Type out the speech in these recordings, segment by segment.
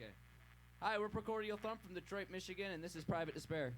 Okay. Hi, we're Precordial Thump from Detroit, Michigan, and this is Private Despair.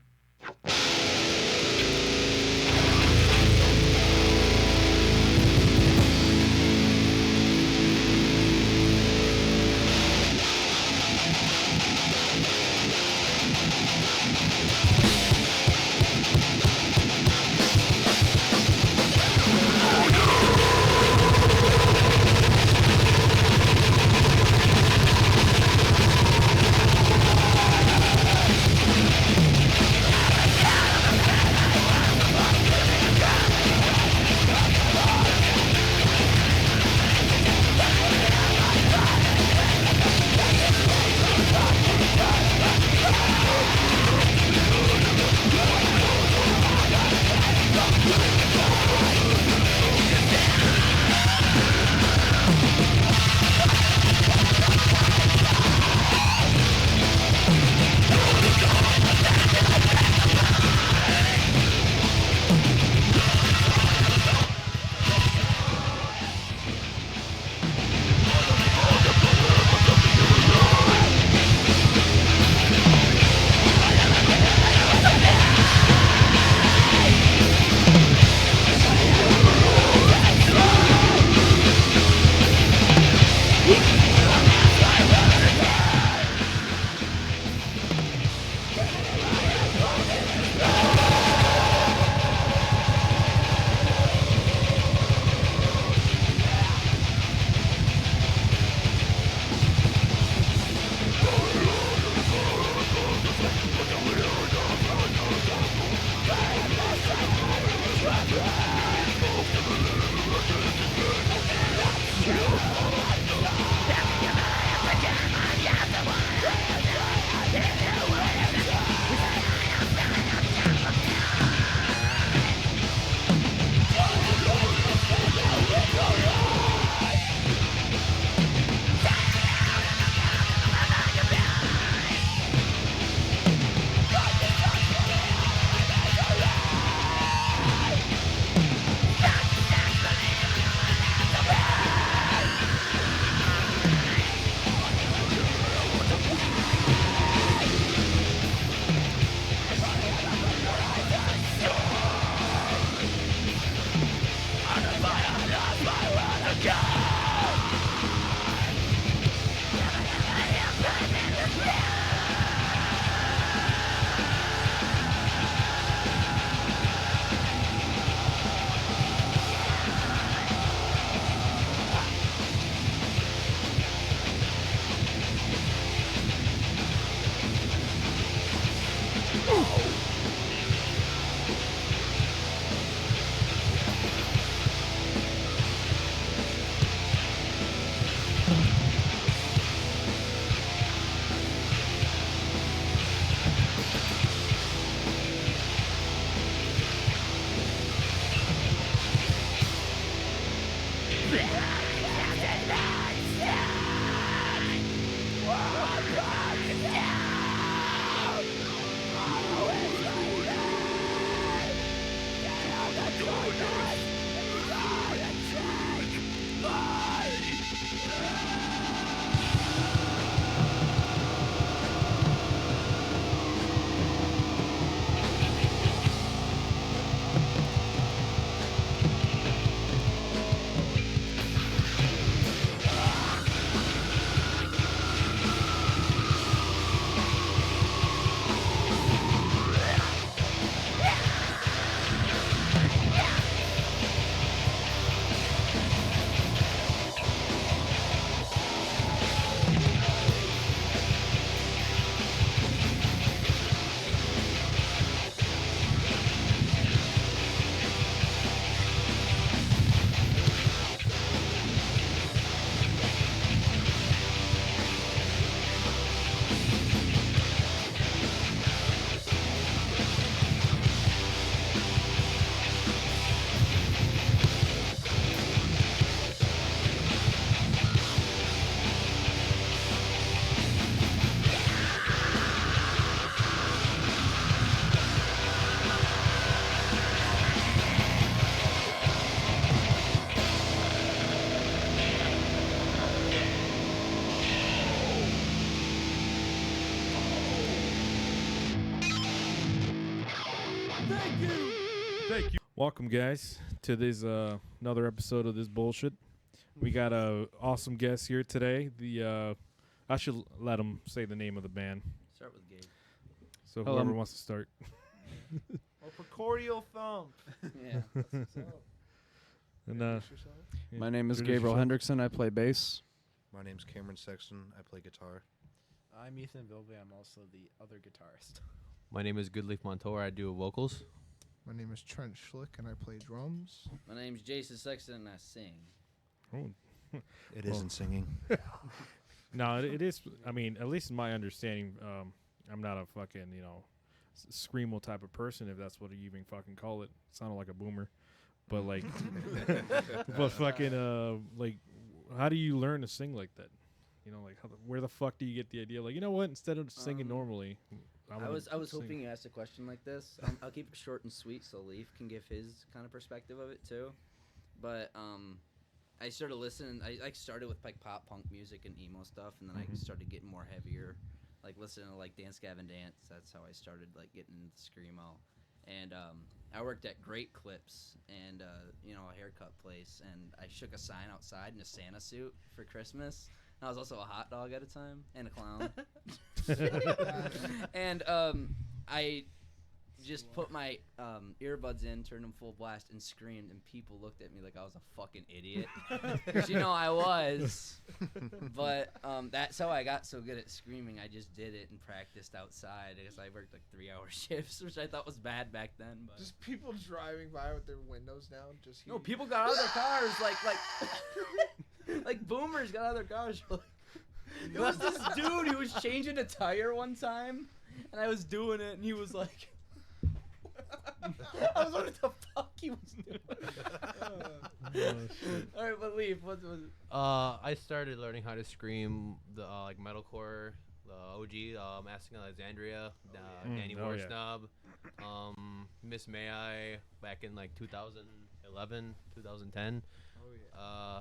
Welcome, guys, to this another episode of this bullshit. We got a awesome guest here today. I should let him say the name of the band. Start with Gabe. So whoever wants to start. Precordial Thump. Yeah. That's what's up. And Yeah, My name is introduce Gabriel yourself. Hendrickson. I play bass. My name's Cameron Sexton. I play guitar. I'm Ethan Vilbe. I'm also the other guitarist. My name is Goodleaf Montour. I do vocals. My name is Trent Schlick, and I play drums. My name's Jason Sexton, and I sing. Oh. It Well. isn't singing. No, it is. I mean, at least in my understanding, I'm not a fucking, screamo type of person, if that's what you even fucking call it. Sounded like a boomer. But, like, but fucking, like, how do you learn to sing like that? Where the fuck do you get the idea? Like, you know what? Instead of singing normally, I was sing. hoping you asked a question like this. I'll keep it short and sweet so Leaf can give his kind of perspective of it too. But I started listening. I started with like pop punk music and emo stuff, and then I started getting more heavier, like listening to like Dance Gavin Dance. That's how I started like getting into screamo. And I worked at Great Clips and a haircut place, and I shook a sign outside in a Santa suit for Christmas. I was also a hot dog at a time and a clown. And I just put my earbuds in, turned them full blast, and screamed, and people looked at me like I was a fucking idiot. Which, I was. But that's how I got so good at screaming. I just did it and practiced outside because I worked like 3-hour shifts, which I thought was bad back then. But Just people driving by with their windows down. Just no, people got out of their cars like boomers got out of their cars. There was this dude who was changing a tire one time, and I was doing it, and he was like, I was wondering what the fuck he was doing. All right, but Leaf, what was it? I started learning how to scream the like metalcore, the OG, Masking Alexandria, Danny Oh, yeah. Warsnub, Miss May I back in like 2011, 2010. Oh yeah.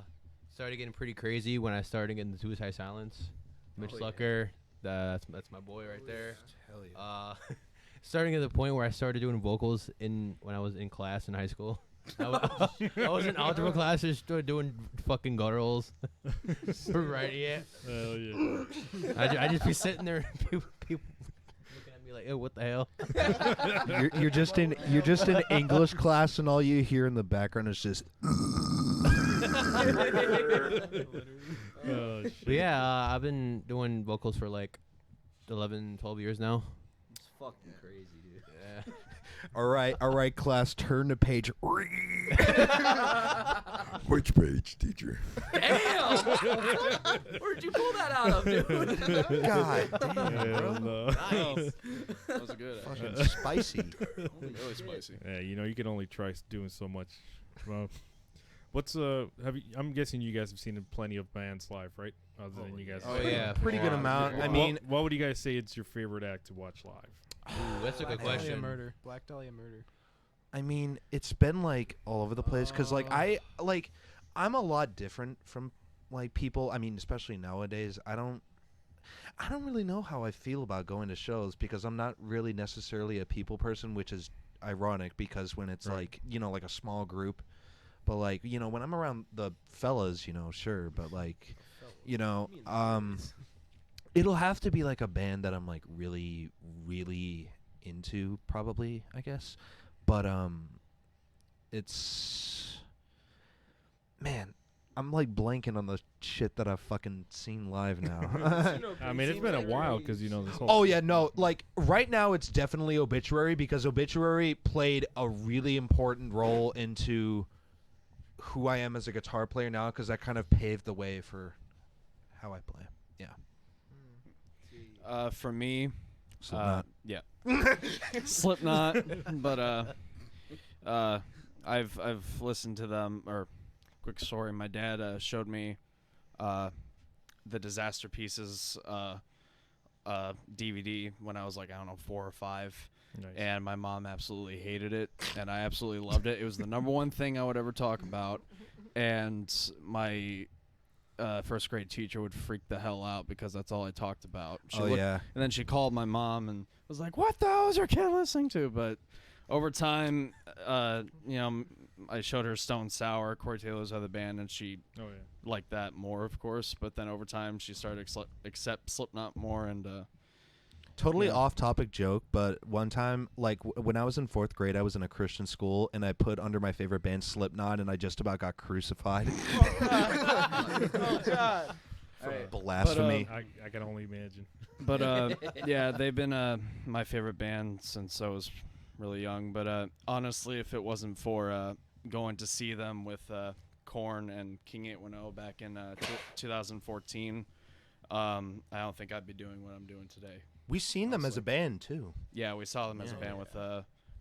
Started getting pretty crazy when I started getting the Suicide Silence. Mitch Slucker, that's my boy right there. Hell yeah. Starting at the point where I started doing vocals when I was in class in high school. I was in algebra class, just doing fucking gutturals, writing it. Hell yeah. I just be sitting there, and people looking at me like, "Oh, what the hell?" You're just in English class, and all you hear in the background is just. Oh, shit. But yeah, I've been doing vocals for like 11, 12 years now. It's fucking crazy, dude. Yeah. All right, class, turn to page. Which page, teacher? Damn! Where'd you pull that out of, dude? God damn, Hell bro. no. Nice. That was good. Fucking spicy. Really spicy. Yeah, you can only try doing so much. Well, I'm guessing you guys have seen plenty of bands live, right? Other than you guys. Oh, yeah. Pretty good amount. I What- mean, what would you guys say it's your favorite act to watch live? Ooh, that's a good Black Dahlia question. Murder. Black Dahlia Murder. I mean, it's been like all over the place because I'm a lot different from like people. I mean, especially nowadays, I don't really know how I feel about going to shows because I'm not really necessarily a people person, which is ironic because when it's Right. like like a small group, but like when I'm around the fellas, sure, but like it'll have to be like a band that I'm like really, really into, probably, I guess. But it's man, I'm like blanking on the shit that I've fucking seen live now. I mean, it's been a while because this whole. Oh yeah, no, like right now it's definitely Obituary because Obituary played a really important role into who I am as a guitar player now because that kind of paved the way for how I play. Yeah. For me, Slipknot. yeah, Slipknot. But I've listened to them. Or quick story: my dad showed me the Disaster Pieces DVD when I was like 4 or 5. Nice. And my mom absolutely hated it, and I absolutely loved it. It was the number one thing I would ever talk about, and my first grade teacher would freak the hell out because that's all I talked about. She looked, yeah. And then she called my mom and was like, "What the hell is your kid listening to?" But over time, I showed her Stone Sour, Corey Taylor's other band, and she liked that more, of course. But then over time, she started to accept Slipknot more, and Totally off-topic joke, but one time, like when I was in 4th grade, I was in a Christian school, and I put under my favorite band Slipknot, and I just about got crucified. Oh God. Alright. Blasphemy. I can only imagine. But yeah, they've been my favorite band since I was really young. But honestly, if it wasn't for going to see them with Korn and King 810 back in 2014, I don't think I'd be doing what I'm doing today. We've seen them as a band too. Yeah, we saw them as a band with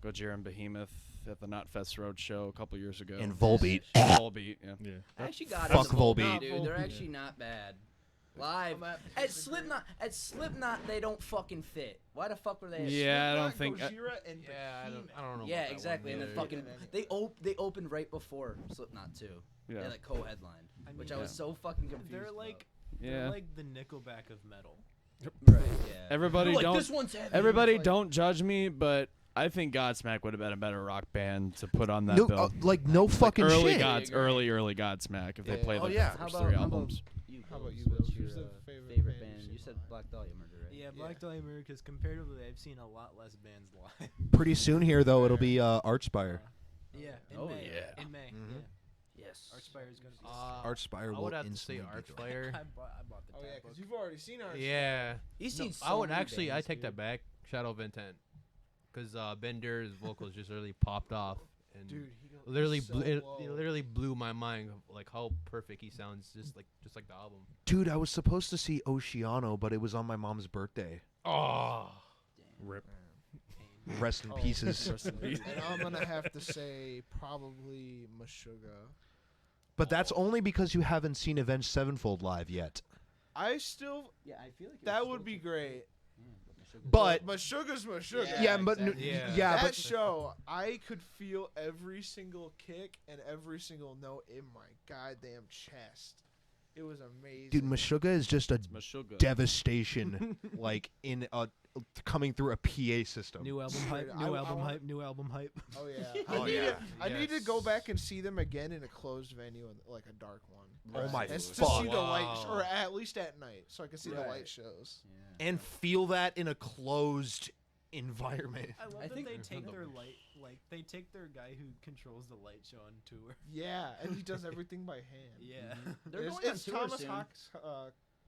Gojira and Behemoth at the Knotfest Road show a couple years ago. And Volbeat. Volbeat, yeah. Yeah. I actually got Fuck into Volbeat. dude. They're actually not bad. Live at Slipknot, they don't fucking fit. Why the fuck were they? Yeah, I don't think. Gojira and I don't know. Yeah, about that exactly. one. And then fucking they opened right before Slipknot too. Yeah. They like co-headlined, I which mean, I was so fucking confused. They're like Yeah. they're like the Nickelback of metal. right. Yeah. Everybody They're like, don't. This one's heavy. Everybody It's like- don't judge me, but I think Godsmack would have been a better rock band to put on that No, bill. no fucking early shit. early Godsmack if they Yeah. played Oh, like yeah. the How first about, 3 how about albums. you? How about Bills? you, What's Bills? your Who's the favorite favorite band? band You you've said seen live? Black Dahlia Murder, right? Yeah, Black Dahlia Murder, because comparatively, I've seen a lot less bands live. Pretty soon here, though, it'll be Archspire. Yeah, in Oh, May. yeah. In May. Mhm. Yeah. Yes. Archspire is gonna be. Archspire I will would have to say instantly be Archfire. I bought the Oh yeah, tab because book. you've already seen ours. Yeah. He's No, seen so I would many actually. bands, I take that dude. back. Shadow of Intent, because Bender's vocals just really popped off, and Dude, he goes literally, so it low. literally blew my mind. Of, like how perfect he sounds, just like the album. Dude, I was supposed to see Oceano, but it was on my mom's birthday. Oh. Rip. Rest in Oh. pieces. And I'm gonna have to say probably Meshuggah. But that's only because you haven't seen Avenged Sevenfold live yet. I still Yeah, I feel like that would be great. But Meshuggah's Meshuggah. yeah, but exactly. yeah, that but show, I could feel every single kick and every single note in my goddamn chest. It was amazing. dude, Meshuggah is just a Meshuggah. devastation, like in a coming through a PA system. New album hype. Straight- New I album wanna- hype. New album hype. Oh yeah. Oh, I need yeah. to, I need to Yes. go back and see them again in a closed venue, and like a dark one. Oh my And to fuck! see the light, Wow. or at least at night, so I can see the Right. light shows. Yeah. And feel that in a closed environment. I love I that think- they take their light, like they take their guy who controls the light show on tour. Yeah, and he does everything by hand. Yeah, They're It's, going on it's tour Thomas soon. Hawk's.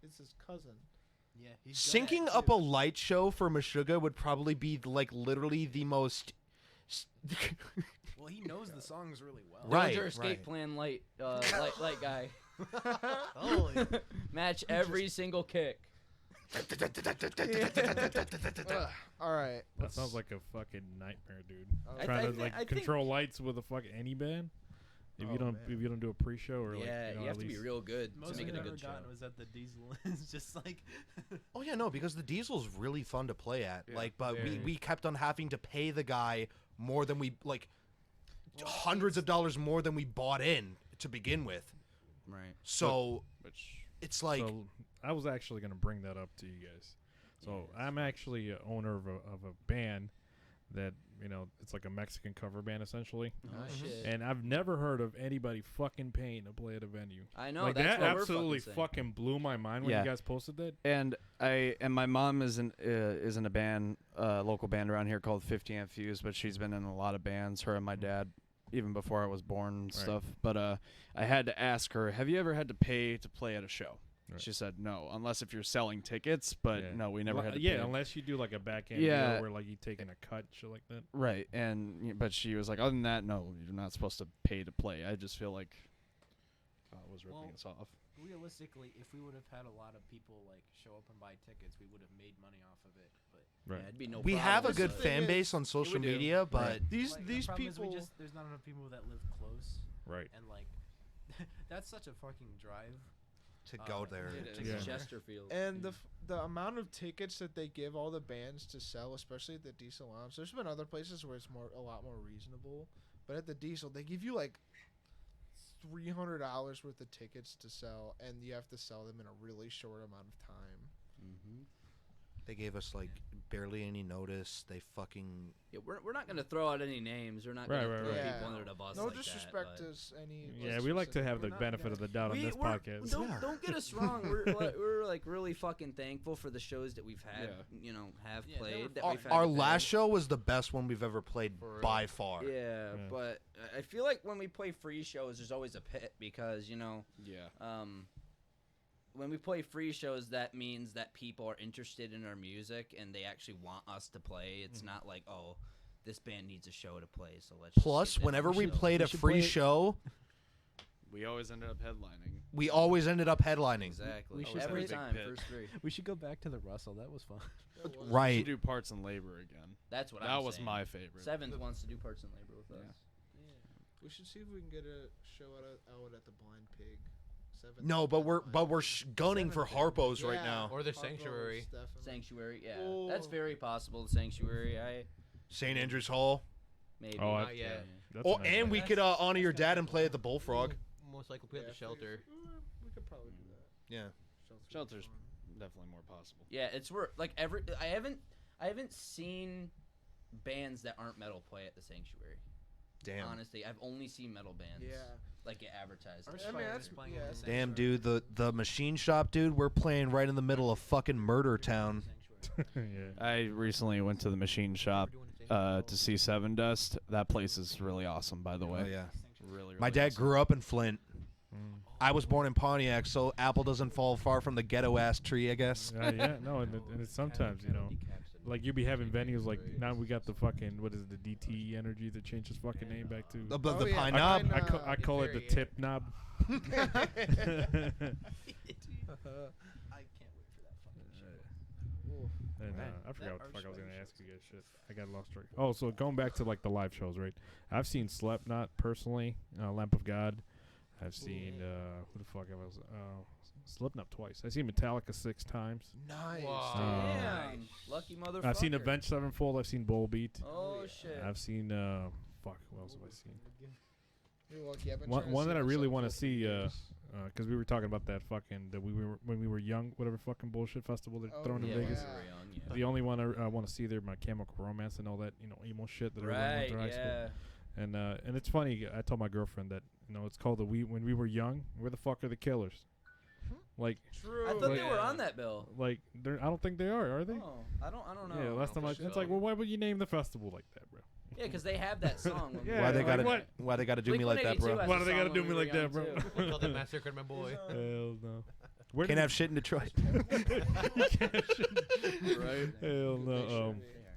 It's his cousin. yeah. He's good at Syncing it, up too. a light show for Meshuggah would probably be like literally the most. Well, he knows the songs really well. Right. Dillinger Escape Plan light guy. Holy. Match every single kick. All right. That sounds like a fucking nightmare, dude. I Trying to I like think- control lights with a fucking any band. If Oh, you don't, man. if you don't do a pre-show or like, Yeah, you know, you at have to be least- real good Most to make I've it a ever good show. gotten was at the Diesel. It's just like, Oh yeah, no, because the Diesel's really fun to play at. Yeah, like, but very. we kept on having to pay the guy more than we like, hundreds of dollars more than we bought in to begin with. Right. So Which it's like, so I was actually gonna bring that up to you guys. So I'm actually a owner of a band that, you know, it's like a Mexican cover band essentially. Oh shit. And I've never heard of anybody fucking paying to play at a venue. I know like that's that what we're absolutely saying. fucking blew my mind when Yeah. you guys posted that. and my mom is in a band, local band around here called 50 Amp Fuse, but she's been in a lot of bands. Her and my dad, even before I was born and Right. stuff. But I had to ask her, have you ever had to pay to play at a show? Right. She said no, unless if you're selling tickets. But Yeah. no, we never Well, had to yeah, pay. unless you do like a back end Yeah. deal where like you taking a cut, shit like that. Right, but she was like, other than that, no, you're not supposed to pay to play. I just feel like it was ripping Well, us off. realistically, if we would have had a lot of people like show up and buy tickets, we would have made money off of it. But Right. Yeah, it'd be no we problem. have a This good is the fan thing base is- on social we do. media, but These like, these the problem is people. there's not enough people that live close, Right. and like that's such a fucking drive. to go there. It is. to Yeah. go there. Chesterfield. And the amount of tickets that they give all the bands to sell, especially at the Diesel Lounge. There's been other places where it's a lot more reasonable, but at the Diesel they give you like $300 worth of tickets to sell, and you have to sell them in a really short amount of time. Mm-hmm. They gave us like barely any notice. They fucking Yeah, we're not gonna throw out any names. We're not Right, gonna right, throw right. people under the bus. No like disrespect that, to any. Yeah, we like to have the We're not benefit gonna- of the doubt on this podcast. Don't get us wrong. We're like really fucking thankful for the shows that we've had. Yeah. Have Yeah, they were played. That our, we've had our to last pay. show was the best one we've ever played For real. by far. Yeah, but I feel like when we play free shows, there's always a pit because when we play free shows, that means that people are interested in our music and they actually want us to play. It's not like, oh, this band needs a show to play, so let's. Plus, just get them whenever on the we show. played a free show, We always ended up headlining. we always ended up headlining. Exactly. We should Every play Big time, Pit. first three. We should go back to the Russell. That was fun. We should Right. do Parts and Labor again. That's what That I'm was saying. my favorite. Seventh wants to do Parts and Labor with Yeah. us. We should see if we can get a show out at the Blind Pig. No, but we're gunning for Harpo's right now. Or the Sanctuary. Sanctuary, yeah, Oh. that's very possible. The Sanctuary, St. Andrew's Hall. maybe. Oh, Not yet. That's Oh, a nice and we idea. could honor your dad and play at the Bullfrog. Most likely put at the shelter. We could probably do that. Yeah. Shelter's definitely more possible. Yeah, it's where like I haven't seen bands that aren't metal play at the Sanctuary. Damn. Honestly, I've only seen metal bands. Yeah. Like get advertised. Our I mean, Spider that's- is playing yeah, at the it's- Damn, Sanctuary. dude, the machine shop, dude. We're playing right in the middle of fucking murder town. yeah. I recently went to the machine shop to see Seven Dust. That place is really awesome, by the way. Oh yeah. Really, My really dad awesome. grew up in Flint. Mm. I was born in Pontiac, so apple doesn't fall far from the ghetto ass tree, I guess. Yeah, no, and it's sometimes, like you be having venues like now we got the fucking what is it, the DTE Energy that changed its fucking name back to. The Oh, yeah, pine I knob. know. I call it the Infuriating. tip knob. I can't wait for that fucking show. And Right. I forgot what That the fuck I was Archway gonna show's ask you guys. Shit, I got lost track. Oh, so going back to like the live shows, right? I've seen Slipknot personally, Lamp of God. I've seen who the fuck I was Slipknot twice. I've seen Metallica 6 times. Nice. Wow. Damn, lucky motherfucker. I've seen Avenged Sevenfold. I've seen Bullbeat. Oh shit. I've seen fuck. What else have I seen? You're lucky. I've been One, trying to one see that I this really up want to for see, years. because we were talking about that fucking that we were when we were young, whatever fucking bullshit festival they're Oh, throwing yeah, in when we Vegas. were young, yeah. The only one I want to see there, My Chemical Romance and all that, emo shit that everyone went Right. through high school. Yeah. And it's funny. I told my girlfriend that it's called the when we were young. Where the fuck are the Killers? Like, True. I thought they Like- were on that bill. like I don't think they are they? Oh, I don't know. Yeah, last time for it's sure. like, well, why would you name the festival like that, bro? Yeah, because they have that song. when we Yeah, Why were they like gotta what? Why they gotta do me like that, Blink-182 bro? has Why a do they song gotta when do we me were like that, young, bro? too. Until they massacred my boy. Hell no. Where Can't did have shit in Detroit. you can't shit. Right. Hell no.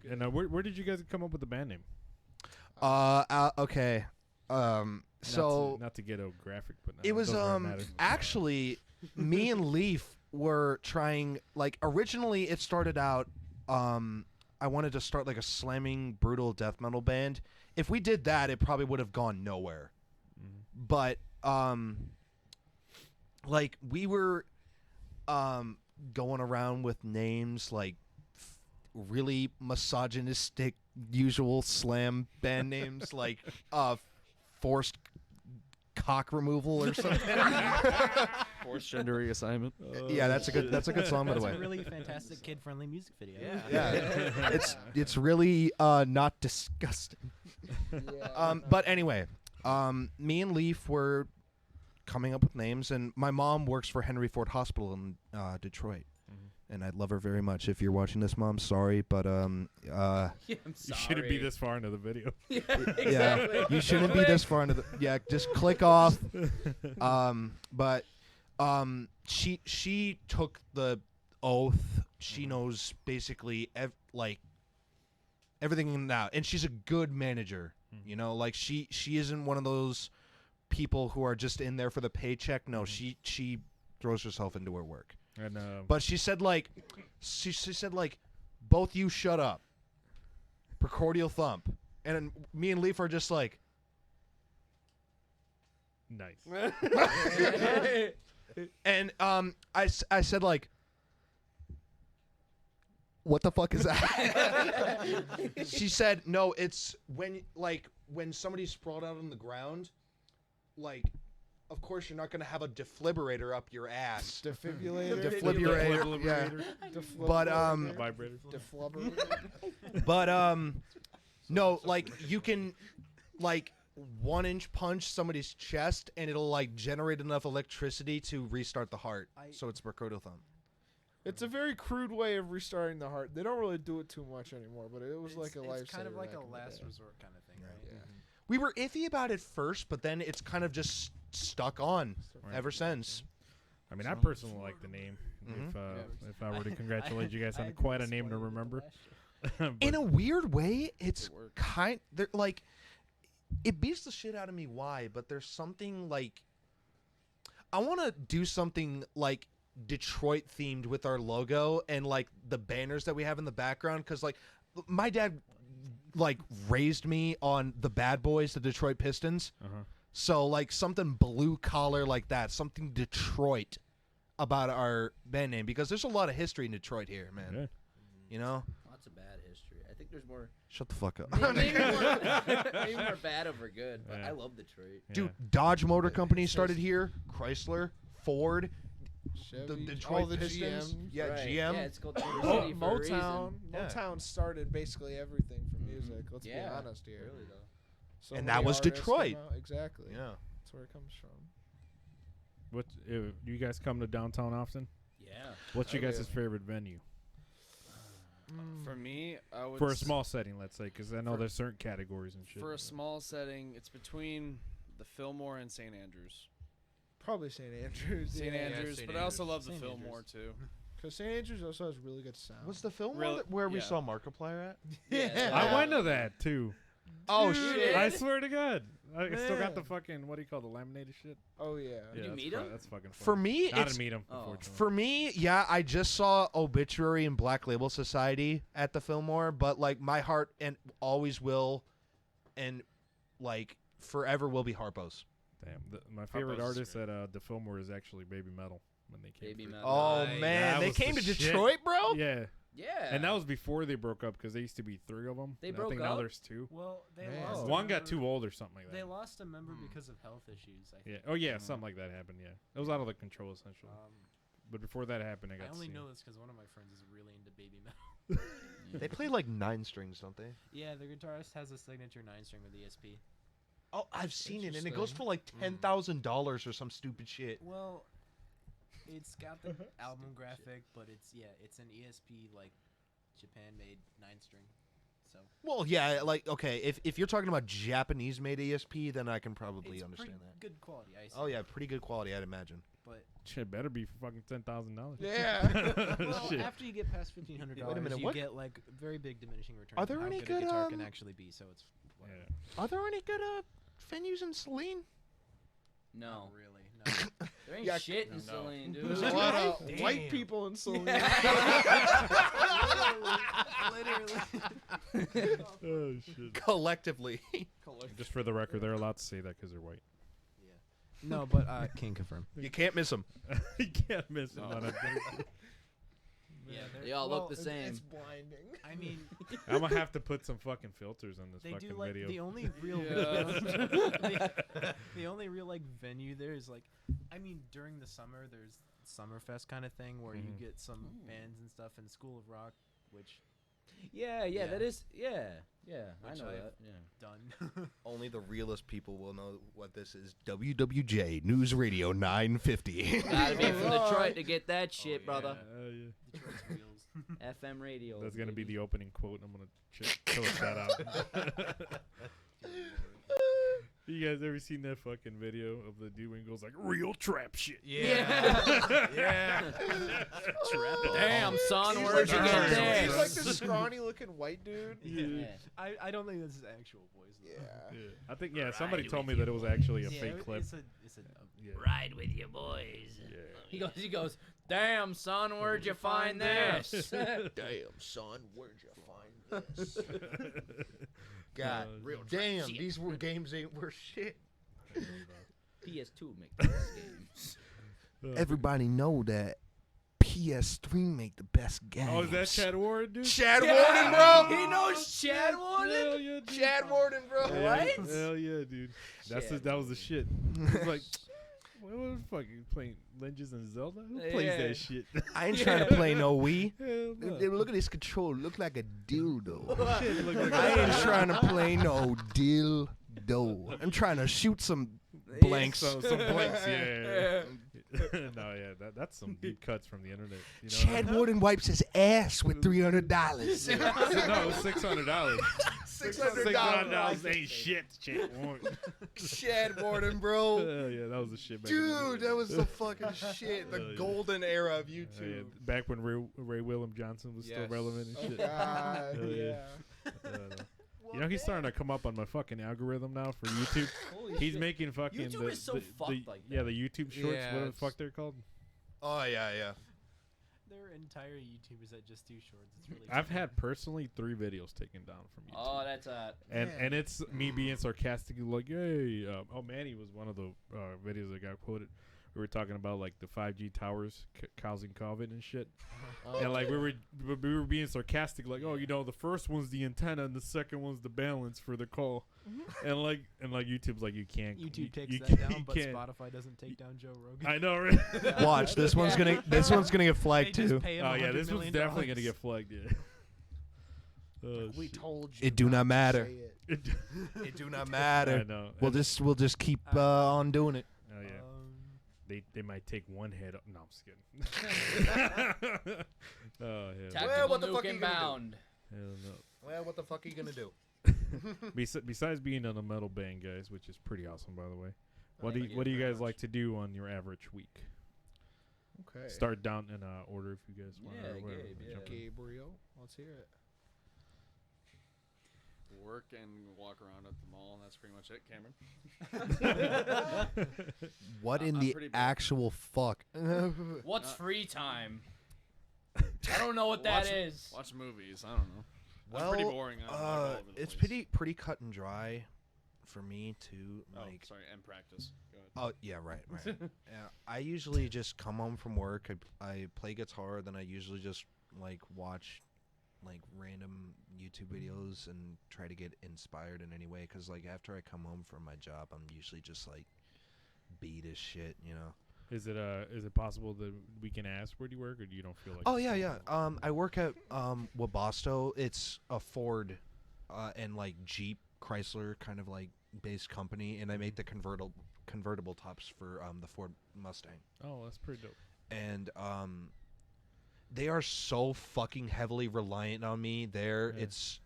And where did you guys come up with the band name? Okay. So not to get graphic, but it was doesn't really matter. actually me and Leaf were trying, like, originally it started out I wanted to start like a slamming brutal death metal band. If we did that, it probably would have gone nowhere. Mhm. But like we were going around with names like really misogynistic usual slam band names like forced cock removal or something. Forced gender reassignment. Yeah, that's a good song, by the That's way. a really fantastic kid-friendly music video. Yeah, it's really not disgusting. But anyway, me and Leaf were coming up with names, and my mom works for Henry Ford Hospital in Detroit, and I love her very much. If you're watching this, Mom, sorry, but Yeah, I'm You sorry. shouldn't be this far into the video. Yeah, yeah, exactly. you shouldn't be this far into the. Yeah, just click off. But she took the oath. She knows basically like everything now, and she's a good manager. You know, like she isn't one of those people who are just in there for the paycheck. No, she throws herself into her work. And But she said like, she said like, both you shut up. Precordial Thump, and then me and Leaf are just like, nice. and I said like, what the fuck is that? She said no, it's when somebody's sprawled out on the ground, like of course you're not gonna have a defibrillator up your ass. Defibrillator. Defibrillator. Yeah. But Vibrator. But no, like you can like 1-inch punch somebody's chest and it'll like generate enough electricity to restart the heart. So it's Precordial Thump. It's a very crude way of restarting the heart. They don't really do it too much anymore, but it was like a lifesaver. It's kind of like back a in the last day. resort kind of thing, right? Yeah. We were iffy about it first, but then it's kind of just stuck on Right. ever since. I mean, I personally like the name. Mhm. If I were to congratulate you guys on quite a name to remember. But In a weird way, it's It worked. they're like it beats the shit out of me why, but there's something like I want to do something like Detroit themed with our logo and like the banners that we have in the background cuz like my dad like raised me on the Bad Boys, the Detroit Pistons. uh-huh. So like something blue collar like that, something Detroit about our band name because there's a lot of history in Detroit here, man. Yeah. You know? Lots of bad history. I think there's more. Shut the fuck up. Maybe more bad over good. But Yeah. I love Detroit. Dude, Dodge Motor Company started here, Chrysler, Ford, Chevy, the Detroit all the Pistons. GMs. Yeah, Right. GM. Yeah, it's called Motor City for a reason. Motown. Yeah. Motown started basically everything for music. Let's Yeah, be honest here. Really though. So And many that was artists Detroit. came out- Exactly. Yeah. That's where it comes from. What do you guys come to downtown often? Yeah. What's your Oh, guys' yeah. favorite venue For me, I would for a s- small setting? Let's say, because I know For- there's certain categories and shit. for a small setting, it's between the Fillmore and St. Andrews. Probably St. Andrews. St. yeah. Andrews, St. but I also Andrews. love the St. Fillmore Andrews. too. Because St. Andrews also has really good sound. Was the film Really- where we yeah. saw Markiplier at? Yeah. I went to that too. Oh Dude. shit! I swear to God, I still got the Man. fucking what do you call the laminated shit? Oh yeah. Did you that's meet fu- him? That's fucking. For funny. me, I didn't it's meet him. Oh. Unfortunately. for me. Yeah, I just saw Obituary and Black Label Society at the Fillmore, but like my heart and always will, and like forever will be Harpo's. Damn, my favorite Harpo's is artist great. at the Fillmore is actually Baby Metal when they came. Baby through. Metal. Oh Nice. man, That they was came the to shit. Detroit, bro. Yeah, Yeah. and that was before they broke up because there used to be 3 of them. They and I broke think now up? there's 2. Well, they Man. lost. a One got member- too old or something like that. They lost a member because of health issues. I Yeah. think. Oh yeah, something like that happened. Yeah, it was out of the control essentially. Um, But before that happened, I got I only to see know him. this because one of my friends is really into Baby Metal. They play like 9 strings, don't they? Yeah, the guitarist has a signature 9-string with ESP. Oh, I've seen it, and it goes Interesting. for like $10,000 or some stupid shit. Well, it's got the album graphic, but it's an ESP like Japan-made 9-string. So Well, yeah, like okay, if you're talking about Japanese-made ESP, then I can probably it's understand pretty that. good quality. I Oh yeah, pretty good quality, I'd imagine. but Shit better be for fucking $10,000. Yeah. well, Shit. after you get past $1,500, Wait a minute, you what? get like very big diminishing returns. Are there on how any good good, a guitar can um, actually be? So it's whatever. Yeah. Are there any good venues in Saline? No. Not really. No. There ain't Yeah, shit in no. Saline, dude. There's a lot of Damn. white people in Saline. Literally. Oh shit. Collectively. Just for the record, they're allowed to say that because they're white. No, but can confirm. You can't miss them. You can't miss it. on a Yeah, They all look the It's same. blinding. I mean, I'm gonna have to put some fucking filters on this they fucking do like video. the only real Yeah. the only real like venue there is like, I mean, during the summer there's Summerfest kind of thing where you Mhm. get some bands and stuff, and School of Rock, which Yeah, Yeah. that is. Yeah. I Which know I've- that. Yeah. done. Only the realest people will know what this is. WWJ News Radio 950. Gotta be from Detroit to get that shit, brother. Yeah. Detroit's wheels. FM radio. That's gonna be baby. the opening quote. I'm gonna close that out. You guys ever seen that fucking video of the dude when he goes like real trap shit? Yeah. Yeah. Damn, son, He's where'd you like get this- this? He's like this scrawny looking white dude. Yeah. I don't think this is actual voice. Though. Yeah. Yeah. I think somebody told me that it was actually a Yeah, fake clip. It's a Yeah. Ride with your boys. Yeah. He goes, damn, son, where'd you find this? Damn, son, where'd you find this? God, Real damn, shit. these were games ain't worth shit. PS2 make these games. Everybody know that PS3 make the best games. Oh, is that Chad Warren, dude? Chad Warden, bro? He knows Chad Hell Warden? yeah, dude. Chad Warden, bro. Yeah, What? Hell yeah, dude. Chad That was the shit. It's like, What fucking playing Legends and Zelda? Who plays Yeah. that shit? I ain't trying to play no Wii. Hell no. Look at this control. Look like a dildo. Shit look like I ain't trying to play no dildo. I'm trying to shoot some blanks. some blanks, yeah. No, yeah, that's some deep cuts from the internet. You know Chad Warden wipes his ass with $300. no, it was $600. $600 ain't shit, Chad Warden. Chad Warden, bro. Hell yeah, that was the shit back in the Dude, day. that was the fucking shit. The Hell yeah. golden era of Yeah, YouTube. back when Ray William Johnson was still Yes. relevant and Oh shit. God, Hell yeah. yeah. No. You know, he's starting to come up on my fucking algorithm now for YouTube. Holy He's shit. making fucking YouTube is so fucked like yeah, that. the YouTube shorts, Yeah, whatever the it's- fuck they're called. Oh, yeah, yeah. There are entire YouTubers that just do shorts. It's really. I've funny. had personally 3 videos taken down from YouTube. Oh, that's and Man. it's me being sarcastically like, hey, Manny was one of the videos that got quoted. We were talking about like the 5G towers causing COVID and shit, and like we were being sarcastic, like, oh, you know, the first one's the antenna and the second one's the balance for the call, and like YouTube's like, you can't. YouTube takes you that can't- down, you but can't. Spotify doesn't take down Joe Rogan. I know, right? Watch, this one's gonna get flagged They just too. pay him Oh yeah, $100 this one's million. definitely gonna get flagged. Yeah. Oh, We shit. told you. It do not to matter. say it. It do not I matter. know. We'll just keep on doing it. Oh yeah. They might take one head up. No, I'm just kidding. Oh hell. Tactical what the nuke fuck are you gonna do? inbound. Hell no. Well, what the fuck are you gonna do? Besides being in a metal band, guys, which is pretty awesome, by the way. What do Thank you, what do you very guys much. like to do on your average week? Okay. Start down in order if you guys want. Yeah, or whatever, Gabe, yeah. jump in. Gabriel, let's hear it. Work and walk around at the mall. That's pretty much it, Cameron. What in I'm the pretty bad. actual fuck? What's free time? I don't know what that is. Watch movies. I don't know. I'm pretty boring. I'm all over the It's place. pretty cut and dry for me too. Oh, Like, sorry, and practice. Go ahead. oh yeah, right. Yeah, I usually just come home from work. I play guitar, then I usually just like watch like random YouTube videos and try to get inspired in any way. Cause like after I come home from my job, I'm usually just like beat as shit, you know. Is it possible that we can ask where do you work, or do you don't feel like? Oh yeah. I work at Wabasto. It's a Ford and like Jeep Chrysler kind of like based company, and I make the convertible tops for the Ford Mustang. Oh, that's pretty dope. And they are so fucking heavily reliant on me. There, Yeah. it's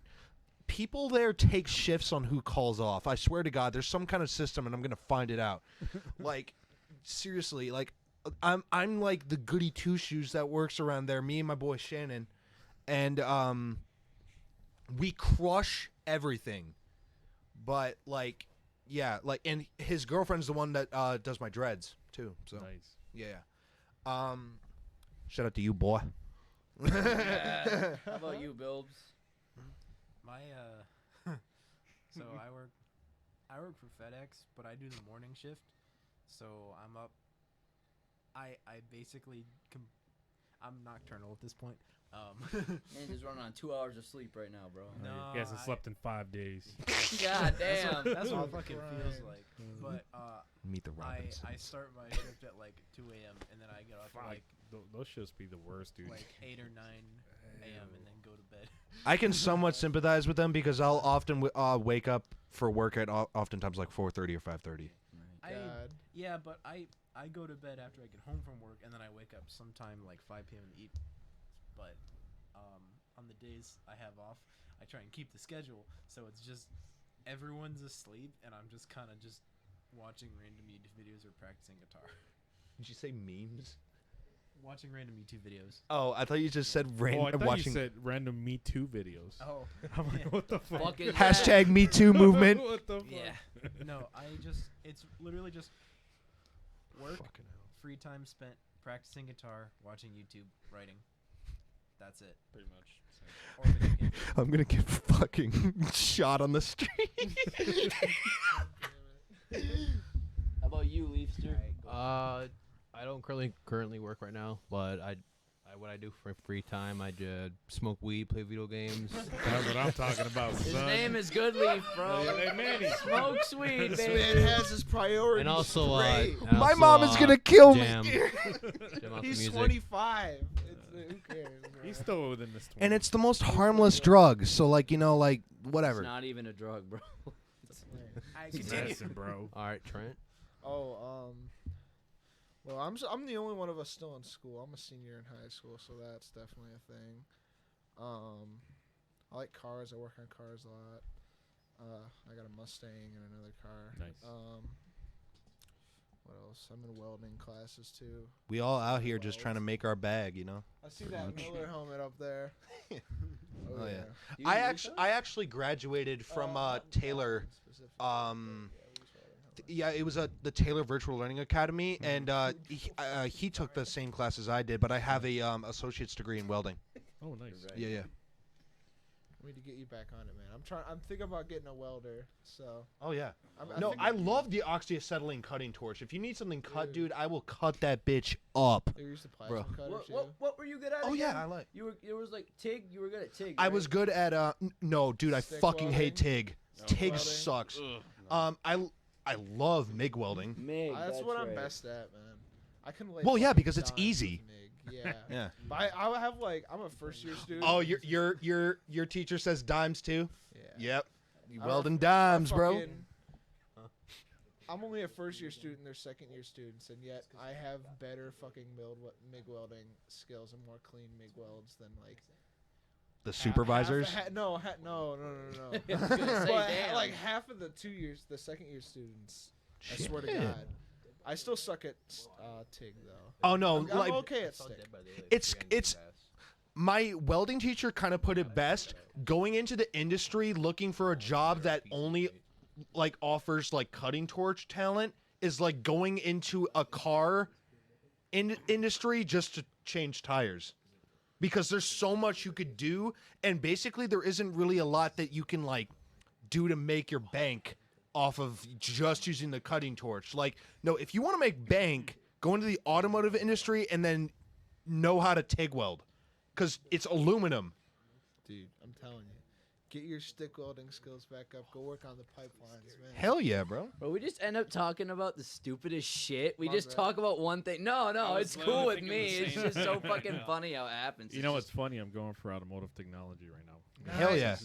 people there take shifts on who calls off. I swear to God, there's some kind of system, and I'm gonna find it out. Like, seriously, like I'm like the goody two shoes that works around there. Me and my boy Shannon, and we crush everything. But like, yeah, like, and his girlfriend's the one that does my dreads too. So Nice. yeah. Shout out to you, boy. Yeah. How about you, Bilbs? My so I work for FedEx, but I do the morning shift. So I'm up. I basically I'm nocturnal at this point. Man, just running on 2 hours of sleep right now, bro. No, you guys have slept in 5 days. God damn. That's what it Oh, fucking grind. feels like. But Meet the I Robinsons. start my shift at like 2 a.m. and then I get off at like Those shifts be the worst, dude. 8 or 9 a.m. and then go to bed. I can somewhat sympathize with them because I'll often wake up for work at oftentimes like 4:30 or 5:30. God. Yeah, but I go to bed after I get home from work, and then I wake up sometime like 5 p.m. in the evening. But on the days I have off, I try and keep the schedule, so it's just everyone's asleep, and I'm just kind of just watching random YouTube videos or practicing guitar. Did you say memes? Watching random YouTube videos. Oh, I thought you just said Oh, I random thought watching. you said random Me Too videos. Oh, I'm like, what the fuck? Fuck is Hashtag Me Too movement. What the fuck? yeah. No, it's literally just work, free time spent practicing guitar, watching YouTube, writing. That's it. Pretty much. Or video games. I'm gonna get fucking shot on the street. How about you, Leafster? I don't currently work right now, but I What I do for free time, I just smoke weed, play video games. That's what I'm talking about, His son. name is Goodleaf, bro. Hey, Manny. Smokes weed, This baby. man has his priorities And also, straight. My mom is gonna kill me. jam. Jam out the He's music. 25. Who cares? Bro? He's still within this 20. And it's the most harmless drug. So like whatever. It's not even a drug, bro. I It's continue. medicine, bro. All right, Trent. Oh, well, I'm the only one of us still in school. I'm a senior in high school, so that's definitely a thing. I like cars. I work on cars a lot. I got a Mustang and another car. Nice. What else? I'm in welding classes too. We all out here just trying to make our bag, you know. I see that Miller helmet up there. Oh, yeah. You I use actually that? I actually graduated from Taylor. Yeah, it was the Taylor Virtual Learning Academy, and he took the same class as I did, but I have a associate's degree in welding. Oh, nice. Yeah, yeah. I need to get you back on it, man. I'm thinking about getting a welder. So Oh yeah. think I love the oxyacetylene cutting torch. If you need something cut, dude, I will cut that bitch up. you used the Bro. plasma cutter too. What were you good at? Oh again? yeah, I like. It was like TIG. You were good at TIG. I right? was good at no, dude, I Stick fucking hate welding? TIG. Oh, TIG welding? sucks. Ugh, no. I love MIG welding. Mig, That's what I'm right. best at, man. I can lay. Well, yeah, fucking because it's dimes easy. with MIG. Yeah. Yeah. But I have I'm a first year student. Oh, your teacher says dimes too? Yeah. Yep. You I welding ref- dimes, I bro. fucking- I'm only a first year student. They're second year students, and yet I have better fucking MIG welding skills and more clean MIG welds than like The supervisors. no. I was gonna say, But damn. like half of the the second year students. I swear to Shit. God. I still suck at TIG though. Oh no, I'm like okay at stick. it's my welding teacher kind of put it best. Going into the industry looking for a job that only like offers like cutting torch talent is like going into a car industry just to change tires. Because there's so much you could do, and basically there isn't really a lot that you can like do to make your bank off of just using the cutting torch. Like, no, if you want to make bank, go into the automotive industry and then know how to TIG weld. Because it's aluminum. Dude, I'm telling you. Get your stick welding skills back up. Go work on the pipelines, man. Hell yeah, bro. Bro, we just end up talking about the stupidest shit. We My just bad. talk about one thing. No, I was it's literally cool with thinking me. the It's same just so thing. fucking Yeah. funny how it happens. You know what's funny? I'm going for automotive technology right now. Hell yeah.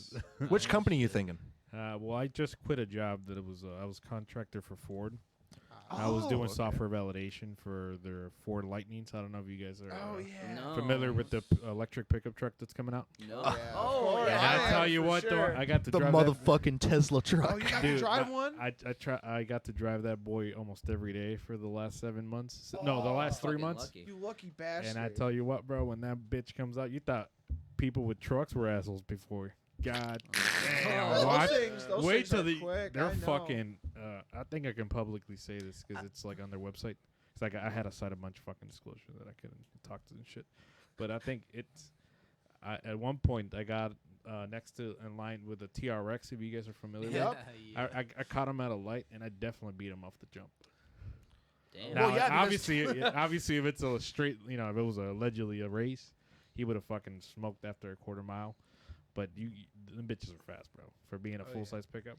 Which company you thinking? Well, I just quit a job that it was I was contractor for Ford. I was Oh, doing okay. software validation for their Ford Lightnings. I don't know if you guys are Oh yeah. No. familiar with the electric pickup truck that's coming out. No. Yeah, of Oh, course. And yeah. I tell you for what, sure. though, I got to The drive that. motherfucking Tesla truck. Oh, you got to Dude, drive one? I got to drive that boy almost every day for the last 7 months. No, the last 3 Fucking months. lucky. You lucky bastard. And I tell you what, bro, when that bitch comes out, you thought people with trucks were assholes before. God damn. Oh, Watch- those wait things till are quick, they're I know. fucking. I think I can publicly say this because it's like on their website. It's like I had to cite a bunch of fucking disclosure that I couldn't talk to and shit. But I think it's. At one point, I got next to in line with a TRX. If you guys are familiar with, Yep. it. I caught him at a light and I definitely beat him off the jump. Damn. Now, Well, yeah, because- obviously, if it's a straight, if it was allegedly a race, he would have fucking smoked after a quarter mile. But them bitches are fast, bro. For being a Oh, full size pickup.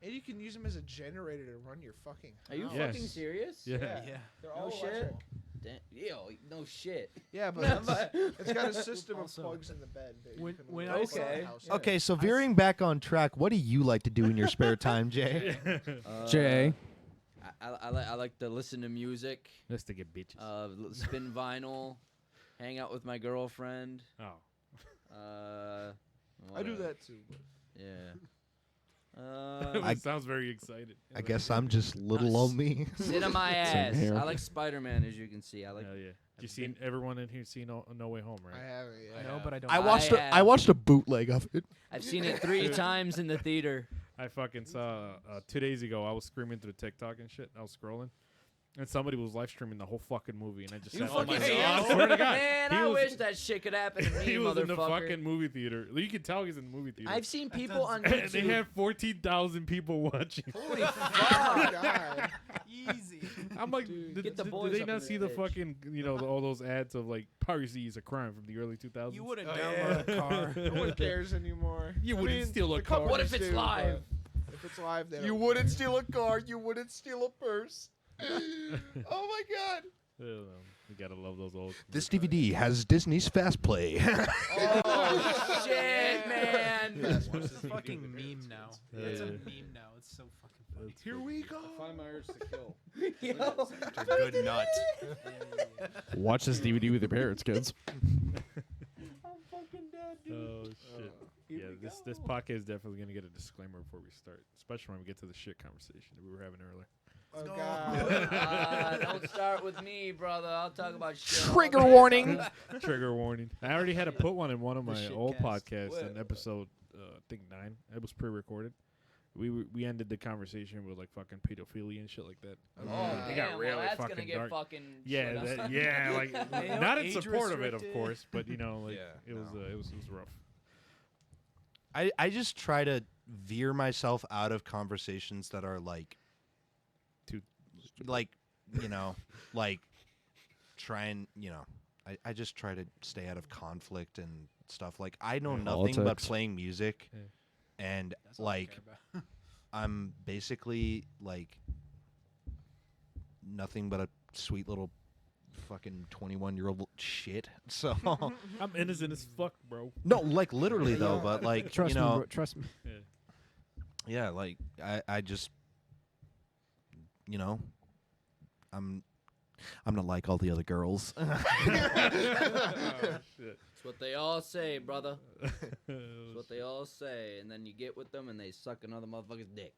And you can use them as a generator to run your fucking Are you house. Yes. fucking serious? Yeah. Yeah. Yeah. They're No all shit. electric. Damn. Yo, no shit. Yeah, but it's got a system of Also, plugs in the bed. That you when- can when run I around Okay. the house. Okay, so veering back on track, what do you like to do in your spare time, Jay? Jay. I like to listen to music, Just to get bitches. spin vinyl, hang out with my girlfriend. Oh. I do that too. But Yeah. It sounds very excited. I guess I'm just little on me. Sit on my ass. here. I like Spider-Man, as you can see. I like. Hell yeah. You seen everyone in here see No Way Home, right? I have it. Yeah. I know, but I don't. I watched I I have- watched a bootleg of it. I've seen it 3 times in the theater. I fucking saw 2 days ago. I was screaming through TikTok and shit. I was scrolling, and somebody was live streaming the whole fucking movie, and I just You sat fucking there. serious? I swear to God, Man, he I was- wish that shit could happen to me, he was in the motherfucker. fucking movie theater. You can tell he's in the movie theater. I've seen people on and they YouTube. had 14,000 people watching. Holy Oh fuck! God. Easy. I'm like, Dude, did, get the did boys they up not in see this the bitch. fucking, all those ads of like piracy is a crime from the early 2000s? You wouldn't Oh, download yeah. a car. No one cares anymore. You I wouldn't mean, steal a the car. companies What if it's do, live? but If it's live, they You don't wouldn't care. steal a car. You wouldn't steal a purse. Oh my god. You gotta love those old. This DVD has Disney's Fast Play. Oh shit, man! It's a fucking meme now. It's a Yeah. meme now. It's so fucking funny. Here we go. Find my urge to kill. Yo. A good nut. Watch this DVD with your parents, kids. Oh shit. Yeah, this podcast is definitely gonna get a disclaimer before we start, especially when we get to the shit conversation that we were having earlier. Oh god. Don't start with me, brother. I'll talk about shit. all Trigger day, warning. brother. Trigger warning. I already had to put one in one of The my shit old cast. podcasts in Whoa. episode, I think 9. It was pre-recorded. We ended the conversation with like fucking pedophilia and shit like that. Oh, It damn, got well, really that's fucking gonna get dark. fucking Yeah, shit up. like know, not in age support of it, of restricted. course, but like Yeah, it was no. it was rough. I just try to veer myself out of conversations that are like Too like like try and I just try to stay out of conflict and stuff. Like I know Yeah. nothing but Politics. playing music Yeah. and That's all I like care about. I'm basically like nothing but a sweet little fucking 21-year-old shit. So I'm innocent as fuck, bro. no, like literally though, but like Trust me, bro. Trust me. yeah, like I just I'm not like all the other girls. Oh, shit. That's what they all say, brother. That's what they all say. And then you get with them and they suck another motherfucker's dick.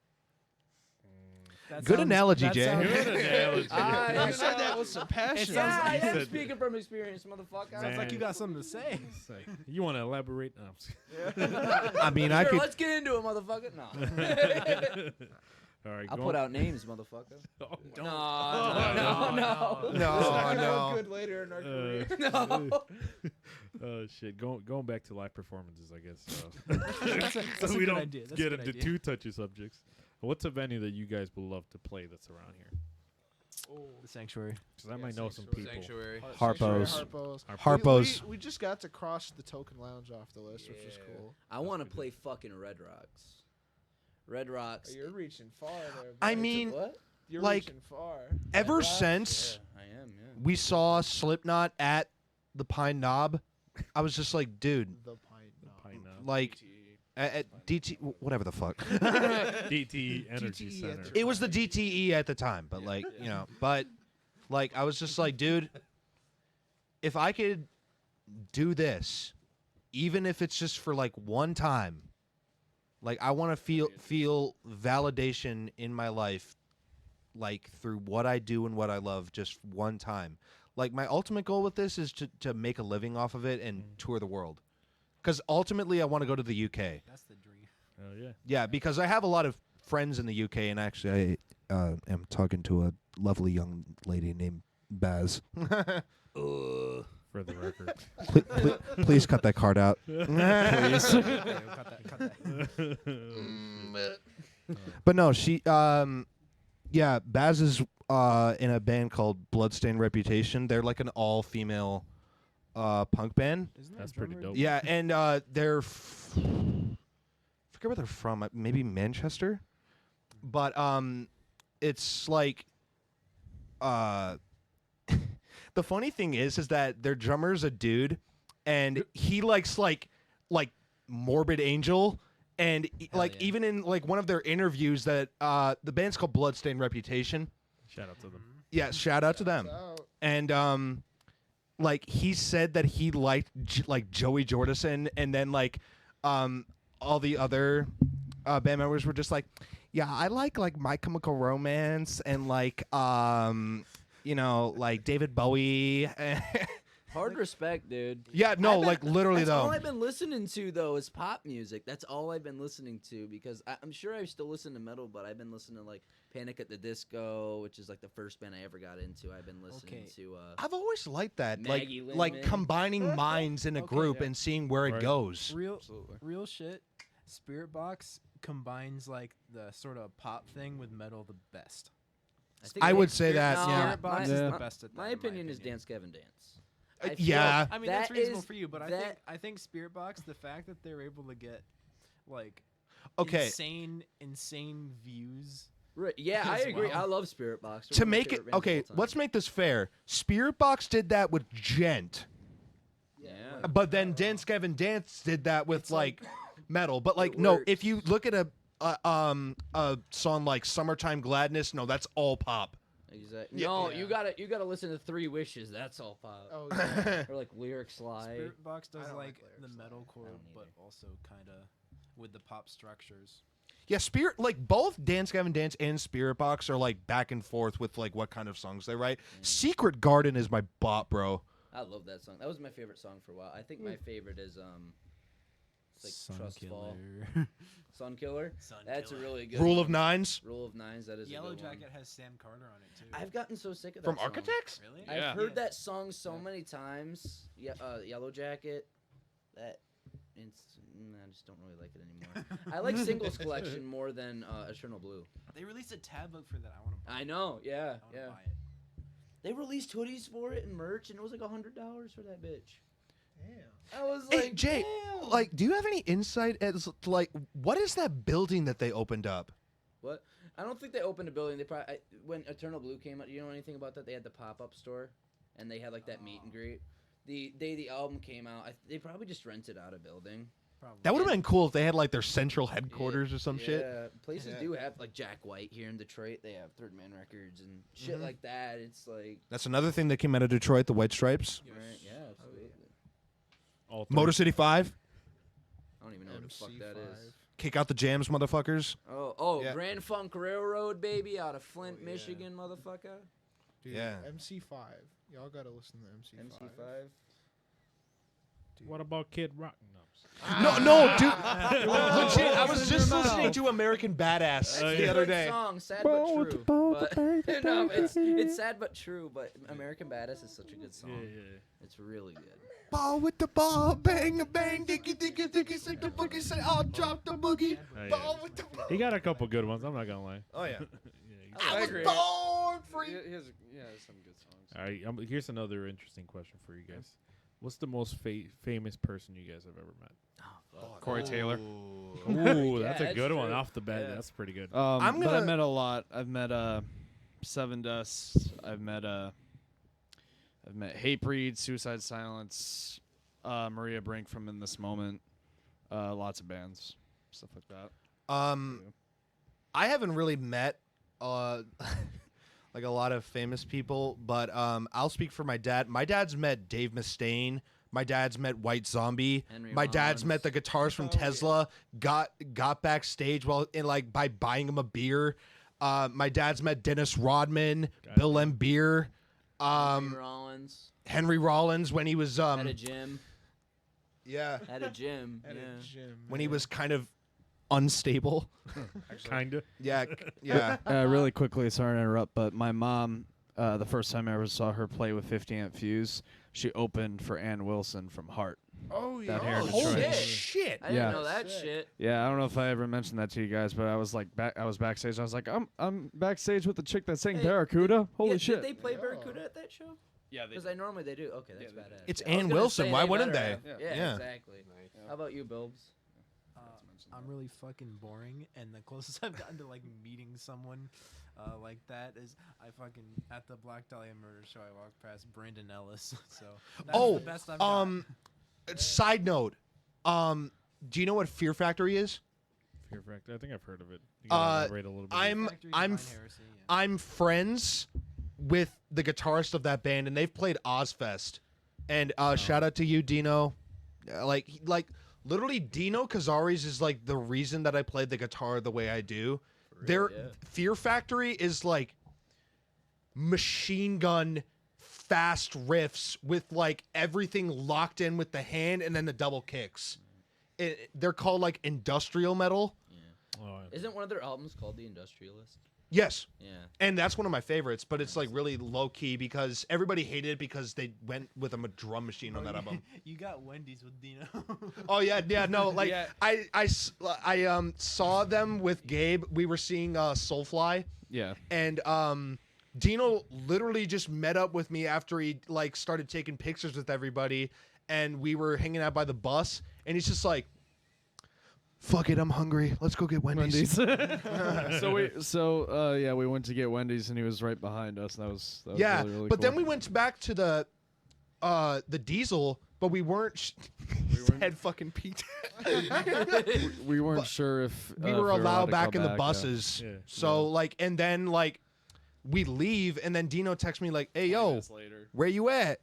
Good analogy, Jay. Good analogy. I You said that with some passion. Yeah, I He am said- speaking from experience, motherfucker. Man. Sounds like you got something to say. It's like, you want to elaborate? No, I'm just kidding. I mean, I Sure, could. let's get into it, motherfucker. No. All right, I'll go put on. out names, motherfucker. Oh, No, no, no, No, Real no. good later in our career. no. Oh shit! Going back to live performances, I guess. That's a So we good don't idea. That's a get good into idea. too touchy subjects. What's a venue that you guys would love to play that's around here? The Sanctuary. Because I might know some people. Sanctuary. Harpo's. Harpo's. We just got to cross the Token Lounge off the list, which is cool. I want to play fucking Red Rocks. Red Rocks. You're reaching far there. I bud. mean, What? You're like, reaching far. ever Rocks? since Yeah, I am, yeah. we saw Slipknot at the Pine Knob, I was just like, dude, The Pine Knob. Pine Knob. like at DT, whatever the fuck. DTE Energy DTE Center. Energy. It was the DTE at the time, but like, but like I was just like, dude, if I could do this, even if it's just for like one time, like I want to feel validation in my life, like through what I do and what I love, just one time. Like my ultimate goal with this is to make a living off of it and tour the world, because ultimately I want to go to the UK. That's the dream. Oh yeah. Yeah, because I have a lot of friends in the UK, and actually I am talking to a lovely young lady named Baz. For the record. Please cut that card out. Okay, we'll cut that. But no, she yeah, Baz is in a band called Bloodstained Reputation. They're like an all-female punk band. Isn't there That's a pretty drummer? dope. Yeah, and they're forget where they're from. Maybe Manchester. But it's like the funny thing is that their drummer's a dude, and he likes like Morbid Angel, and like yeah. even in like one of their interviews that the band's called Bloodstained Reputation. Shout out to them. Yeah, shout out to them. Out. And like he said that he liked like Joey Jordison, and then like all the other band members were just like, yeah, I like My Chemical Romance and like like David Bowie. Hard respect, dude. Yeah, no, I've been- like literally that's all though. I've been listening to though is pop music. That's all I've been listening to because I'm sure I still listen to metal, but I've been listening to like Panic at the Disco, which is like the first band I ever got into. I've been listening Okay. to. I've always liked that, Maggie like Lindemann. combining minds in a Okay, group yeah. and seeing where it Right. goes. Real shit. Spirit Box combines like the sort of pop thing with metal the best. I would say that. No, Yeah. Spirit Box is Yeah. the best at that. My in opinion is Dance Gavin Dance. I feel yeah. I mean, that's that reasonable is- for you, but that- I think Spirit Box, the fact that they're able to get like Okay. insane views. Right, yeah, I as agree. well. I love Spirit Box. They're To one of my make it favorite bands of okay, all time. let's make this fair. Spirit Box did that with Gent, Yeah. but then Dance Gavin Dance did that with It's like- metal. But like It no, works. if you look at a song like Summertime Gladness, no, that's all pop. Exactly. Yeah. No, Yeah. you gotta listen to Three Wishes. That's all pop. Oh, yeah. Or like Lyric Slide. Spirit Box does don't like like the lyrics, metalcore, don't but either. also kind of with the pop structures. Yeah, Spirit like both Dance Gavin Dance and Spirit Box are like back and forth with like what kind of songs they write. Secret Garden is my bop, bro. I love that song. That was my favorite song for a while. I think my favorite is it's like Trust Fall. Sun Killer. That's a really good Rule of one. Nines Rule of Nines. That is Yellow a good Jacket one. has Sam Carter on it too. I've gotten so sick of that from song. Architects. Really? Yeah. I've heard that song so many times. Yeah, Yellow Jacket. That I just don't really like it anymore. I like Singles Collection more than Eternal Blue. They released a tab book for that. I want to buy. I know. Yeah, I want to yeah. buy it. They released hoodies for it and merch, and it was like $100 for that bitch. Damn. I was Hey like, Jay, damn. like, do you have any insight as to, like what is that building that they opened up? What? I don't think they opened a building. They probably when Eternal Blue came out. You know anything about that? They had the pop-up store, and they had like that meet and greet. The day the album came out, they probably just rented out a building. Probably. That would have been cool if they had like their central headquarters or some shit. Yeah, places Yeah. do have like Jack White here in Detroit. They have Third Man Records and shit like that. It's like That's another thing that came out of Detroit, the White Stripes. right, yeah, absolutely. All three. Motor City 5, I don't even know what the fuck that is. kick out the jams, motherfuckers. Oh, Yeah. Grand Funk Railroad, baby, out of Flint, yeah. Michigan, motherfucker. Dude, Yeah. MC5. Y'all gotta listen to MC5. MC5. What about Kid Rock? No, dude. Legit, I was just listening to American Badass That's the a other good day. song, sad but true. But, no, it's sad but true. But American Badass is such a good song. Yeah. It's really good. Ball with the ball, bang a bang, diggy diggy diggy, say the boogie, say I'll drop the boogie. Oh, Ball yeah. with the ball. He got a couple good ones. I'm not gonna lie. Oh yeah. Yeah, I was agree. born free. Yeah, some good songs. All right. Here's another interesting question for you guys. What's the most famous person you guys have ever met? Corey Taylor. Ooh, that's a that's good one true. off the bat. Yeah. That's pretty good. I'm But gonna- I've met a lot. I've met Seven Dust. I've met Hatebreed, Suicide Silence, Maria Brink from In This Moment. Lots of bands, stuff like that. I haven't really met like a lot of famous people, but I'll speak for my dad. My dad's met Dave Mustaine. My dad's met White Zombie. Henry My dad's Rollins. met the guitarist from Tesla. Got backstage by buying him a beer. My dad's met Dennis Rodman, Bill M. Beer, Henry Rollins Henry Rollins when he was at a gym. yeah At a gym. At yeah. a gym. when he was kind of unstable. Kinda. Yeah, yeah. Really quickly, sorry to interrupt, but my mom, the first time I ever saw her play with 50 Amp Fuse, she opened for Ann Wilson from Heart. Oh yeah. That hair in Holy Detroit. shit! I didn't Yeah. know that Sick. shit. Yeah, I don't know if I ever mentioned that to you guys, but I was like, I was backstage. I was like, I'm backstage with the chick that sang Hey, Barracuda. Holy Yeah, shit! Did they play Yeah. Barracuda at that show? Yeah, Because normally they do. Okay, that's Yeah, badass. It's I was Ann gonna Wilson. say Why wouldn't better they? have. Yeah. Yeah, exactly. Yeah. How about you, Bilbs? I'm really fucking boring, and the closest I've gotten to like meeting someone like that is I fucking at the Black Dahlia Murder show. I walked past Brandon Ellis, so that's the best I've gotten. Side note, do you know what Fear Factory is? Fear Factor. I think I've heard of it. You gotta elaborate a little bit. Factory, I'm Divine Heresy, yeah. I'm friends with the guitarist of that band, and they've played Ozfest. And shout out to you, Dino. Like literally, Dino Cazares is like the reason that I played the guitar the way I do. Their yeah. Fear Factory is like machine gun fast riffs with like everything locked in with the hand and then the double kicks. They're called like industrial metal. Oh, Isn't one of their albums called The Industrialist? Yes. Yeah. And that's one of my favorites, but it's like really low key because everybody hated it because they went with a drum machine on that album. You got Wendy's with Dino. Oh yeah, no, like Yeah. I saw them with Gabe. We were seeing Soulfly, Yeah. and Dino literally just met up with me after he like started taking pictures with everybody, and we were hanging out by the bus, and he's just like, "Fuck it, I'm hungry. Let's go get Wendy's." So we went to get Wendy's, and he was right behind us. That was Yeah, really, really but cool. then we went back to the diesel, but we weren't. Head fucking peaked. we weren't sure if We if were allowed to back come in the back, buses. Yeah. So like, and then like, we leave, and then Dino texts me like, "Hey yo, Later. where you at?"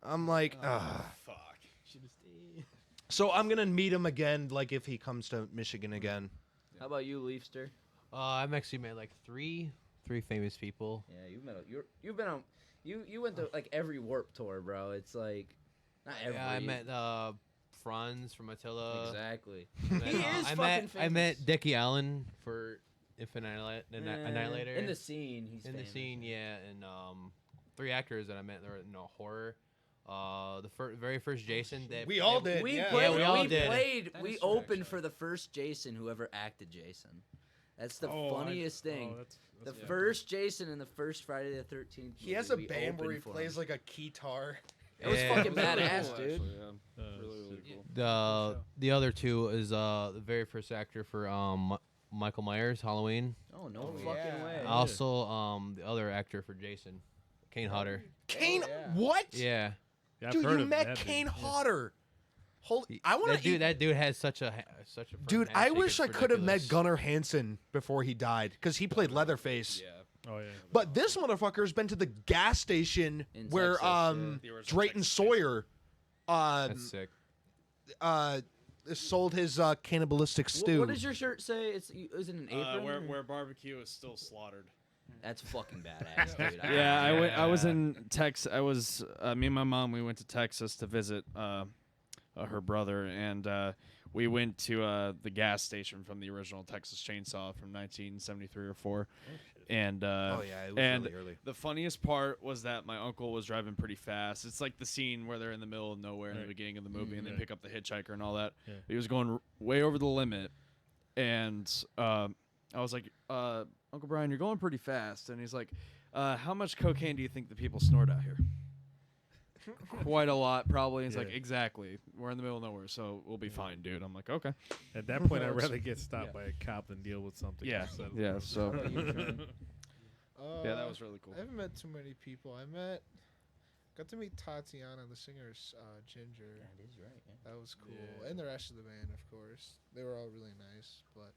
I'm like, Fuck. Should've stayed. So I'm gonna meet him again, like if he comes to Michigan again. How about you, Leafster? I've actually met like three famous people. Yeah, you've been on. You went to like every Warp tour, bro. It's like not every. Yeah, I met Franz from Attila. Exactly. Met, He is I fucking met famous. Decky Allen for Annihilator. In the scene, he's in the famous. scene, yeah, and three actors that I met. They were in horror. The very first Jason. That We all did. We Yeah. played. Yeah, we all we did. played. That We is true, opened actually. for the first Jason who ever acted Jason. That's the Oh, funniest thing. that's The yeah. first Jason in the first Friday the 13th. He has a movie, we band where he opened for plays him. like a guitar. It was Yeah. fucking It was really badass, cool, dude. actually, yeah. Uh, Really cool. The other two is the very first actor for Michael Myers Halloween. Oh no Oh, fucking yeah. way. Also the other actor for Jason, Kane Hodder. Kane, yeah. what? Yeah. Yeah, I've Dude, heard you of met that dude. Kane Yeah. Hodder. Holy, I want That to. dude. That dude has such a Dude, firm I handshake, wish it's I could have met ridiculous. Gunnar Hansen before he died, because he played Leatherface. Yeah. Oh yeah. But this motherfucker's been to the gas station In where Texas, yeah. The original Drayton Texas Sawyer That's sick. sold his cannibalistic stew. What does your shirt say? Is it an apron? Where barbecue is still slaughtered. That's fucking badass, dude. Yeah, I was in Texas. I was me and my mom. We went to Texas to visit her brother, and we went to the gas station from the original Texas Chainsaw from 1973 or 4. And Oh yeah, it was and really early. the funniest part was that my uncle was driving pretty fast. It's like the scene where they're in the middle of nowhere in the Right. beginning of the movie, and they Right. pick up the hitchhiker and all that. Yeah. He was going way over the limit, and I was like, Uncle Brian, you're going pretty fast. And he's like, how much cocaine do you think the people snort out here? Quite a lot, probably. And he's like, Yeah. exactly. We're in the middle of nowhere, so we'll be fine, dude. I'm like, okay. At that point, I'd rather get stopped by a cop than deal with something. Yeah. instead of- Yeah, so Yeah, that was really cool. I haven't met too many people. Got to meet Tatiana, the singer's Ginger. That is right. Yeah. That was cool, Yeah. and the rest of the band, of course. They were all really nice, but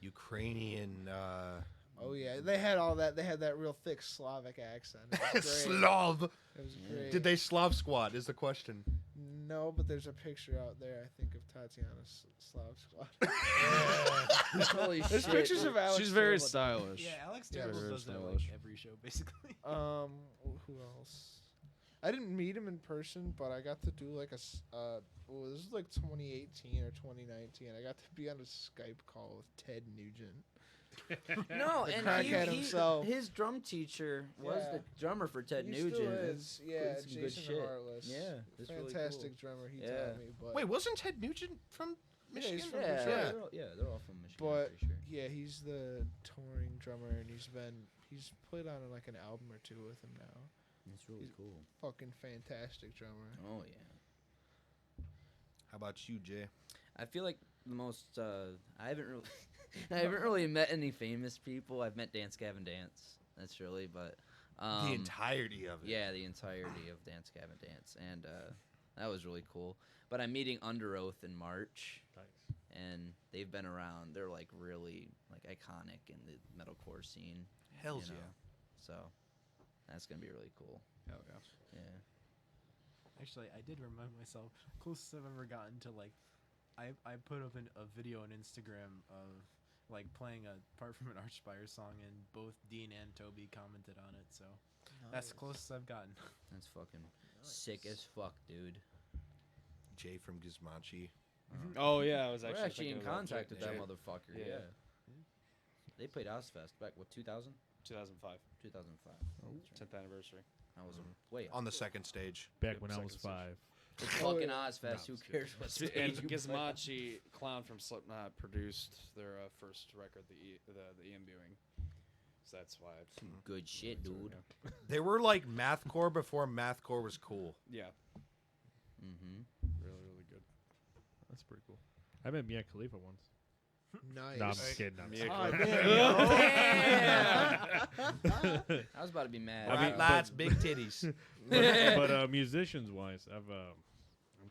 Ukrainian. oh yeah, they had all that. They had that real thick Slavic accent. It was great. Slav. It was great. Did they Slav squad? Is the question. No, but there's a picture out there. I think of Tatiana's Slav squad. Holy There's shit. pictures of Alex. She's very Turbo. stylish. Yeah, Alex Yeah, Terrible very does that stylish. like every show, basically. Who else? I didn't meet him in person, but I got to do like this was like 2018 or 2019. I got to be on a Skype call with Ted Nugent. No, The and crackhead himself. his drum teacher was Yeah. the drummer for Ted He Nugent. still and is. Yeah, some good Jason shit. Heartless. Yeah, it's really Fantastic drummer. He Yeah. told me, but Wait, wasn't Ted Nugent from Yeah, he's Michigan? from Yeah, Detroit. Yeah. they're all from Michigan. But- I'm pretty sure. yeah, he's the touring drummer, and he's played on like an album or two with him now. It's really he's- cool. Fucking fantastic drummer. Oh yeah. How about you, Jay? I feel like the most I haven't really I haven't really met any famous people. I've met Dance Gavin Dance. That's really, but the entirety of it. yeah, the entirety of Dance Gavin Dance, and that was really cool. But I'm meeting Under Oath in March, Nice. and they've been around. They're like really like iconic in the metalcore scene. Hells you know? yeah. So that's gonna be really cool. Hell yeah. Yeah. Actually, I did remind myself. Closest I've ever gotten to like, I put up a video on Instagram of like playing a part from an Archspire song, and both Dean and Toby commented on it. So that's the closest I've gotten. That's fucking sick as fuck, dude. Jay from Gizmachi. Oh yeah, I was We're actually actually in thinking about contact Jay- with that Jay. motherfucker. Yeah. Yeah. They played Ozfest back, what, 2000? 2005, 2005. 10th anniversary. I was way On the second stage. Back Yep, when I was second stage. 5. It's Oh, fucking yeah. Ozfest. No, Who cares what stage And you play? Gizmachi, Clown from Slipknot, produced their first record, the Ian Buing. that's why. Good shit, dude. They were like mathcore before mathcore was cool. Yeah, Mm-hmm. really good. That's pretty cool. I met Mia Khalifa once. Nice. No, I'm just kidding. I'm just Oh, kidding. damn. I was about to be mad. I mean, Lights, big titties. but musicians wise, I'm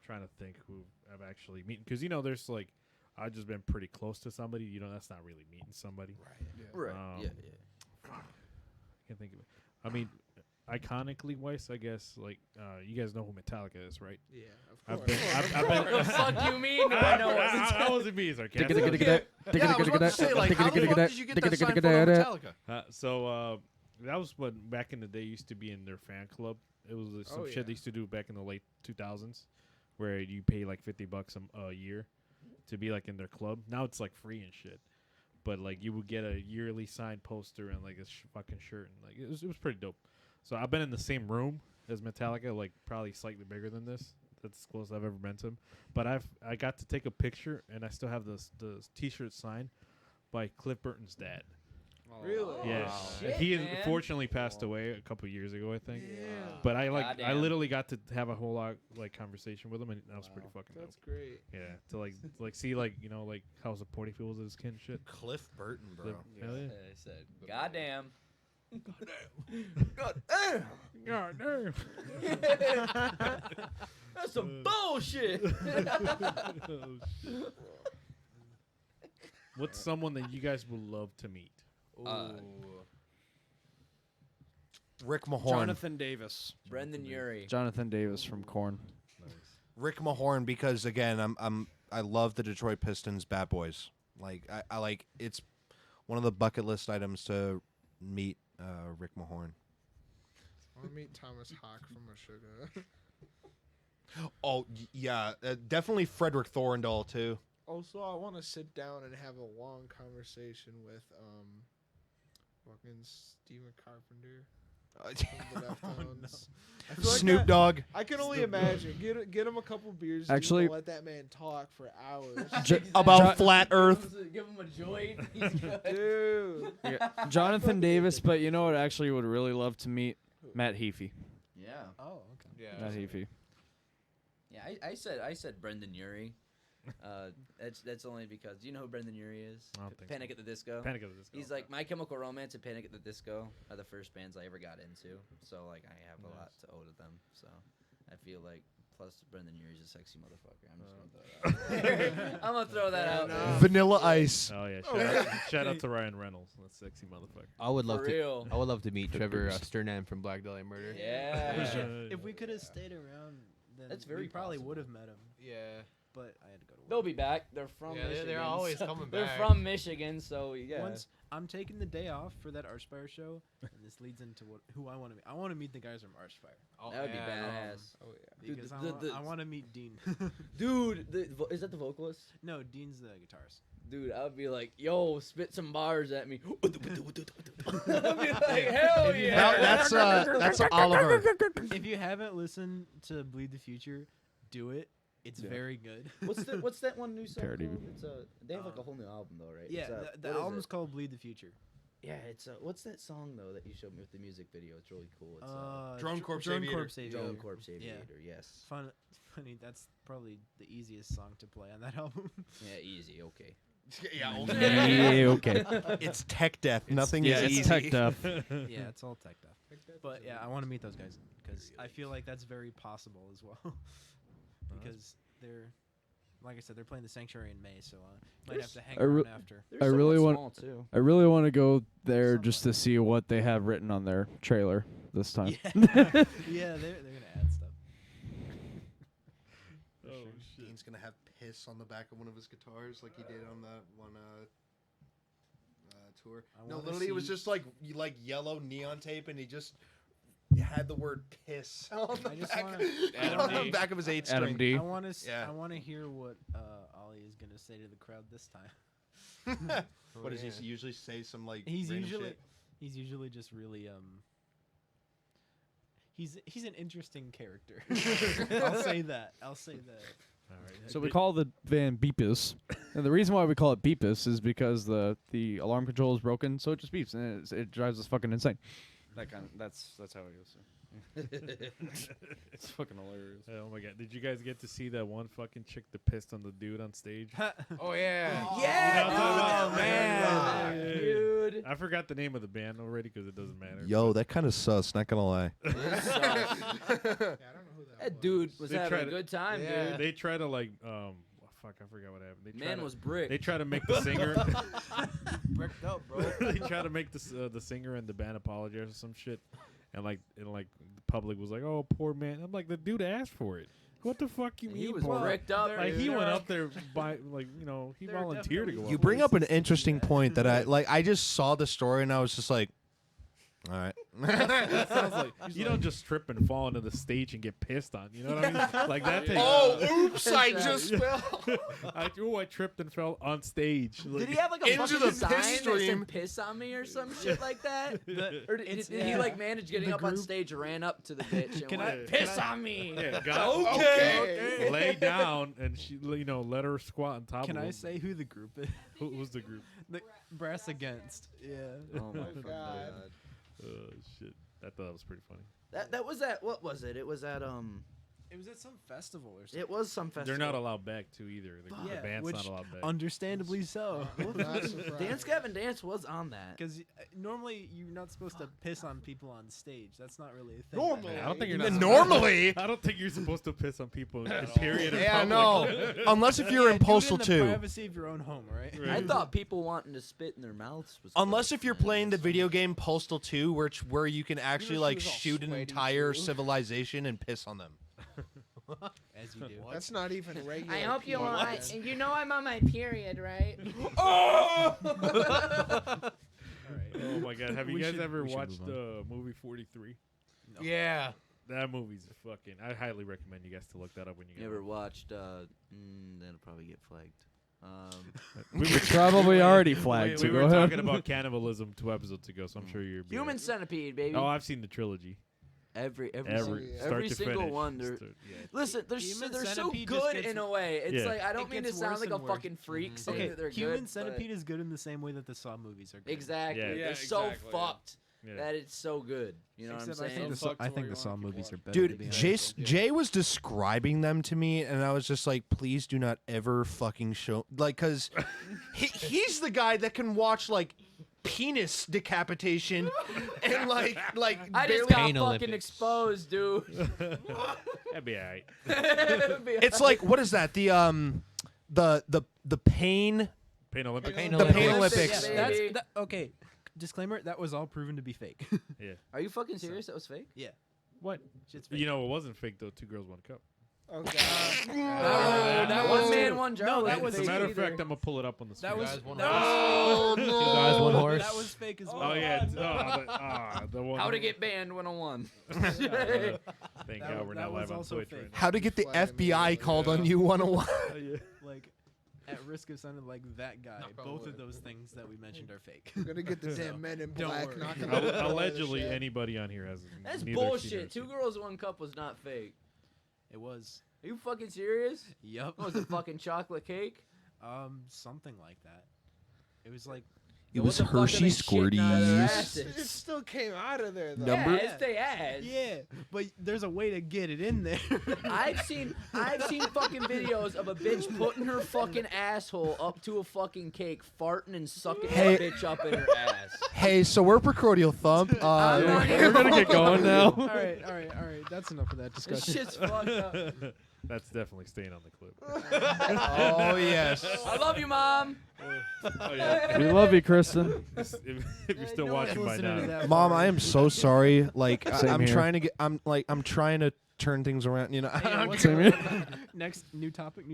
trying to think who I've actually meeting, because there's like I've just been pretty close to somebody. That's not really meeting somebody. Right. Um, Yeah. I can't think of it. I mean, iconically wise, I guess like you guys know who Metallica is, right? Yeah, I've of been. course. I've What been. the fuck you mean? Do I know it? I wasn't being sarcastic. Yeah, I was about to say, like, how the fuck did you get that signed photo of Metallica? So that was what back in the day used to be in their fan club. It was some Oh, shit yeah. they used to do back in the late 2000s, where you pay like $50 a year to be like in their club. Now it's like free and shit, but like you would get a yearly signed poster and like a fucking shirt, and like it was pretty dope. So I've been in the same room as Metallica, like probably slightly bigger than this. That's as close as I've ever been to him. But I got to take a picture, and I still have the T-shirt signed by Cliff Burton's dad. Really? Yeah, shit, he man. unfortunately passed away a couple years ago, I think. Yeah. But I Goddamn. literally got to have a whole lot like conversation with him, and that was pretty fucking That's dope. great. Yeah, to like see like like how supportive he was of his kid and shit. Cliff Burton, bro. Hell yeah. I said, goddamn. God damn. That's some bullshit. What's someone that you guys would love to meet? Rick Mahorn. Jonathan Davis. Brendan Urie. Jonathan Davis from Korn. Rick Mahorn, because again, I love the Detroit Pistons Bad Boys. Like I like, it's one of the bucket list items to meet Rick Mahorn. I want to meet Thomas Hawk from Meshuggah. Oh yeah, definitely Frederick Thorndal too. Also, I want to sit down and have a long conversation with fucking Stephen Carpenter. From the Deftones. I feel like Snoop Dogg. I can only imagine. Get him a couple beers. dude, Actually- and let that man talk for hours. About flat Earth. Give him a joint. He's good. Dude. Jonathan Davis, but you know what? Actually, would really love to meet Matt Heafy. Yeah. Oh, okay. Matt Heafy. Yeah, I said Brendan Urie. That's only because, do you know who Brendan Urie is? I don't think Panic so. at the Disco. Panic at the Disco. He's like My Chemical Romance and Panic at the Disco are the first bands I ever got into. So like I have a lot to owe to them. So I feel like, plus Brendan Urie's a sexy motherfucker. I'm gonna throw that out. there. Vanilla Ice. Oh yeah, shout out to Ryan Reynolds, that sexy motherfucker. I would love For to. real. I would love to meet Trevor Sternam from Black Dahlia Murder. Yeah. If we could have stayed around, then That's very we probably possible. would have met him. Yeah. But I had to go to work. They'll be back. They're from Yeah, they're Michigan. always so- coming They're back. from Michigan, so yeah. Once I'm taking the day off for that Archspire show, and this leads into who I want to meet. I want to meet the guys from Archspire That would be badass. Oh yeah. because the- I want to meet Dean. Dude, is that the vocalist? No, Dean's the guitarist. Dude, I would be like, yo, spit some bars at me. I'd be like, hell yeah. That's Oliver. If you haven't listened to Bleed the Future, do it. It's very good. What's that one new song Parody. called? It's they have like a whole new album though, right? Yeah, It's, the what is album's it? called Bleed the Future. Yeah, it's what's that song though that you showed me with the music video? It's really cool. It's Drone Corpse Drone Aviator. Corpse Aviator. Drone Corpse Aviator. Yes. Funny, that's probably the easiest song to play on that album. Yeah, easy. Okay. Yeah, okay. It's tech death. Nothing Yeah, is it's easy. tech death. Yeah, it's all tech stuff. But yeah, I want to meet those guys because I feel like that's very possible as well. Because they're, like I said, they're playing the Sanctuary in May, so might have to hang I re- around after. They're I really somewhat want- small, too. I really want to go there just to see what they have written on their trailer this time. Yeah, yeah, they're gonna add stuff. Dean's gonna have piss on the back of one of his guitars, like he did on that one tour. I No, wanna literally, it was see- just like yellow neon tape, and he just had the word piss on the I just back, wanna- on the back of his 8 Adam string. D. I want to. Yeah. I want to hear what Ollie is gonna say to the crowd this time. What does he usually say? Some like He's random usually shit? he's usually just really He's an interesting character. I'll say that. All right. So we call the van Beepus, and the reason why we call it Beepus is because the alarm control is broken, so it just beeps and it drives us fucking insane. That's how it goes. It's fucking hilarious. Oh my god! Did you guys get to see that one fucking chick that pissed on the dude on stage? Oh yeah. Oh, man. Dude. I forgot the name of the band already because it doesn't matter. Yo, that kind of sus. Not gonna lie. Yeah, I don't know who that That dude was They having tried a to- good time, They, dude. they try to like fuck, I forgot what happened. They try Man to, was brick. They try to make the singer. Bricked up, bro. They try to make the singer and the band apologize or some shit, and the public was like, "Oh, poor man." I'm like, the dude asked for it. What the fuck you mean? He was poor? bricked up. Like he dude. went up there by he They're volunteered to go. definitely You up bring there. up an interesting point that I just saw the story and I was just like, all right. That sounds like you don't just trip and fall into the stage and get pissed on. You know what I mean? Like that takes. Oh, oops! I just fell. I tripped and fell on stage. Did he have like a Into fucking the sign piss that stream. said "piss on me" or some shit like that? Or did It's- he yeah. like manage getting The up on group- stage, ran up to the bitch, and Can went, I- "Piss on me"? Yeah, got Okay. lay down and she let her squat on top Can of him. I say who the group is? Who was the group? The Brass Against. Yeah. Oh my God. god. Shit. I thought that was pretty funny. That was at what was it? It was at It was at some festival or something. It was some festival. They're not allowed back too either. The Yeah, band's which not allowed back. Understandably so. Not surprised. Dance Gavin Dance was on that. Because normally you're not supposed to piss on people on stage. That's not really a thing. Normally. I don't think you're Then not normally. I don't think you're supposed to piss on people. Period. in Yeah, public. no. Unless if you're in Do it Postal the 2. privacy of your own home, right? Right. I thought people wanting to spit in their mouths was. Unless gross, if you're man. playing the video game Postal 2, where you can actually she like was all shoot an sweaty, entire too. civilization and piss on them. As you do. That's not even regular. I hope you people, want. man. You know I'm on my period, right? All right. Oh my god! Have you We guys should- ever we should watched move movie 43? Yeah. That movie's fucking. I highly recommend you guys to look that up when you get. You ever home. watched? That'll probably get flagged. We were Probably already flagged. We so were go ahead. talking about cannibalism 2 episodes ago, so I'm sure you're. Human Centipede, baby. Oh, I've seen the trilogy. Every yeah. Start to single finish. one. Start- yeah. Listen, they're Human so Centipede just good gets- in a way. It's Yeah. like I don't It mean to gets sound worse like a and worse. fucking freak saying Okay, that they're Human good. Centipede is good in the same way that the Saw movies are good. Exactly. Yeah. They're so fucked Yeah. that it's so good. You know Except what I'm saying? I think the Saw movies are better. to Dude, be honest. Jay was describing them to me, and I was just like, please do not ever fucking show. Like, because he's the guy that can watch, like, penis decapitation and, like I just barely. got Pain fucking Olympics. exposed, dude. That'd be alright. It's like, what is that? The pain. Pain Olympics. Pain The Olympics. Pain Olympics. Yeah, That's baby. okay. Disclaimer: that was all proven to be fake. Yeah. Are you fucking serious? That was fake? What? Shit's fake. You know, it wasn't fake though. 2 Girls, 1 Cup. Oh god. that one was man, too. one jar. No, wasn't that was As a fake matter of either. fact, I'm gonna pull it up on the screen. That was guys, one that Oh, Two guys, one was horse. that was fake as well. Oh yeah. The one. How to get banned 101. Thank That God was- we're that not was live on also Twitch fake. right How to get the Flag FBI immediately. called on you 101. now. Like, at risk of sounding like that guy, probably both of would. those things that we mentioned are fake. I'm gonna get the damn men in Don't black worry. knocking on the door of the Allegedly, shed. anybody on here has. That's neither seen bullshit. nor 2 seen. girls, 1 cup was not fake. It was. Are you fucking serious? Yup. What was it, fucking chocolate cake? Something like that. It was like It What was the fuck are they Hershey shitting out of their Squirties. asses? It still came out of there though. Number- Yeah, they ass. yeah, but there's a way to get it in there. I've seen fucking videos of a bitch putting her fucking asshole up to a fucking cake, farting and sucking Hey. that bitch up in her ass. Hey, so we're Precordial Thump. I'm not We're gonna get going now. all right. That's enough of that This discussion. shit's fucked up. That's definitely staying on the clip. Oh yes. I love you, Mom. Oh yeah. We love you, Kristen. if you're still No one's watching by listening to now. that. Mom, I am so sorry. Like Same I'm here. trying to get. I'm trying to turn things around. You know. Hey, what's Same the- here. Next new topic.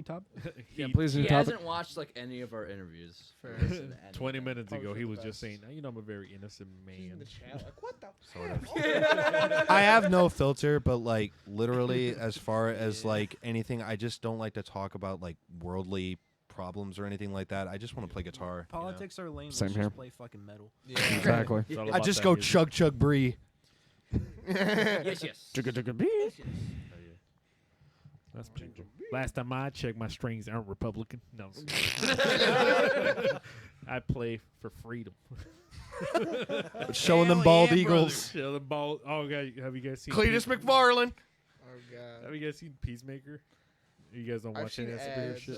Yeah, please He new topic. hasn't watched like any of our interviews. Fair. Listen to any 20 of them. minutes ago, Probably he the was just best. saying, you know, I'm a very innocent In man. the chat, like, what the Sort fuck? of. I have no filter, but like literally, as far as like anything, I just don't like to talk about like worldly problems or anything like that. I just want to play guitar. you know? Politics are lame. Same Let's here. just play fucking metal. Exactly. It's all I about just that go music. chug chug brie. Yes, yes. Oh, yeah. That's pretty cool. Last time I checked, my strings aren't Republican. No. I play for freedom. Showing them bald eagles. Show them bald. Oh, God. Have you guys seen Cletus McFarlane. Oh god. Have you guys seen Peacemaker? You guys don't I've watch any seen of that superhero ads. shit?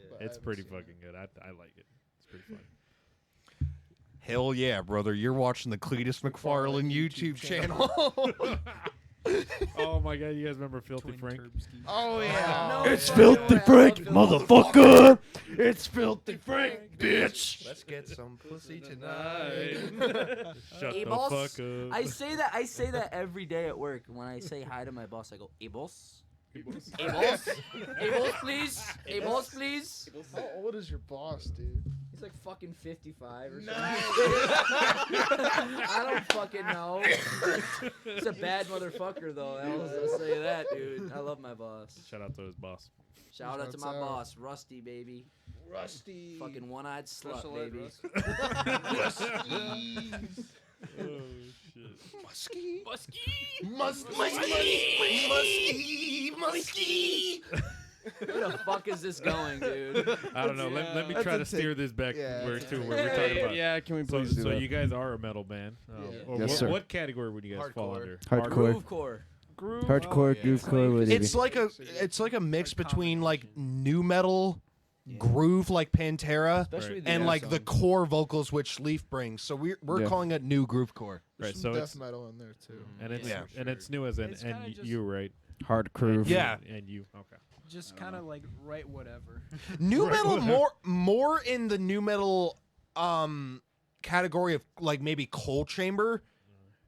But I It's haven't pretty seen fucking good. I like it. It's pretty funny. Hell yeah, brother! You're watching the Cletus McFarlane YouTube channel. Oh my God! You guys remember Filthy Frank? Oh yeah. It's Filthy Frank, motherfucker! It's Filthy Frank, bitch! Let's get some pussy tonight. Shut Hey, the boss. fuck up. I say that every day at work. When I say hi to my boss, I go, "Hey boss, hey boss, hey boss, please, hey boss, please." How old is your boss, dude? He's like fucking 55 or something. I don't fucking know. He's a bad motherfucker though. I'll say that, dude. I love my boss. Shout out to his boss. Shout out to my What's up? boss, Rusty, baby. Rusty. Fucking one-eyed slut, Special ed baby. Oh shit. Muskie. Where the fuck is this going, dude? I don't know. Let me That's try a to steer this back Yeah, where that's to a where we're take. talking about. Yeah, can we So, please do so that? you guys are a metal band. Yeah. Or Yes, what, sir. what category would you guys fall Hardcore. under? Hardcore. Groovecore. Groove. Hardcore, groovecore, whatever. It's like a mix between like new metal, groove like Pantera, Especially Right. the and new like the songs. core vocals which Leaf brings. So we're Yeah. calling it new groovecore. Right. There's So some it's death metal in there too. and it's Yeah. and it's new as an It's kinda and just- you right. Hard groove. Yeah. And you okay. Just kind of like write whatever. New Right. metal more in the new metal category of like maybe Coal Chamber,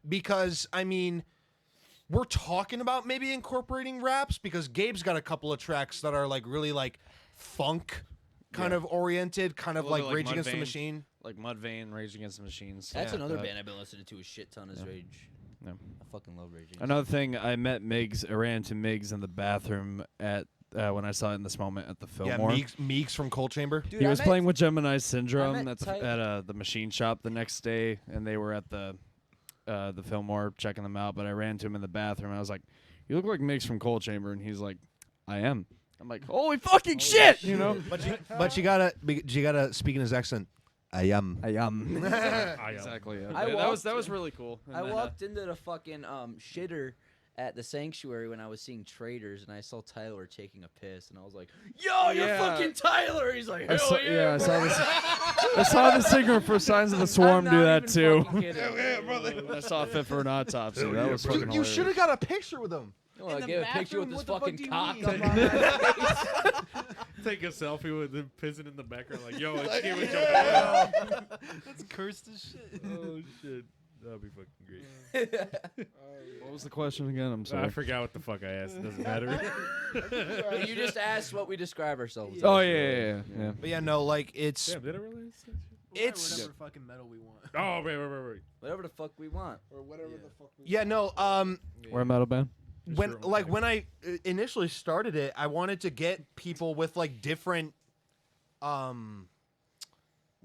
because I mean we're talking about maybe incorporating raps because Gabe's got a couple of tracks that are like really like funk kind of oriented, kind of A like little bit Rage like Against the Mudvayne. Machine. Like Mudvayne, Rage Against the Machines. That's Yeah. another band I've been listening to a shit ton is Yeah. Rage. Yeah. I fucking love Rage. Against Another thing, I met Miggs. I ran into Miggs in the bathroom at when I saw it in this moment at the Yeah, Fillmore. Meeks from Coal Chamber. Dude, He I was met- playing with Gemini Syndrome met at Ty- the machine shop the next day, and they were at the Fillmore checking them out. But I ran to him in the bathroom. And I was like, "You look like Miggs from Coal Chamber," and he's like, "I am." I'm like, "Holy fucking shit!" You know. But you gotta speak in his accent. I am. I am. I Exactly. Yeah. I that was walked- really cool. And I then, walked into the fucking shitter at the sanctuary when I was seeing Traders, and I saw Tyler taking a piss, and I was like, "Yo, you're Yeah. fucking Tyler!" He's like, "Hell I saw, yeah!" I saw this. I saw the singer for Signs of the Swarm I'm do not that even too. fucking kidding. I saw Fit for an Autopsy. That was fucking You hilarious. should have got a picture with him. Oh, I gave a picture with this fucking cock mean? on my face. Take a selfie with him pissing in the background, like, yo, it's here with your boy. That's cursed as shit. Oh shit, that'd be fucking great. What was the question again? I'm I sorry. forgot what the fuck I asked. It doesn't matter. You just asked what we describe ourselves. Oh as. yeah. But yeah, no, like it's Damn, did I really? Say that shit? It's- whatever fucking metal we want. Oh wait. Whatever the fuck we want. Or whatever the fuck. yeah, no. We're a metal band. When Sure, like okay. when I initially started it, I wanted to get people with like different,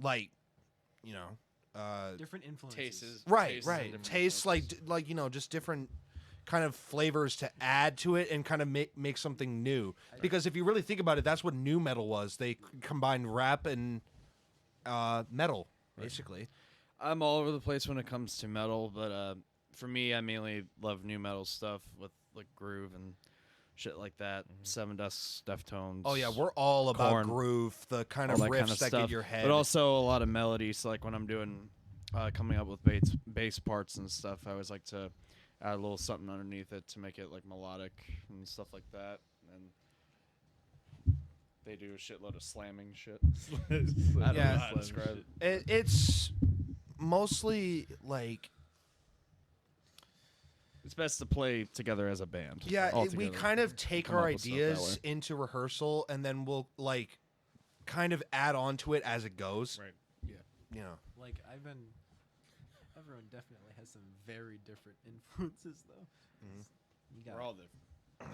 like, you know, Different influences. Tastes. right, tastes like you know just different kind of flavors to add to it and kind of make something new. Because if you really think about it, that's what new metal was. They combined rap and metal basically. I'm all over the place when it comes to metal, but for me, I mainly love new metal stuff with like groove and shit like that. Seven Dust, Deftones. Oh yeah, we're all about Korn, groove, the kind all of that riffs kind of that stuff. get your head. But also a lot of melody. So like when I'm doing coming up with bass parts and stuff, I always like to add a little something underneath it to make it like melodic and stuff like that. And they do a shitload of slamming shit. I don't know Yeah. how to describe it. It's mostly like It's best to play together as a band. yeah, all we together. kind of take Come our up with stuff that ideas way. into rehearsal and then we'll like kind of add on to it as it goes. Right. You know. Like everyone definitely has some very different influences though. Mhm. You got We're all different.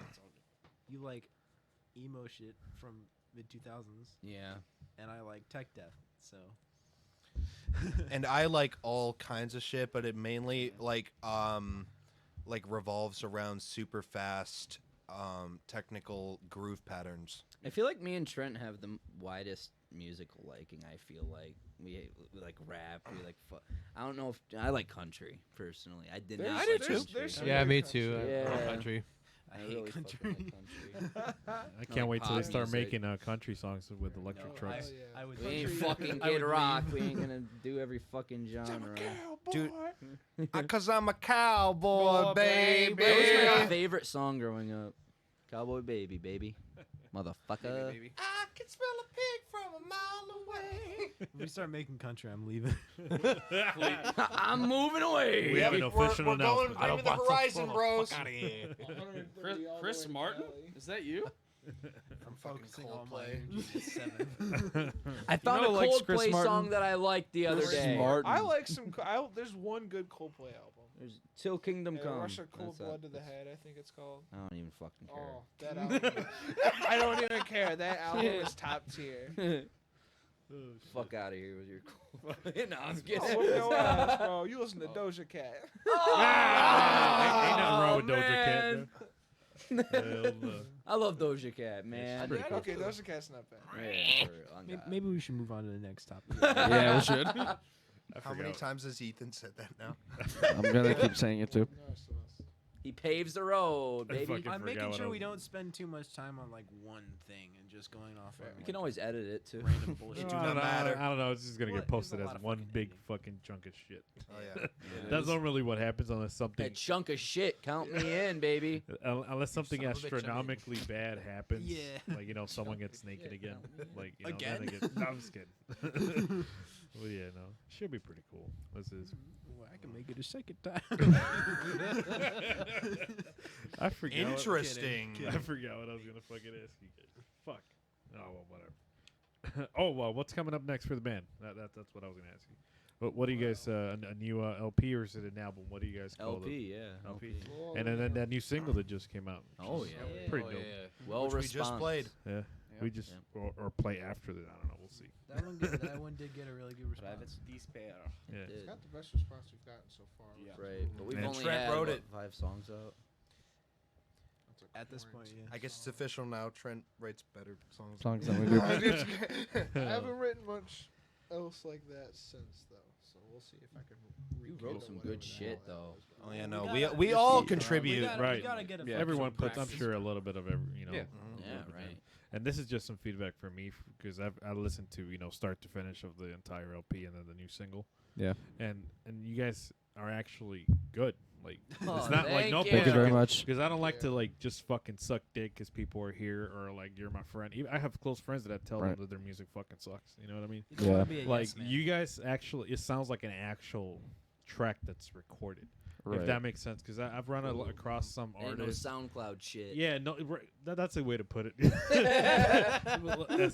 It's all different. you like emo shit from mid 2000s, Yeah. and I like tech death. So And I like all kinds of shit, but it mainly like revolves around super fast technical groove patterns. I feel like me and Trent have the widest musical liking. I feel like we like rap. We like. I don't know if I like country personally. I did not. I like do too. country. There's some Yeah, good me country. too. I love Yeah. country. I really hate fucking country. like country. I can't wait till they pop start music. making country songs with electric No, trucks. I would. We ain't Country, fucking I would Kid Rock. leave. We ain't gonna do every fucking genre. Dude, Cause I'm a cowboy, baby. That was my favorite song growing up. Cowboy Baby, baby. Motherfucker. I can smell a pig from a mile away. If we start making country, I'm leaving. I'm moving away. We have an official we're announcement. going the horizon, bros. Chris Martin? Is that you? I'm focusing Coldplay. all my energy to 7. I found know, a like Chris Coldplay Martin? song that I liked the other Chris day. Martin. I like some. There's one good Coldplay album. There's Till Kingdom Come. Russia Cold That's Blood to the Head, I think it's called. I don't even fucking care. Oh, that album. I don't even care. That album is top tier. Fuck out of here with your Coldplay. No, I'm kidding. Oh, whoop your ass, bro. You listen to Doja Cat. Ain't nothing wrong with Doja Cat. man. Hell no. I love Doja Cat, man. pretty cool. Okay, Doja Cat's not bad. Yeah, for real, on God. Maybe we should move on to the next topic. Yeah, we should. How many times has Ethan said that now? I'm gonna keep saying it too. No, so that's- He paves the road, I baby. fucking I'm forgot making what I sure was- we don't spend too much time on like one thing and just going off. Fair. on, You can like, always edit it too. random bullshit. do I not don't know, matter. I don't know. It's just gonna Well, get posted there's a as lot of one fucking big editing. fucking chunk of shit. Oh yeah. That's normally what happens unless something, That chunk of shit, count me in, baby. unless something son of a bitch, I mean. astronomically bad happens. Yeah. Like someone gets naked again. Like then Again? it gets, no, I'm just kidding. Well, yeah, no, should be pretty cool. This is. Well, I can make it a second time. I forgot. Interesting. I forgot what I was gonna fucking ask you guys. Fuck. Oh well, whatever. Oh well, what's coming up next for the band? That's what I was gonna ask you. What do you guys? A new LP or is it an album? What do you guys call LP, yeah. LP. Oh, And then that new single that just came out. Oh, which is yeah. pretty Oh, dope. yeah. Well Which we response. just played. Yeah. We just or play after that. I don't know. We'll see. that one did get a really good response. Yeah. Did. It's got the best response we've gotten so far. which is Right, but we've And only Trent had wrote what, it. 5 songs out. That's a At this point, quarantine yeah. I guess it's official now. Trent writes better songs. Songs than we do. I haven't written much else like that since though, so we'll see if I can. You rekindle wrote some whatever good the shit, hell that though. was, but Oh yeah, We no, gotta- we all we gotta- contribute. We Right. gotta get a Yeah. Everyone actual puts, I'm practice. sure, a little bit of every, Yeah. Yeah, right. And this is just some feedback for me because I listened to start to finish of the entire LP and then the new single. Yeah. And you guys are actually good. Like Oh, it's not like thank no you. Thank you very much. because I don't like to Yeah. like just fucking suck dick because people are here or like you're my friend. I have close friends that I tell Right. them that their music fucking sucks. You know what I mean? You don't wanna Yeah. be a Like yes man. you guys actually, it sounds like an actual track that's recorded. Right. If that makes sense, because I've run across some Ain't no artists. SoundCloud shit. Yeah, no, that's a way to put it.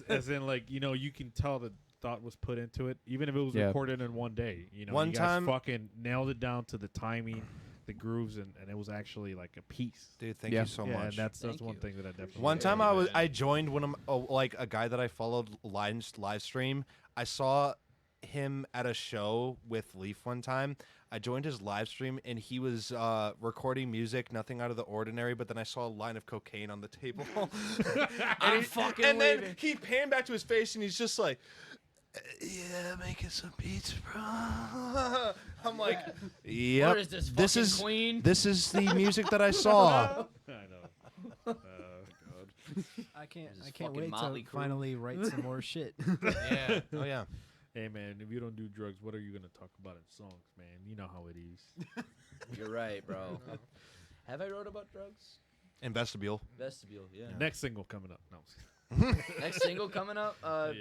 as in, like you can tell the thought was put into it, even if it was Yeah. recorded in one day. One you guys time- fucking nailed it down to the timing, the grooves, and it was actually like a piece. Dude, thank Yeah. you so yeah, much. and that's Thank one you. thing that I definitely. One time appreciate. I joined one of like a guy that I followed live stream. I saw him at a show with Leaf one time. I joined his live stream and he was recording music, nothing out of the ordinary. But then I saw a line of cocaine on the table. I'm fucking and then leaving. he panned back to his face and he's just like, "Yeah, making some beats, bro." I'm like, "Yep, What is this fucking is queen? this is the music that I saw." I know. God. I can't This is wait fucking Motley to Crue. finally write some more shit. Yeah. Oh yeah. Hey man, if you don't do drugs, what are you gonna talk about in songs, man? You know how it is. You're right, bro. Have I wrote about drugs? In vestibule. Vestibule, yeah. Next single coming up. No. Next single coming up. Yeah.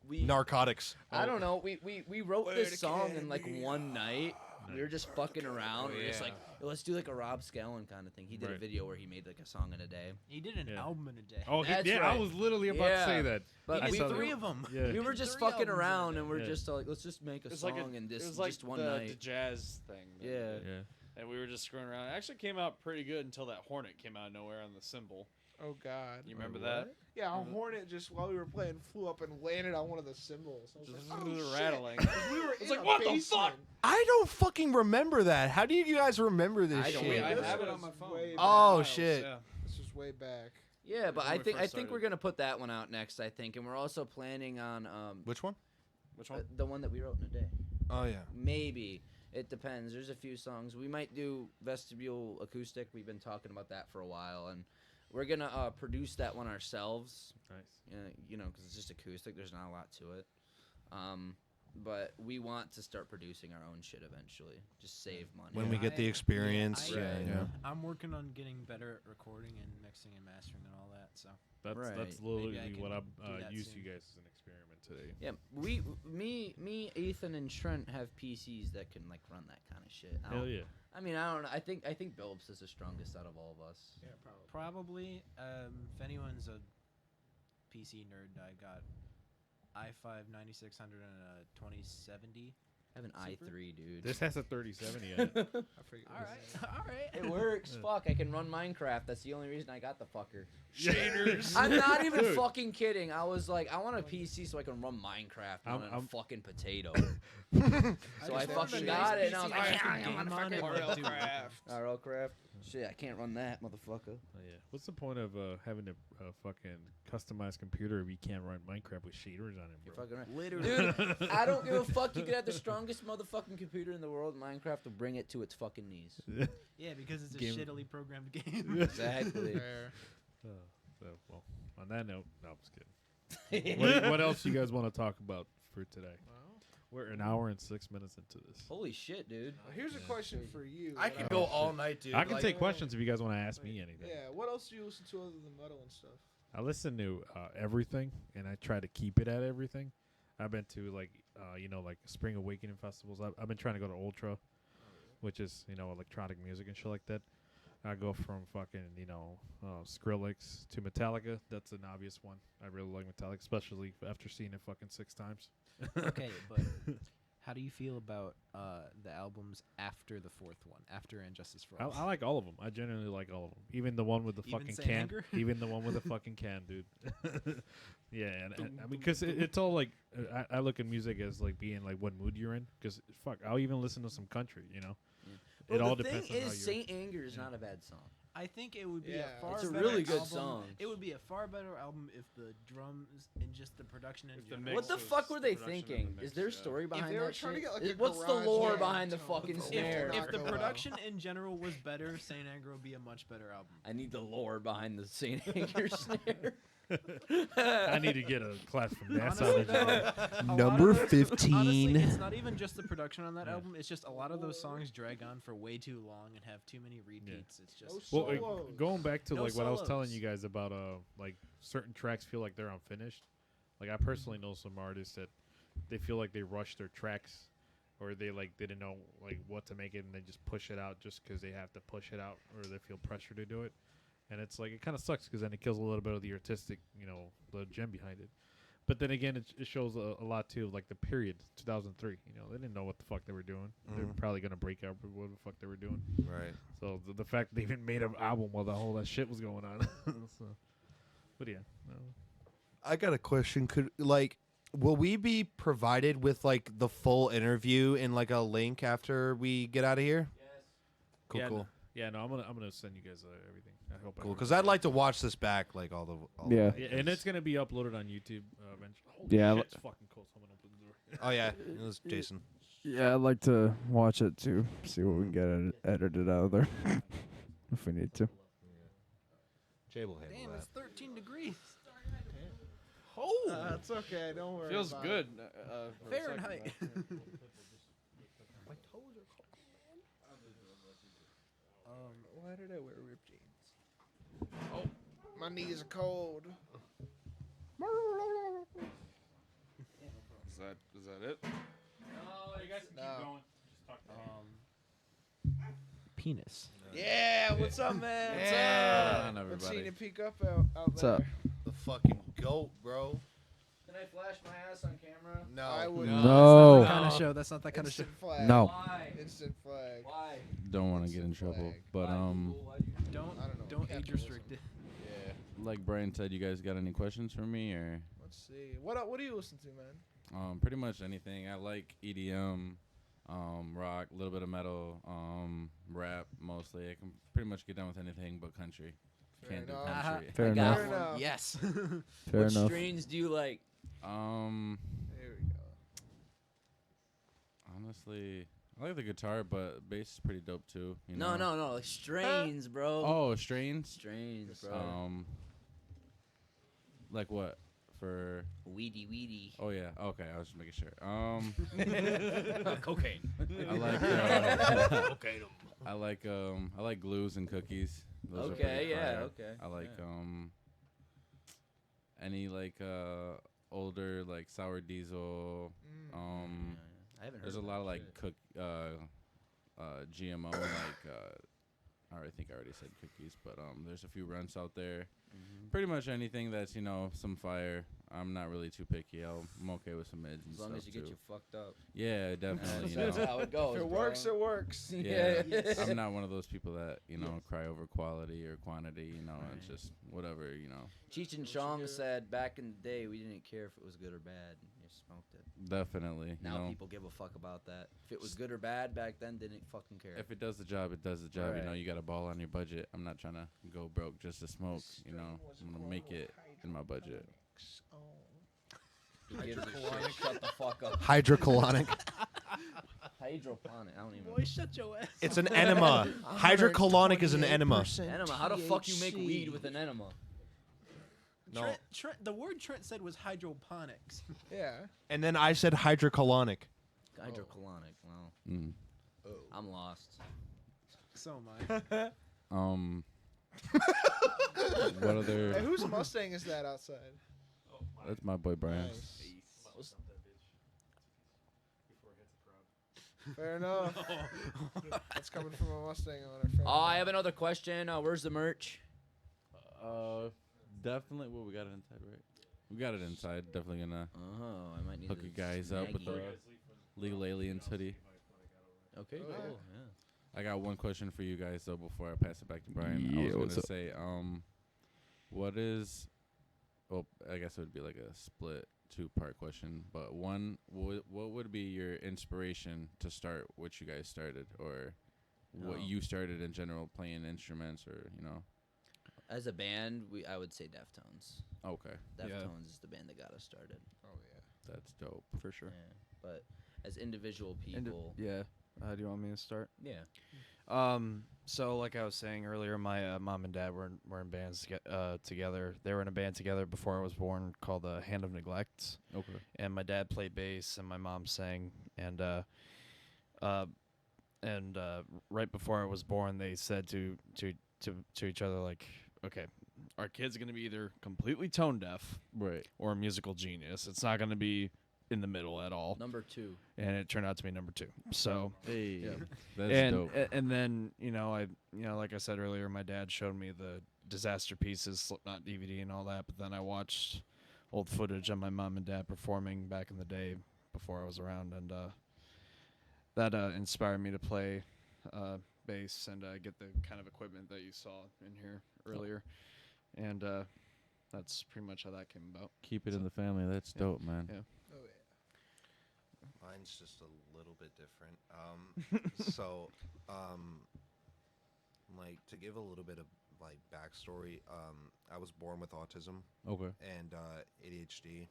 We Narcotics. I don't know. We wrote Where this the song in can like we one night. We were just fucking around. We were just like, "Yo, let's do like a Rob Scallon kind of thing. He did a Right. video where he made like a song in a day. He did an Yeah. album in a day. Oh, That's yeah. right. I was literally about to say Yeah. that. But I we saw three that. of them. Yeah. we were did just 3 fucking albums in a around day. and we're Yeah. just like, let's just make a It's song like a, and it this was like just one the night. jazz thing. that we Yeah. did. Yeah. And we were just screwing around. It actually came out pretty good until that hornet came out of nowhere on the cymbal. Oh God. You remember that? Yeah, a hornet just while we were playing flew up and landed on one of the cymbals. I was Just like, oh, shit. rattling. 'Cause we were in like, a what the basement. fuck? I don't fucking remember that. How do you guys remember this I don't shit? either. I have it on my was phone. way Oh back. shit. Yeah. This was way way back. Yeah, but when I we think first we're started. gonna put that one out next. I think, and we're also planning on Which one? Which one? the one that we wrote in a day. Oh yeah. Maybe it depends. There's a few songs we might do vestibule acoustic. We've been talking about that for a while, and we're gonna produce that one ourselves. Nice. You know, because it's just acoustic. There's not a lot to it. But we want to start producing our own shit eventually. Just save money. When we get the experience. I- Right. Yeah. I'm working on getting better at recording and mixing and mastering and all that. So That's Right. that's Maybe I literally can what I do that used soon. you guys as an experiment today. Yeah, me, Ethan, and Trent have PCs that can like run that kind of shit. Hell yeah. I mean, I don't know. I think Billups is the strongest out of all of us. Yeah, probably. probably, if anyone's a PC nerd, I got i5 9600 and a 2070. I have an i3, dude. This has a 3070 in it. I forget. All right, all right. It works. Fuck, I can run Minecraft. That's the only reason I got the fucker. Shaders. I'm not even Dude. fucking kidding. I was like, I want a PC so I can run Minecraft on a I'm- fucking potato. I So I just wanted fucking a got nice it, and I was PC like, that "Yeah, I yeah, can game on it, motherfucker." but do- RLCraft. Shit, I can't run that, motherfucker. Oh, yeah. What's the point of having a fucking customized computer if you can't run Minecraft with shaders on it, You're bro? fucking right. Literally. Dude, I don't give a fuck. You could have the strongest motherfucking computer in the world. Minecraft will bring it to its fucking knees. Yeah, because it's a Game- shittily programmed game. Exactly. Fair. So, well, on that note, no, I'm just kidding. what else you guys want to talk about for today? Well, We're an hour and 6 minutes into this. Holy shit, dude. here's a question for you. I What could else- go all night, dude. I can Like, take questions if you guys want to ask me anything. Yeah, what else do you listen to other than metal and stuff? I listen to everything, and I try to keep it at everything. I've been to like Spring Awakening festivals. I've been trying to go to Ultra, which is electronic music and shit like that. I go from fucking Skrillex to Metallica. That's an obvious one. I really like Metallica, especially after seeing it fucking 6 times. Okay, but how do you feel about the albums after the fourth one, after And Justice for All? I like all of them. I genuinely like all of them. Even the one with the Even fucking Saint can. Anger? Even the one with the fucking can, dude. Yeah, and I mean, because it's all like I look at music as like being like what mood you're in. Because fuck, I'll even listen to some country. It all the depends thing on how is, you're. Saint Anger is not a bad song. I think it would be Yeah. a far It's a better really good album. song. It would be a far better album if the drums and just the production and the general- What the was fuck were they production and the thinking? mix, Is there a yeah. story behind they were that trying to shit? get, like, a What's the garage lore band behind the tone fucking with snare? If the Not gonna production in general was better, Saint Anger would be a much better album. I need the lore behind the Saint Anger snare. I need to get a class from that. Honestly, sound though, engineer. a lot Number of those- 15. Honestly, it's not even just the production on that Yeah. album. It's just a lot of those songs drag on for way too long and have too many repeats. It's just No Well, solos. going back to No like what I was telling solos. you guys about like certain tracks feel like they're unfinished. Like I personally know some artists that they feel like they rushed their tracks, or they like didn't know like what to make it and they just push it out just because they have to push it out or they feel pressure to do it. And it's like it kind of sucks because then it kills a little bit of the artistic, the gem behind it. But then again, it shows a lot too, like the period 2003. They didn't know what the fuck they were doing. They're probably gonna break out with what the fuck they were doing. Right. So the fact they even made an album while the whole that shit was going on. So, but yeah, no. I got a question. Will we be provided with like the full interview in like a link after we get out of here? Yes. Cool, Yeah, cool, Yeah, no, I'm gonna send you guys everything. I hope. cool. Because I'd like to watch this back, like all the. Yeah. Yeah, and it's gonna be uploaded on YouTube eventually. Holy Yeah, shit, it's fucking cold. Someone open the door. Oh yeah, it was Jason. Yeah, I'd like to watch it too. See what we can get edited out of there, if we need to. Jay will handle damn. that. It's 13 degrees. It's okay. Don't worry. Feels about good. It. For a second Fahrenheit. there. Why did I wear ripped jeans? Oh, my knees are cold. Is that it? No, you guys keep No. going. Just talk Penis. Yeah, what's up, man? Yeah. on, Let's see everybody. you peek up out What's there. up? The fucking goat, bro. Can I flash my ass on camera? No. I would No. That's not that kind of show. That's not that kind of show. Instant flag. No. Why? Instant flag. Why? Don't want to get in Instant trouble, flag. but Why, Google? Why'd you- Don't I don't know. don't age Capitalism. restrict it. Yeah. like Brian said, you guys got any questions for me or? Let's see. What do you listen to, man? Pretty much anything. I like EDM, rock, a little bit of metal, rap mostly. I can pretty much get down with anything but country. Can't do enough. country. Fair I got enough. Fair one. enough. Yes. Fair What enough. strains do you like? There we go. Honestly, I like the guitar, but bass is pretty dope too. You No, know? no, like strains, bro. Oh, strains. Strains, bro. Like what? For Weedy. oh yeah, okay. I was just making sure. Cocaine. I like I like glues and cookies. Those are Okay, pretty yeah, fire. okay. I like any like older like sour diesel. I haven't heard There's a of lot of that like shit. GMO like I think I already said cookies, but there's a few runs out there. Mhm. Pretty much anything that's some fire. I'm not really too picky. I'm okay with some mids and As long stuff as you get too. you fucked up. Yeah, definitely. That's how it goes. If it bro. works, it works. Yeah, I'm not one of those people that cry over quality or quantity. It's just whatever. Cheech and Chong said back in the day we didn't care if it was good or bad. You smoked it. Definitely. Now people give a fuck about that. If it was good or bad back then, didn't fucking care. If it does the job, it does the job. Right. You got a ball on your budget. I'm not trying to go broke just to smoke. I'm gonna make it in my budget. Who gives a shit? Shut the fuck up. Hydrocolonic. Hydroponic. I don't even. Boy, shut your ass. It's an enema. Hydrocolonic is an enema. Enema. How the fuck you make weed with an enema? No. Trent, the word Trent said was hydroponics. Yeah. And then I said hydrocolonic. Hydrocolonic. Well, Mm. I'm lost. So am I. What other? Hey, whose Mustang is that outside? That's my boy Brian. Nice. Fair enough. That's coming from a Mustang owner. Fair Oh, I enough. have another question. Where's the merch? Definitely. Well, we got it inside, right? We got it inside. Definitely gonna Oh, I might need hook to you guys up with the Legal Aliens hoodie. Okay, Oh, cool. yeah. Yeah. I got one question for you guys though before I pass it back to Brian. Yeah, I was what's gonna up? say, what is? Well, I guess it would be like a split two-part question. But one, what would be your inspiration to start what you guys started, or what Oh. you started in general, playing instruments, or As a band, I would say Deftones. Okay, Deftones is the band that got us started. Oh yeah. that's dope. For sure. Yeah. But as individual people, Yeah. Do you want me to start? yeah. So like I was saying earlier, my mom and dad were in bands together. They were in a band together before I was born called Hand of Neglect. Okay. And my dad played bass and my mom sang. And right before I was born, they said to each other, like, okay, our kid's gonna be either completely tone deaf Right. or a musical genius. It's not gonna be in the middle at all. Number 2. And it turned out to be number 2. So. Hey, Yeah. that's dope. And then like I said earlier, my dad showed me the Disaster Pieces Slipknot DVD and all that. But then I watched old footage of my mom and dad performing back in the day before I was around, and that inspired me to play bass and get the kind of equipment that you saw in here earlier. And that's pretty much how that came about. Keep it in the family. That's dope, man. Yeah. Oh yeah. Mine's just a little bit different. Like to give a little bit of like backstory, I was born with autism Okay. and ADHD,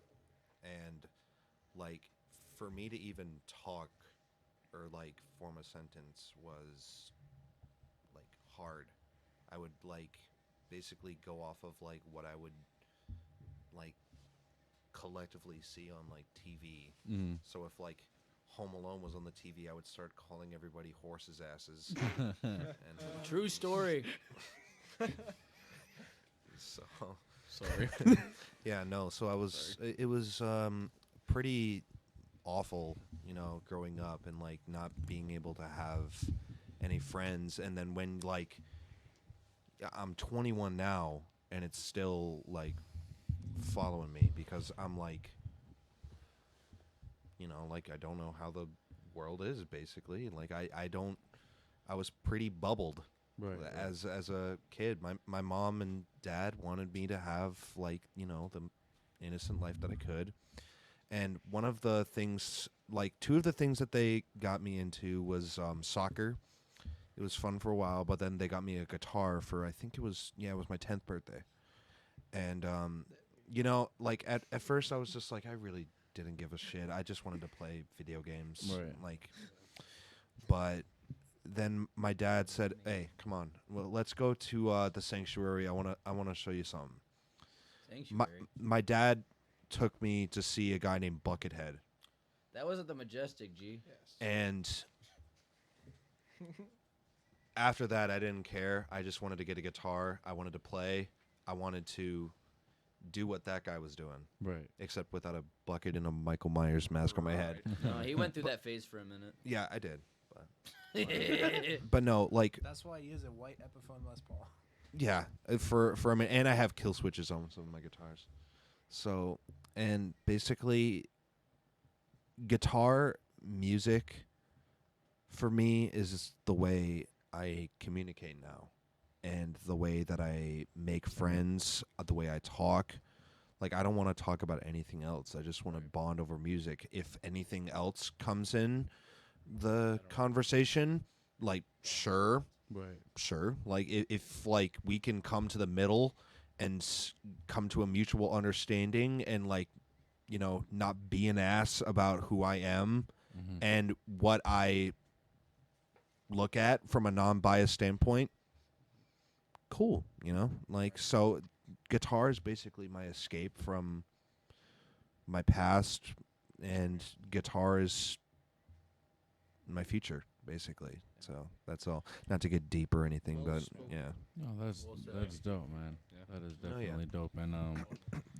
and like for me to even talk or like form a sentence was like hard. I would like basically go off of like what I would like collectively see on like TV. Mm. So if like Home Alone was on the TV, I would start calling everybody horses' asses. and True story. so Sorry. yeah, no. So I was. It was pretty awful, growing up and like not being able to have any friends. And then when like I'm 21 now, and it's still like following me because I'm like, like I don't know how the world is basically. Like I was pretty bubbled. Right. As a kid, my mom and dad wanted me to have like the innocent life that I could, and one of the things, like two of the things that they got me into was soccer It was fun for a while, but then they got me a guitar for, I think it was my 10th birthday. And, you know, like at first I was just like, I really didn't give a shit. I just wanted to play video games. Right. Like, but then my dad said, "Hey, come on. Well, let's go to the sanctuary. I want to show you something." Sanctuary. My dad took me to see a guy named Buckethead. That was at the Majestic, G. And after that, I didn't care. I just wanted to get a guitar. I wanted to play. I wanted to do what that guy was doing. Right. Except without a bucket and a Michael Myers mask on my head. No, he went through that phase for a minute. Yeah, I did. But no, like, That's why he is a white Epiphone Les Paul. yeah, for a minute. And I have kill switches on some of my guitars. So, and basically, guitar music for me is the way I communicate now, and the way that I make friends, the way I talk. Like, I don't want to talk about anything else. I just want to bond over music. If anything else comes in the conversation, like, sure, like if like we can come to the middle and come to a mutual understanding, and, like, you know, not be an ass about who I am and what I look at from a non-biased standpoint, cool, you know? Like, so guitar is basically my escape from my past, and guitar is my future, basically. So that's all. Not to get deep or anything, but yeah. No, that's dope, man. That is Oh, yeah. definitely dope, and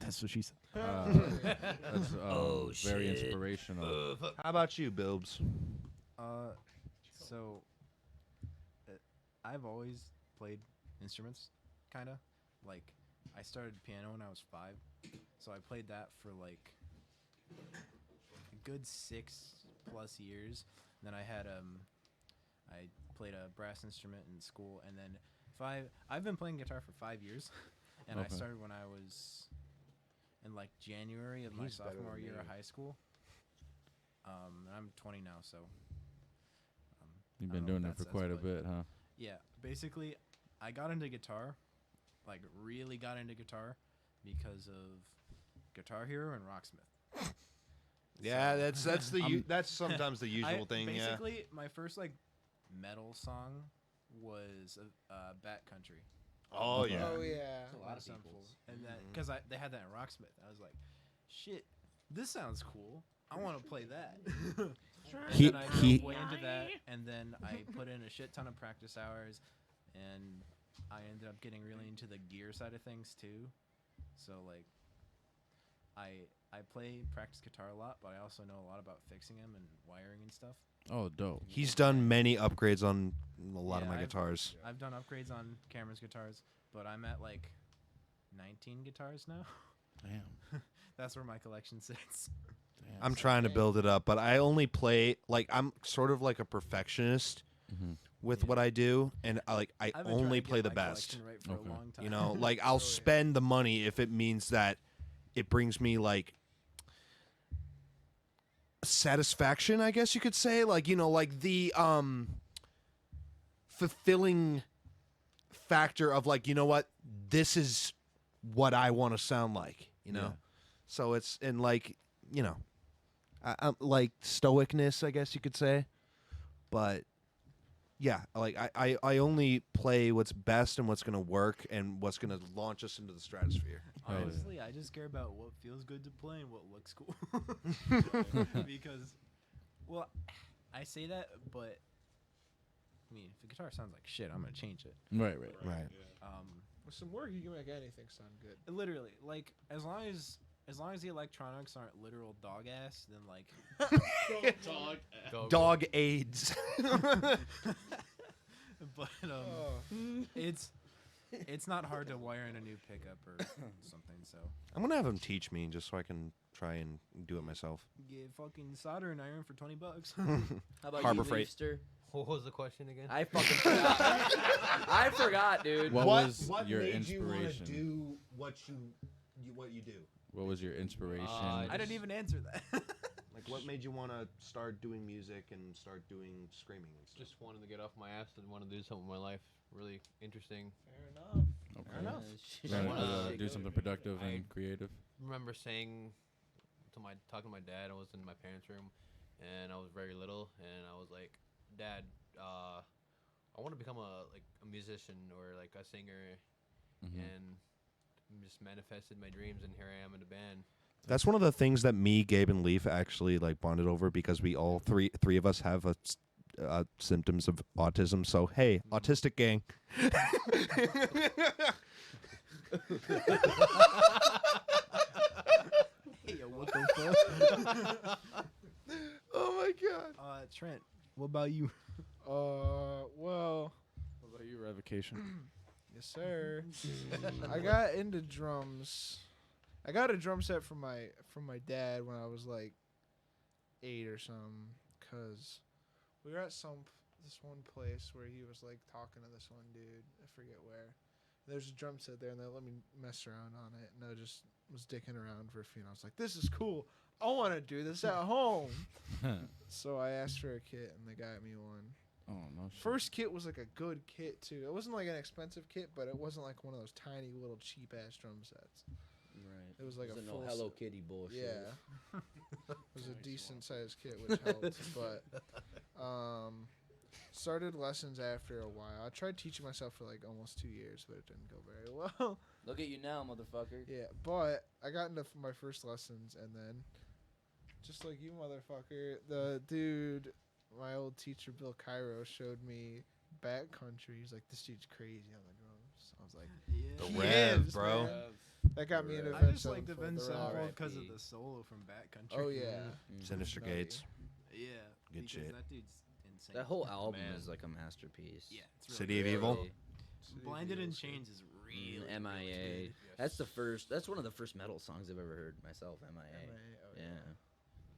That's what she said. that's very inspirational. How about you, Bilbs? So I've always played instruments, kind of. Like, I started piano when I was 5, so I played that for like a good 6+ years. Then I had I played a brass instrument in school, and then I've been playing guitar for 5 years, and I Okay. started when I was in like January of my He's better sophomore than year me. of high school. And I'm 20 now, so You've I been don't know doing if it for that quite a says, bit, huh? yeah, basically, I got into guitar, like really got into guitar, because of Guitar Hero and Rocksmith. Yeah, So- that's sometimes the usual thing. Yeah. Basically, my first like metal song was Bat Country. Oh yeah. Oh yeah. A lot of Some people's. Fool. And then because they had that in Rocksmith, I was like, shit, this sounds cool. I want to play that. And He- then I he- dove way into that, and then I put in a shit ton of practice hours, and I ended up getting really into the gear side of things too. So like, I play practice guitar a lot, but I also know a lot about fixing them and wiring and stuff. Oh, dope. He's done many upgrades on a lot of Yeah, my guitars. I've done upgrades on Cameron's guitars, but I'm at like 19 guitars now. Damn. That's where my collection sits. Damn. I'm trying to build it up, but I only play, like, I'm sort of like a perfectionist with Yeah. what I do, and I I've been trying only to play get the my best. collection right for Okay. a long time. You know, like, I'll spend the money if it means that it brings me, like, satisfaction, I guess you could say. Like, you know, like the fulfilling factor of, like, you know what, this is what I want to sound like, you know. Yeah. So it's, and, like, you know, I'm like stoicness, I guess you could say. But yeah, like, I only play what's best and what's gonna work and what's gonna launch us into the stratosphere. Oh, yeah. Honestly, I just care about what feels good to play and what looks cool. Because, well, I say that, but I mean, if the guitar sounds like shit, I'm gonna change it. Right. Right. With some work, you can make anything sound good. Literally, like as long as the electronics aren't literal dog ass, then like Dog AIDS. but Oh. it's not hard to wire in a new pickup or something. So I'm gonna have him teach me just so I can try and do it myself. get fucking soldering iron for $20. How about Harbor you, Freight. Leafster? What was the question again? I fucking forgot. I forgot, dude. What was your inspiration? what you do? What was your inspiration? I didn't even answer that. Like, what made you want to start doing music and start doing screaming and stuff? Just wanted to get off my ass and want to do something with my life. Really interesting. Fair enough. Okay. enough. You wanna, wanna- do something productive I- and creative. Remember saying talking to my dad. I was in my parents' room, and I was very little, and I was like, "Dad, I want to become a musician or like a singer," and just manifested my dreams, and here I am in a band. That's one of the things that me, Gabe, and Leaf actually like bonded over because we all three of us have symptoms of autism. So hey, autistic gang. Hey, yo, what the fuck? Oh my god. Trent, what about you? Well, What about you, Revocation? yes, sir. I got into drums. I got a drum set from my dad when I was like 8 or something, cause we were at this one place where he was like talking to this one dude. I forget where. There's a drum set there, and they let me mess around on it, and I just was dicking around for a few. And I was like, "This is cool. I want to do this at home." So I asked for a kit, and they got me one. Oh no. Shit. First kit was like a good kit too. It wasn't like an expensive kit, but it wasn't like one of those tiny little cheap ass drum sets. Right. It was like Wasn't a full no Hello Kitty bullshit. Yeah, it was a decent sized kit, which helped. But started lessons after a while. I tried teaching myself for like almost 2 years, but it didn't go very well. Look at you now, motherfucker. Yeah, but I got into my first lessons, and then just like you, motherfucker, the dude, my old teacher Bill Cairo, showed me backcountry. He's like, "This dude's crazy on the drums." I was like, Yeah. The "He rev, is, bro." man." That got me into I Avenged just like the Sevenfold. Vince They're all Sevenfold right. because of R.I.P. the solo from Backcountry. Oh yeah. Sinister Nutty. Gates. Yeah. Good because shit. That dude's insane. That whole album Man. is like a masterpiece. Yeah. It's really City of good. Evil. Blinded in Chains is really MIA. good. That's the first. That's one of the first metal songs I've ever heard myself. MIA. Oh, Yeah.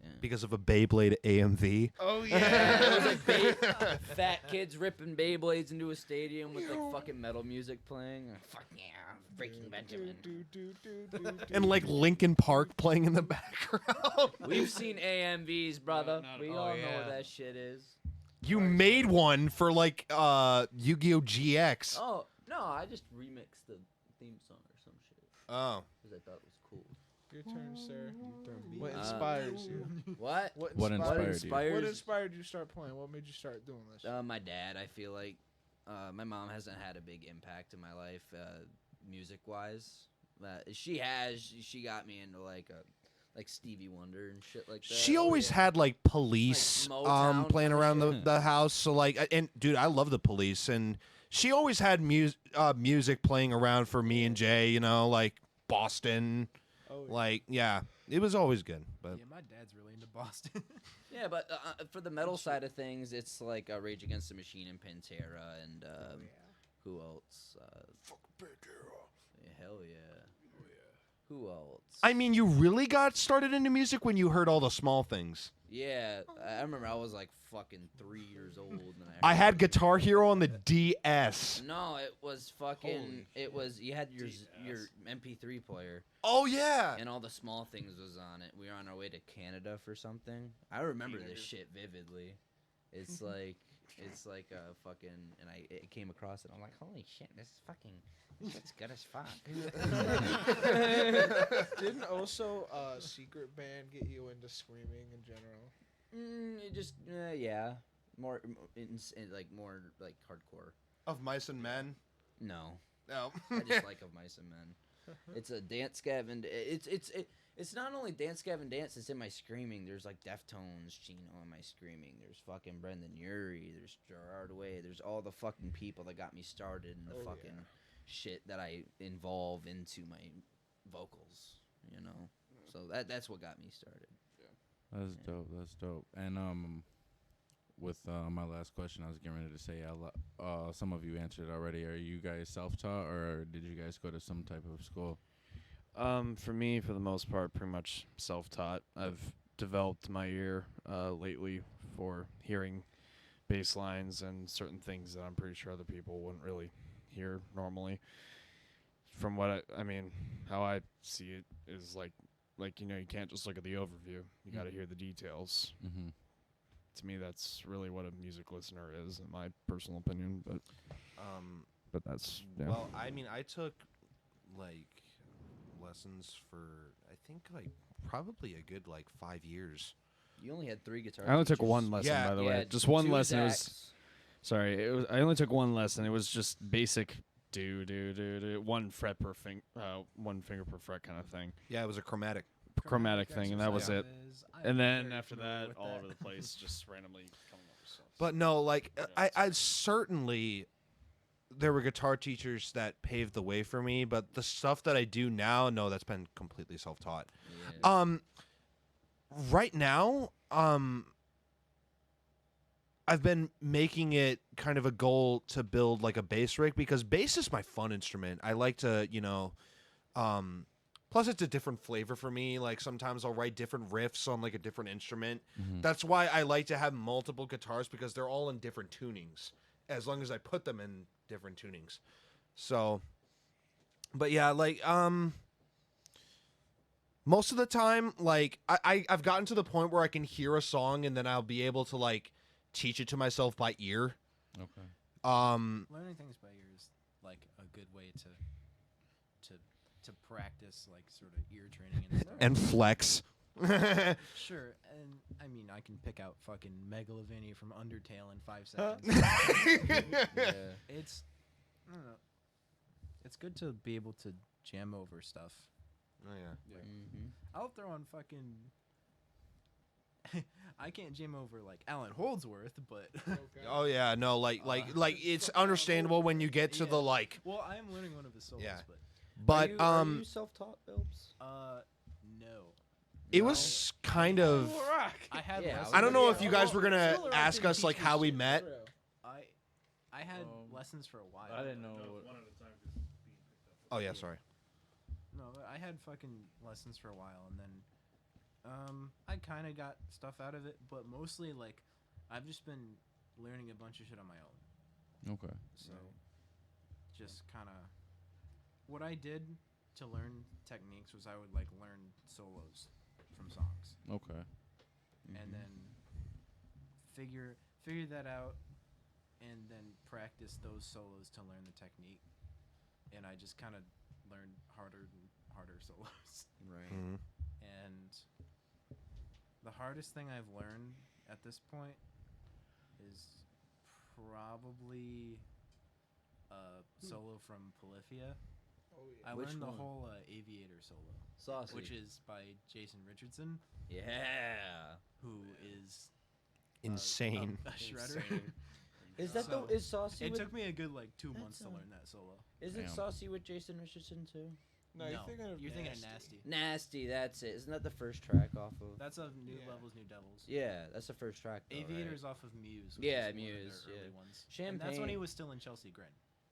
Yeah. Because of a Beyblade AMV. Oh Yeah, it was like fat kids ripping Beyblades into a stadium with like fucking metal music playing. Fuck yeah, Breaking Benjamin. And like Linkin Park playing in the background. We've seen AMVs, brother. We oh, all know yeah. what that shit is. You made one for like Yu-Gi-Oh! GX. Oh no, I just remixed the theme song or some shit Oh. because I thought it was cool. Your turn, sir. Me. What inspires you? What? What inspired you? What inspired you to start playing? What made you start doing this? My dad. I feel like my mom hasn't had a big impact in my life, music wise. She has. She got me into like Stevie Wonder and shit like that. She always had like Police Like Motown playing kinda around shit. the house. So like, and dude, I love the Police, and she always had music playing around for me and Jay. You know, like Boston. Oh, Like, yeah, it was always good. But Yeah, my dad's really into Boston. Yeah, but for the metal side of things, it's like Rage Against the Machine and Pantera and who else? fuck Pantera. Yeah, hell yeah. Who else? I mean, you really got started into music when you heard all the small things. Yeah, I remember I was like fucking 3 years old. And I had Guitar Hero on the DS. No, it was fucking. Holy It was you had your MP3 player Oh yeah. and all the small things was on it. We were on our way to Canada for something. I remember this shit vividly. It's like a fucking, and it came across it. I'm like, holy shit, this is fucking. It's good as fuck. Didn't also Secret Band get you into screaming in general? It just yeah, more more like hardcore. Of Mice and Men. No, No. I just like Of Mice and Men. It's a dance scavenged. It's not only dance scavenged dance. It's in my screaming. There's like Deftones, Chino in my screaming. There's fucking Brendan Urie. There's Gerard Way. There's all the fucking people that got me started in the fucking shit that I involve into my vocals. You know, so that's what got me started. That's dope. That's dope. And with my last question, I was getting ready to say, some of you answered already. Are you guys self-taught, or did you guys go to some type of school? For me, for the most part, pretty much self-taught. I've developed my ear lately for hearing bass lines and certain things that I'm pretty sure other people wouldn't really hear normally. From what I mean, how I see it is like like, you can't just look at the overview. You got to hear the details. Mm-hmm. To me, that's really what a music listener is, in my personal opinion. But that's Well, I mean, I took like lessons for I think like probably a good like 5 years. You only had 3 guitar I only took teachers. one lesson, Yeah, by the way. Just two one lesson. It was Zachs. sorry. I only took one lesson. It was just basic do 1 fret per one finger per fret kind of thing. Yeah, it was a chromatic. Chromatic thing, and that was it. exercises. I'm And then very after familiar that, with all that. over the place, just randomly coming up with stuff. But no, like I certainly there were guitar teachers that paved the way for me, but the stuff that I do now, no, that's been completely self-taught. Yeah. Right now, I've been making it kind of a goal to build like a bass rig because bass is my fun instrument. I like to, plus it's a different flavor for me. Like sometimes I'll write different riffs on like a different instrument. Mm-hmm. That's why I like to have multiple guitars because they're all in different tunings as long as I put them in different tunings. So, but yeah, like, most of the time, like I've gotten to the point where I can hear a song and then I'll be able to like teach it to myself by ear. Okay. Learning things by ear is like a good way to practice like sort of ear training and stuff. And flex. Sure, and I mean I can pick out fucking Megalovania from Undertale in 5 seconds. Yeah. It's I don't know. It's good to be able to jam over stuff. Oh yeah. Mhm. I'll throw on fucking. I can't jam over like Alan Holdsworth, but Oh yeah, no, like it's understandable when you get to Yeah. the like, well, I am learning one of his solos, Yeah. but but are you self-taught, Phillips? no. it was kind of. I had. Yeah, lessons- I don't know if Yeah, you guys well, were gonna Still around ask to us like teach how me we shit, met. for real. I had lessons for a while. I didn't know. Oh yeah, sorry. No, I had fucking lessons for a while, and then I kind of got stuff out of it, but mostly like I've just been learning a bunch of shit on my own. Okay. So just kind of what I did to learn techniques was I would like learn solos from songs Okay. and then figure that out and then practice those solos to learn the technique. And I just kind of learned harder and harder solos. Right. Mhm. And the hardest thing I've learned at this point is probably a solo from Polyphia. Oh, yeah. I Which learned the one? whole Aviator solo, Saucy. which is by Jason Richardson, Yeah. who is Insane. a shredder. Is that So, is Saucy It with took me a good like 2 That's months to a- learn that solo. Isn't Damn. Saucy with Jason Richardson too? No, you're thinking of Nasty. Nasty, that's it. Isn't that the first track off of? That's of New Yeah. Levels, New Devils. Yeah, that's the first track. Though, Aviator's right? off of Muse. Which Yeah, is one of Muse, their early yeah. ones. And that's when he Champagne. was still in Chelsea Grin.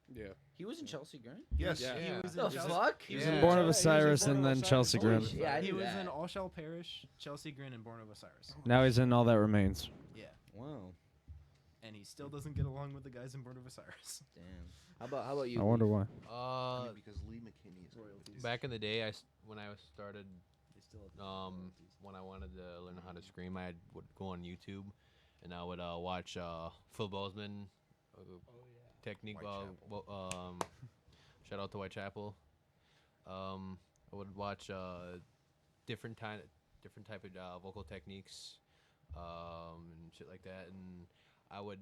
Yeah. He was in Chelsea Grin. Yes. He was The in Chelsea. fuck? He was Yeah. in Born of Chelsea- Osiris Born and of then Osiris. Chelsea Holy Grin. shit, yeah, I he knew was that. in All Shall Perish, Chelsea Grin, and Born of Osiris. Now he's in All That Remains. Yeah, Wow. and he still doesn't get along with the guys in Born of Osiris. Damn. How about you? I wonder Leaf? why. because Lee McKinney is Royalties. Back in the day, when I started, They still have royalties. When I wanted to learn how to scream, I would go on YouTube, and I would watch Phil Bozeman technique. Shout out to Whitechapel. I would watch different type of vocal techniques, and shit like that, and I would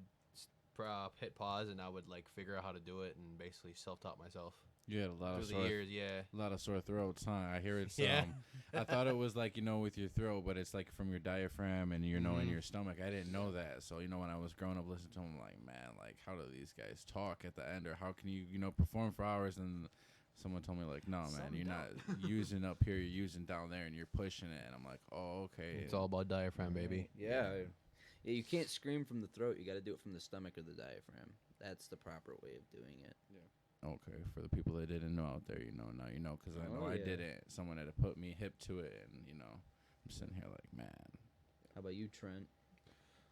hit pause, and I would like figure out how to do it, and basically self-taught myself You had a lot of through the years. Yeah. a lot of sore throats, huh? I hear it's Yeah. I thought it was like, with your throat, but it's like from your diaphragm and in your stomach. I didn't know that. So, when I was growing up listening to them, I'm like, man, like how do these guys talk at the end, or how can you, perform for hours? And someone told me like, no, man, you're not using up here, you're using down there, and you're pushing it. And I'm like, oh, okay. It's all about diaphragm, baby. Yeah. Yeah, you can't scream from the throat. You got to do it from the stomach or the diaphragm. That's the proper way of doing it. Okay, for the people that didn't know out there, now you know, because I know Oh, I yeah. didn't. Someone had to put me hip to it, and I'm sitting here like, man. How about you, Trent?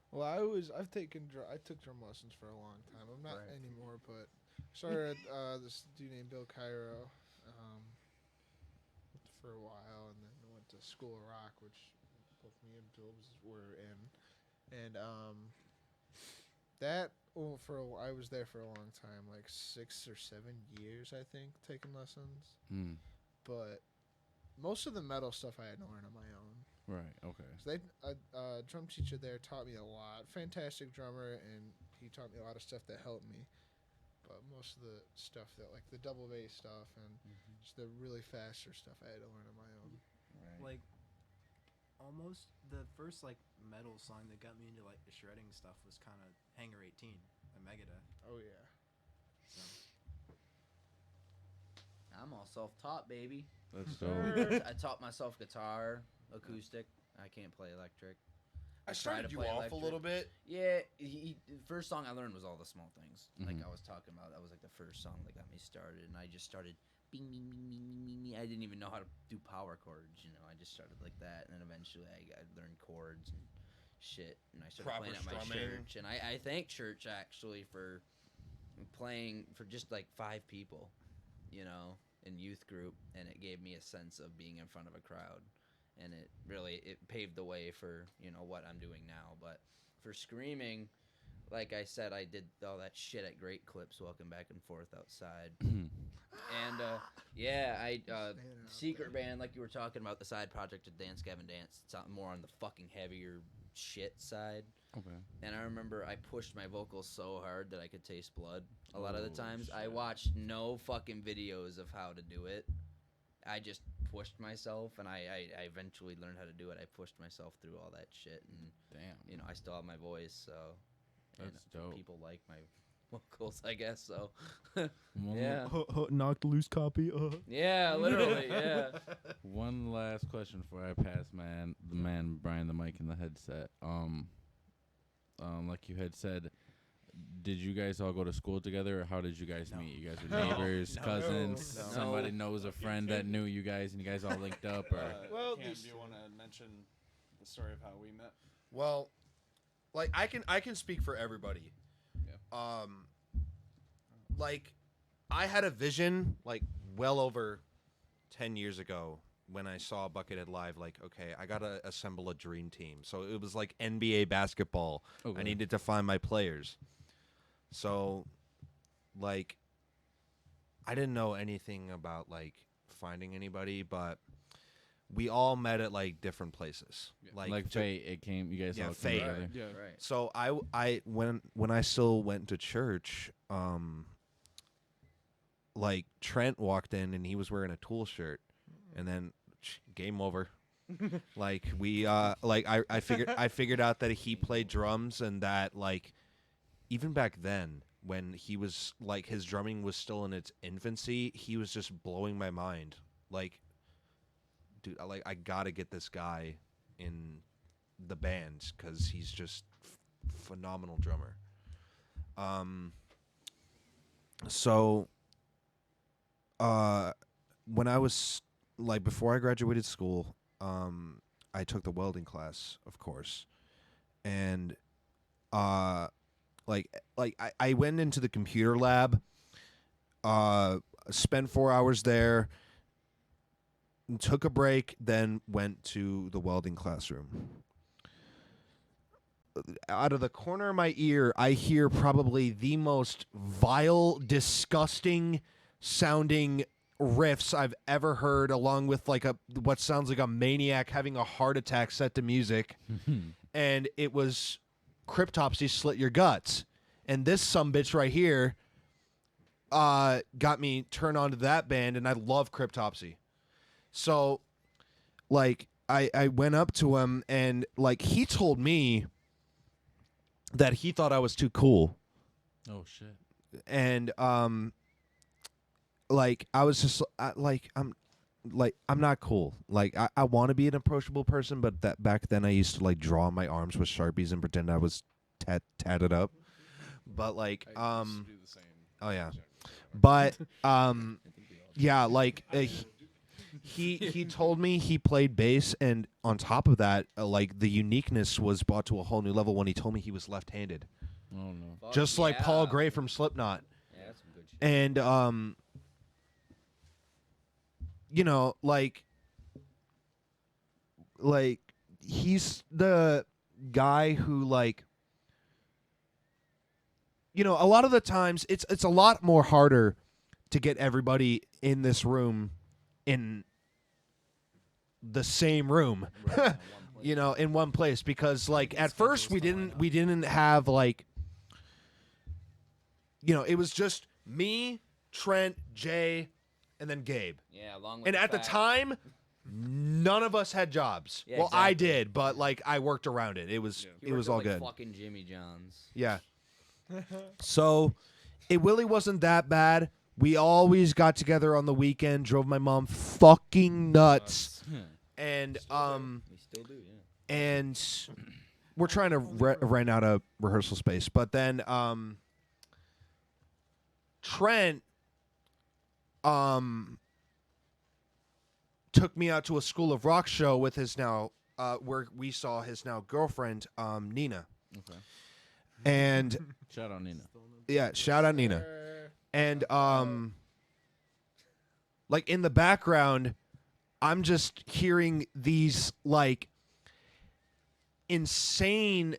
Well, I took drum lessons for a long time. I'm not Right. anymore, but started at this dude named Bill Cairo for a while, and then went to School of Rock, which both me and Bills were in, and I was there for a long time, like 6 or 7 years, I think, taking lessons. But most of the metal stuff I had to learn on my own. Right. Okay. So a drum teacher there taught me a lot. Fantastic drummer, and he taught me a lot of stuff that helped me. But most of the stuff that, like the double bass stuff and just the really faster stuff, I had to learn on my own. Like, almost the first like metal song that got me into like the shredding stuff was kind of Hangar 18 by Megadeth. Oh yeah. So I'm all self-taught, baby. That's dope. I taught myself guitar, acoustic. I can't play electric. I tried started to you play off electric. a little bit. Yeah, the first song I learned was All the Small Things. Like Mhm. I was talking about, that was like the first song that got me started, and I just started bing, bing, bing, bing, bing, bing, bing. I didn't even know how to do power chords, you know. I just started like that, and then eventually I learned chords and shit, and I started Proper playing at my strumming. church. And I thank church actually for playing for just like 5 people, you know, in youth group, and it gave me a sense of being in front of a crowd. And it paved the way for, you know, what I'm doing now. But for screaming, like I said, I did all that shit at Great Clips, walking back and forth outside. And Secret Band, like you were talking about, the side project of Dance Gavin Dance, it's more on the fucking heavier shit side. Okay. And I remember I pushed my vocals so hard that I could taste blood a lot of the Oh, times. I shit. watched no fucking videos of how to do it. I just pushed myself, and I eventually learned how to do it. I pushed myself through all that shit, and Damn. you know, I still have my voice, so and That's dope. people like my vocals, I guess. So One- yeah, knocked loose copy. yeah, literally, yeah. One last question before I pass the man Brian the mic and the headset. Like you had said, did you guys all go to school together, or how did you guys meet? You guys were neighbors, cousins. No. Somebody knows a friend that knew you guys, and you guys all linked up, or Well, Cam, this- do you want to mention the story of how we met? Well, like I can speak for everybody. Yeah. Like I had a vision like well over 10 years ago when I saw Buckethead live. Like, okay, I gotta assemble a dream team. So it was like NBA basketball. Okay. I needed to find my players. So, like, I didn't know anything about like finding anybody, but we all met at like different places. Yeah. like fate. It came. You guys Yeah, all fate. came together. Yeah. Right. So I when I still went to church, like Trent walked in and he was wearing a Tool shirt, and then game over. Like we like I figured out that he played drums, and that like even back then when he was like his drumming was still in its infancy, he was just blowing my mind. Like, dude, I gotta get this guy in the band because he's just phenomenal drummer. So when I was like before I graduated school, I took the welding class, of course, and like I went into the computer lab, spent 4 hours there, took a break, then went to the welding classroom. Out of the corner of my ear, I hear probably the most vile, disgusting sounding riffs I've ever heard, along with like what sounds like a maniac having a heart attack set to music. And it was Cryptopsy Slit Your Guts. And this sumbitch right here got me turned on to that band, and I love Cryptopsy. So like I went up to him, and like he told me that he thought I was too cool. Oh shit. And like I was just I'm not cool. Like I want to be an approachable person, but that back then I used to like draw on my arms with Sharpies and pretend I was tatted up. But like I used to do the same. oh yeah. But yeah, like he told me he played bass, and on top of that, like the uniqueness was brought to a whole new level when he told me he was left-handed. Oh no. Fuck Just like Paul yeah. Gray from Slipknot. Yeah, that's some good shit. And you know, like like he's the guy who like, you know, a lot of the times it's a lot more harder to get everybody in this room in the same room. You know, in one place, because like at first we didn't have like, you know, it was just me, Trent, Jay, and then Gabe. Yeah, along with And at the fact- time, none of us had jobs. Yeah, well, I exactly. did, but like I worked around it. It was He it was worked all at, like, good. Fucking Jimmy John's. Yeah. So it really wasn't that bad. We always got together on the weekend, drove my mom fucking nuts. And We still do, yeah. and we're trying to rent out a rehearsal space, but then Trent took me out to a School of Rock show with his now where we saw his now girlfriend Nina. Okay. And Shout out Nina. yeah, shout out Nina. And like in the background, I'm just hearing these like insane,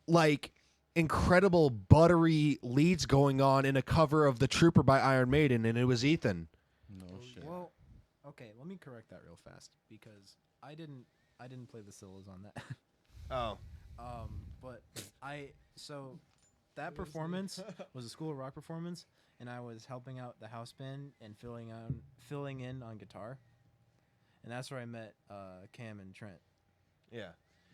like incredible buttery leads going on in a cover of The Trooper by Iron Maiden, and it was Ethan. No shit. Well, okay, let me correct that real fast because I didn't play the solos on that. Oh. But so that performance was a School of Rock performance, and I was helping out the house band and filling in on guitar, and that's where I met Cam and Trent. Yeah.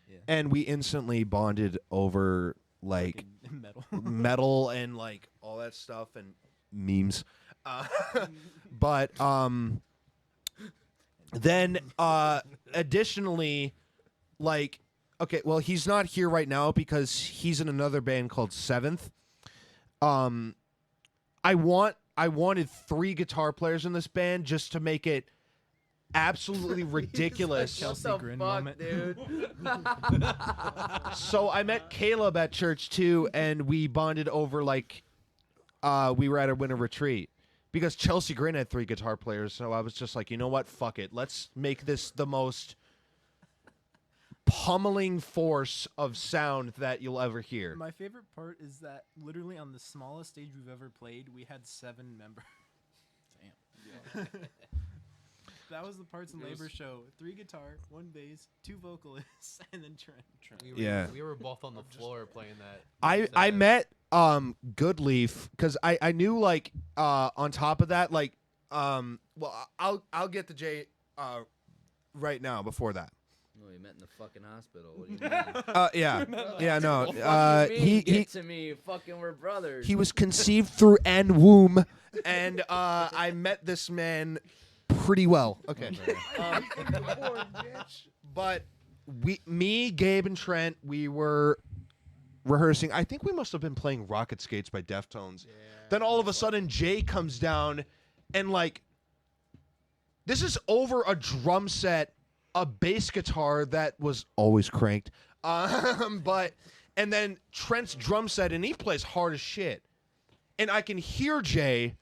Yeah. And we instantly bonded over like Fucking metal. metal and like all that stuff and memes. But then additionally, like, okay, well, he's not here right now because he's in another band called Seventh. I wanted 3 guitar players in this band just to make it absolutely ridiculous. Chelsea What the Grin fuck, moment. dude? So I met Caleb at church too, and we bonded over like we were at a winter retreat because Chelsea Grin had 3 guitar players. So I was just like, you know what, fuck it, let's make this the most pummeling force of sound that you'll ever hear. My favorite part is that literally on the smallest stage we've ever played, we had 7 members. Damn. That was the Parts and Labor show. 3 guitar, 1 bass, 2 vocalists, and then Trent. We were both on the floor playing that. I met Goodleaf because I knew like on top of that like well I'll get to Jay right now before that. Well, we met in the fucking hospital. What do you mean? Yeah no Well, fuck you mean? he Get to me. Fucking we're brothers. he was conceived through en womb, and I met this man pretty well. Okay. But me, Gabe, and Trent, we were rehearsing. I think we must have been playing Rocket Skates by Deftones. Yeah, then all of a sudden, Jay comes down, and like, this is over a drum set, a bass guitar that was always cranked. And then Trent's drum set, and he plays hard as shit. And I can hear Jay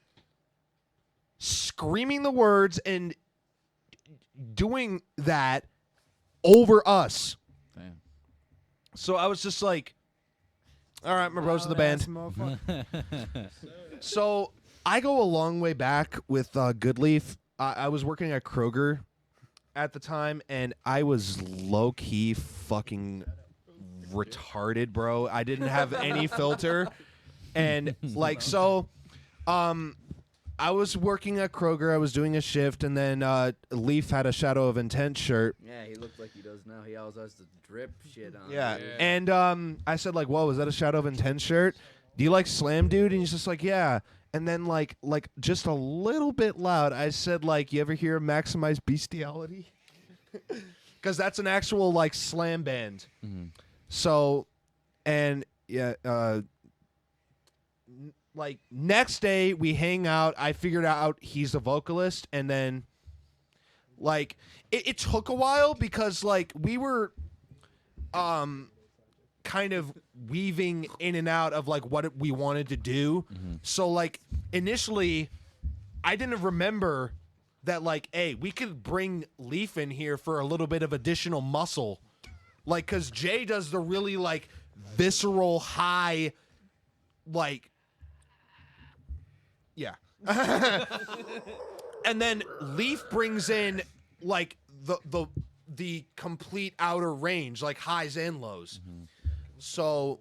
screaming the words and doing that over us. Damn. So I was just like, all right, my bros in the band. So I go a long way back with Goodleaf. I was working at Kroger at the time, and I was low-key fucking retarded, bro. I didn't have any filter. And, like, so I was working at Kroger. I was doing a shift, and then Leaf had a Shadow of Intent shirt. Yeah, he looked like he does now. He always has the drip shit on. Yeah. dude. And I said, like, whoa, was that a Shadow of Intent shirt? Do you like Slam, dude? And he's just like, yeah. And then, like just a little bit loud, I said, like, you ever hear Maximize Bestiality? Because that's an actual, like, Slam band. Mm-hmm. So, and, yeah, like, next day, we hang out. I figured out he's a vocalist. And then, like, it took a while because, like, we were kind of weaving in and out of, like, what we wanted to do. Mm-hmm. So, like, initially, I didn't remember that like, hey, we could bring Leaf in here for a little bit of additional muscle, like, cause Jay does the really like visceral high, like, yeah, and then Leaf brings in like the complete outer range, like highs and lows. So,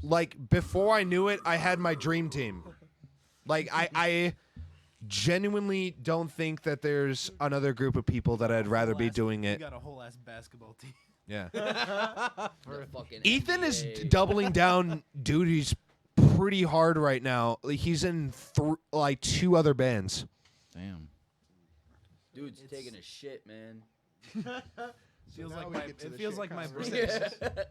like, before I knew it, I had my dream team. Like, I genuinely don't think that there's another group of people that I'd rather be doing We it. got a whole ass basketball team. Yeah. The fucking Ethan is NBA. doubling down duties pretty hard right now. Like, he's in like 2 other bands. Damn. Dude's taking a shit, man. Feels now like we my, get to it the feels shit like my conversation. birthday.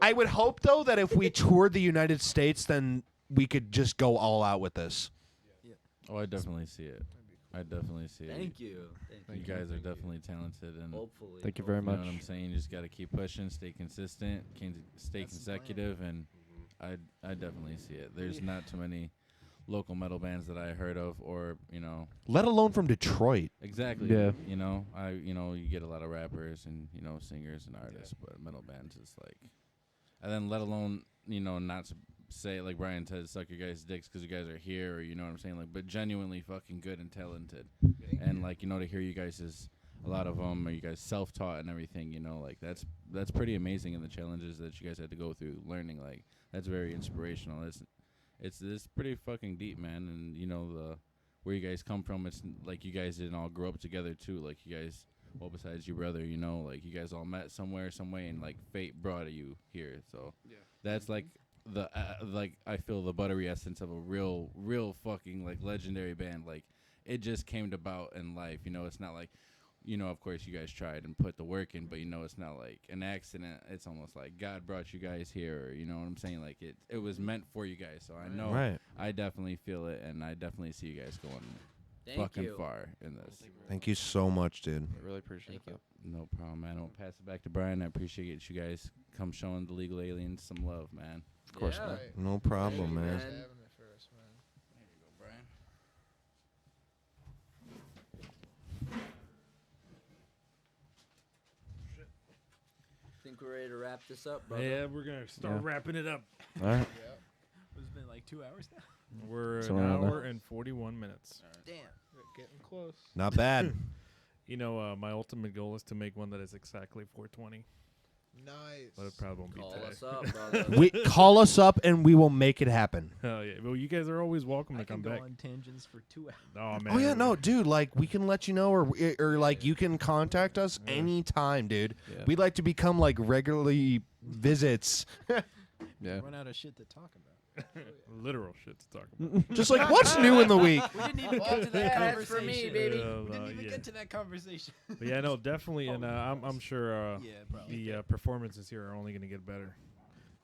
I would hope, though, that if we toured the United States, then we could just go all out with this. Oh, I definitely see it. I definitely see it. Thank you. You guys are definitely talented, and Hopefully. Thank you very you know much. what I'm saying. You just got to keep pushing, stay consistent, stay That's the plan. consecutive, and I definitely see it. There's not too many local metal bands that I heard of, or Let alone from Detroit. exactly. Yeah. You get a lot of rappers and singers and artists, but metal bands is like, and then let alone not to say like Brian said, suck your guys' dicks because you guys are here, or you know what I'm saying, like, but genuinely fucking good and talented, and like to hear you guys is a lot of them are you guys self-taught and everything, like that's pretty amazing, and the challenges that you guys had to go through learning, like that's very inspirational. It's pretty fucking deep, man, and the where you guys come from, it's like you guys didn't all grow up together too, like you guys, well, besides your brother, like you guys all met somewhere, some way, and like fate brought you here, so that's like the like I feel the buttery essence of a real fucking like legendary band. Like it just came about in life, it's not like of course you guys tried and put the work in, but it's not like an accident. It's almost like God brought you guys here, or you know what I'm saying, like it was meant for you guys. So I know, Right. I definitely feel it, and I definitely see you guys going Thank fucking you. far in this. Thank you so much, dude. I really appreciate Thank that. No problem, man. I'll pass it back to Brian. I appreciate you guys come showing the Legal Aliens some love, man. Of course, Yeah. man. No problem, Thank you, man. man. Having it for us, man. There you go, Brian. Think we're ready to wrap this up, brother? Yeah, we're gonna start Yeah. wrapping it up. All right. Yep. It's been like 2 hours now. We're an Somewhere around there. hour and 41 minutes. Damn. We're getting close. Not bad. My ultimate goal is to make one that is exactly 420, Nice. but it probably won't be Call today. us up, brother. We call us up and we will make it happen. Hell yeah! Well, you guys are always welcome I to can come go back. on tangents for 2 hours. Oh man! Oh yeah, no, dude. Like we can let you know, or like you can contact us Yeah. anytime, dude. Yeah. We'd like to become like regularly visits. Yeah. Run out of shit to talk about. Literal shit to talk about. Just like what's new in the week? We didn't even get to that That's for conversation. me, baby. We didn't even get to that conversation. But yeah, no, definitely, and I'm sure Yeah, probably. the performances here are only gonna get better.